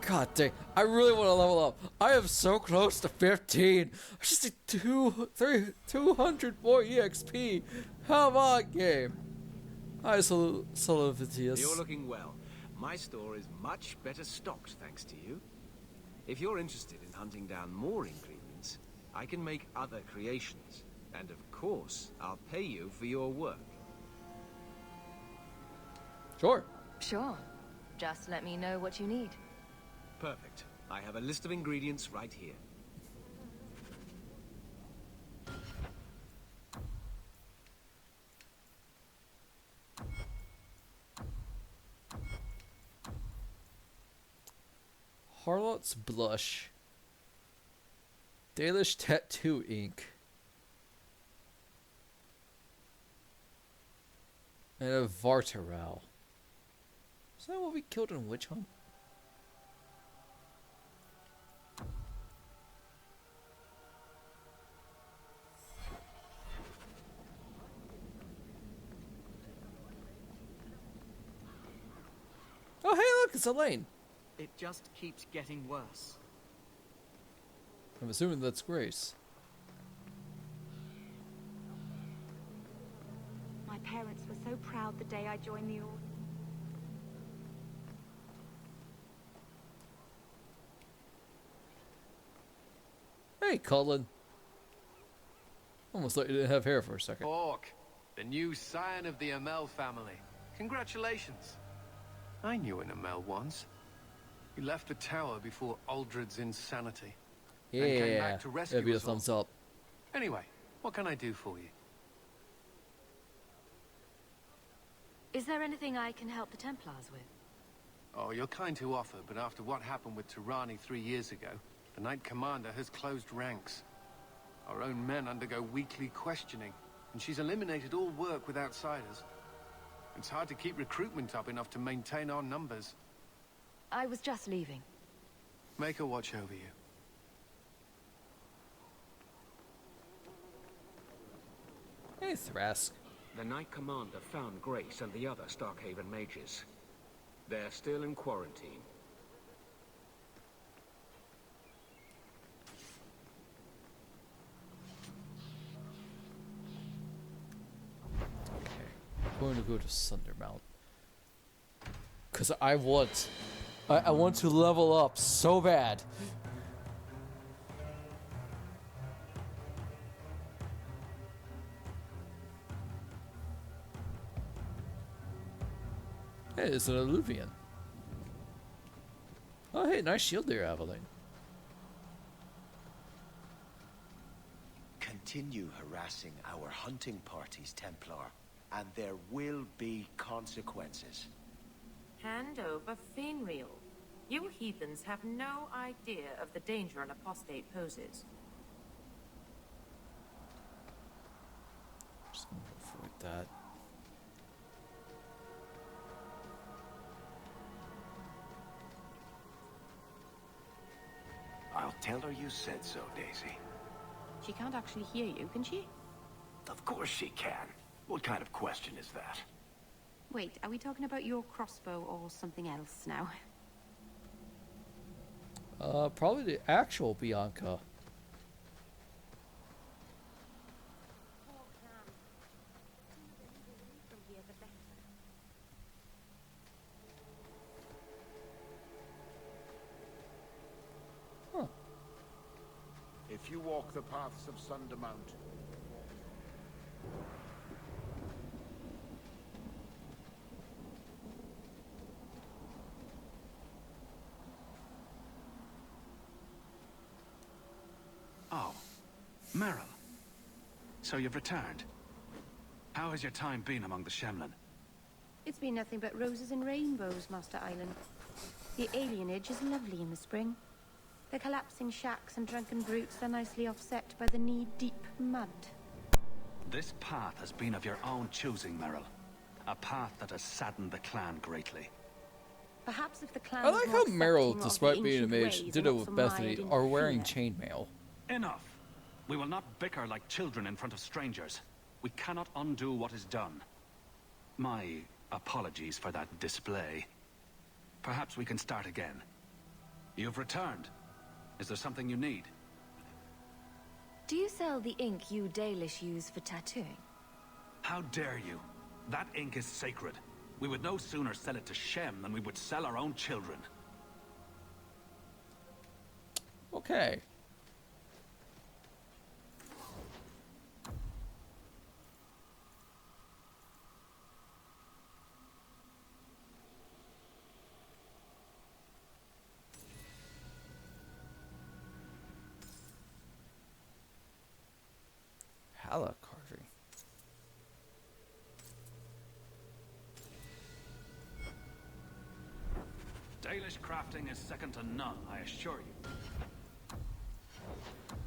God dang, I really want to level up. I am so close to 15. I just need 200 more EXP. Come on, game. Hi, Solivitius. You're looking well. My store is much better stocked thanks to you. If you're interested in hunting down more ingredients, I can make other creations. And of course, I'll pay you for your work. Sure. Sure. Just let me know what you need. Perfect. I have a list of ingredients right here. Harlot's Blush. Dalish Tattoo Ink. And a Vartaral. Is that what we killed in Witch Hunt? it's Elaine. It just keeps getting worse. I'm assuming that's Grace. My parents were so proud the day I joined the Order. Hey, Cullen. Almost thought you didn't have hair for a second. Orc, the new scion of the Amel family. Congratulations. I knew an Amel once. He left the tower before Aldred's insanity. And came back to rescue that'd be a us all. thumbs up. Anyway, what can I do for you? Is there anything I can help the Templars with? Oh, you're kind to offer, but after what happened with Tirani 3 years ago, the Knight Commander has closed ranks. Our own men undergo weekly questioning, and she's eliminated all work with outsiders. It's hard to keep recruitment up enough to maintain our numbers. I was just leaving. Make her watch over you. Hey, Thrask. The Knight Commander found Grace and the other Starkhaven mages. They're still in quarantine. I'm going to go to Sundermount. Because I want to level up so bad. Hey, it's an Alluvian. Oh, hey, nice shield there, Aveline. Continue harassing our hunting parties, Templar, and there will be consequences. Hand over Fenrir. You heathens have no idea of the danger an apostate poses. Just gonna avoid that. I'll tell her you said so, Daisy. She can't actually hear you, can she? Of course she can. What kind of question is that? Wait, are we talking about your crossbow or something else now? Probably the actual Bianca. Huh. If you walk the paths of Sundermount, Oh, Merrill. So you've returned. How has your time been among the Shemlin? It's been nothing but roses and rainbows, Master Island. The alienage is lovely in the spring. The collapsing shacks and drunken brutes are nicely offset by the knee-deep mud. This path has been of your own choosing, Merrill. A path that has saddened the clan greatly. Perhaps if the clan I like how Meryl, despite being a mage, did it with Bethany, are wearing chainmail. Enough. We will not bicker like children in front of strangers. We cannot undo what is done. My apologies for that display. Perhaps we can start again. You've returned. Is there something you need? Do you sell the ink you Dalish use for tattooing? How dare you? That ink is sacred. We would no sooner sell it to Shem than we would sell our own children. Okay. Hala carving. Dalish crafting is second to none, I assure you.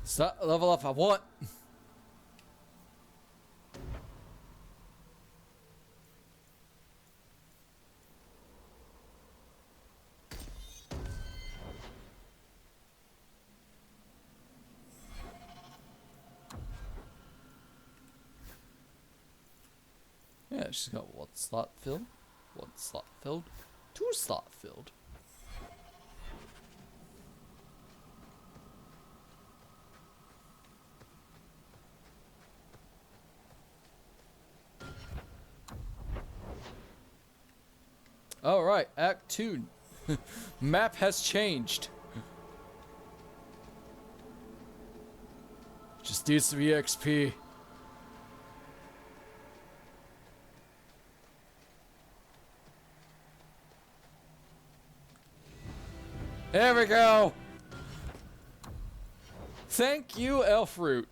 Stop, level up, I want. Yeah, she's got one slot filled, 2 slot filled. Alright, Act 2. Map has changed. Just needs some EXP. There we go! Thank you, Elfroot.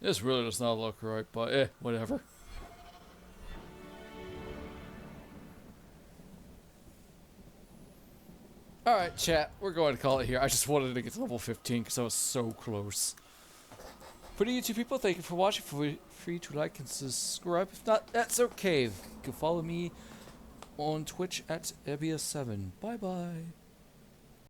This really does not look right, but whatever. Alright, chat, we're going to call it here. I just wanted to get to level 15 because I was so close. For the YouTube people, thank you for watching. Feel free to like and subscribe. If not, that's okay. You can follow me on Twitch at Ebia7. Bye-bye.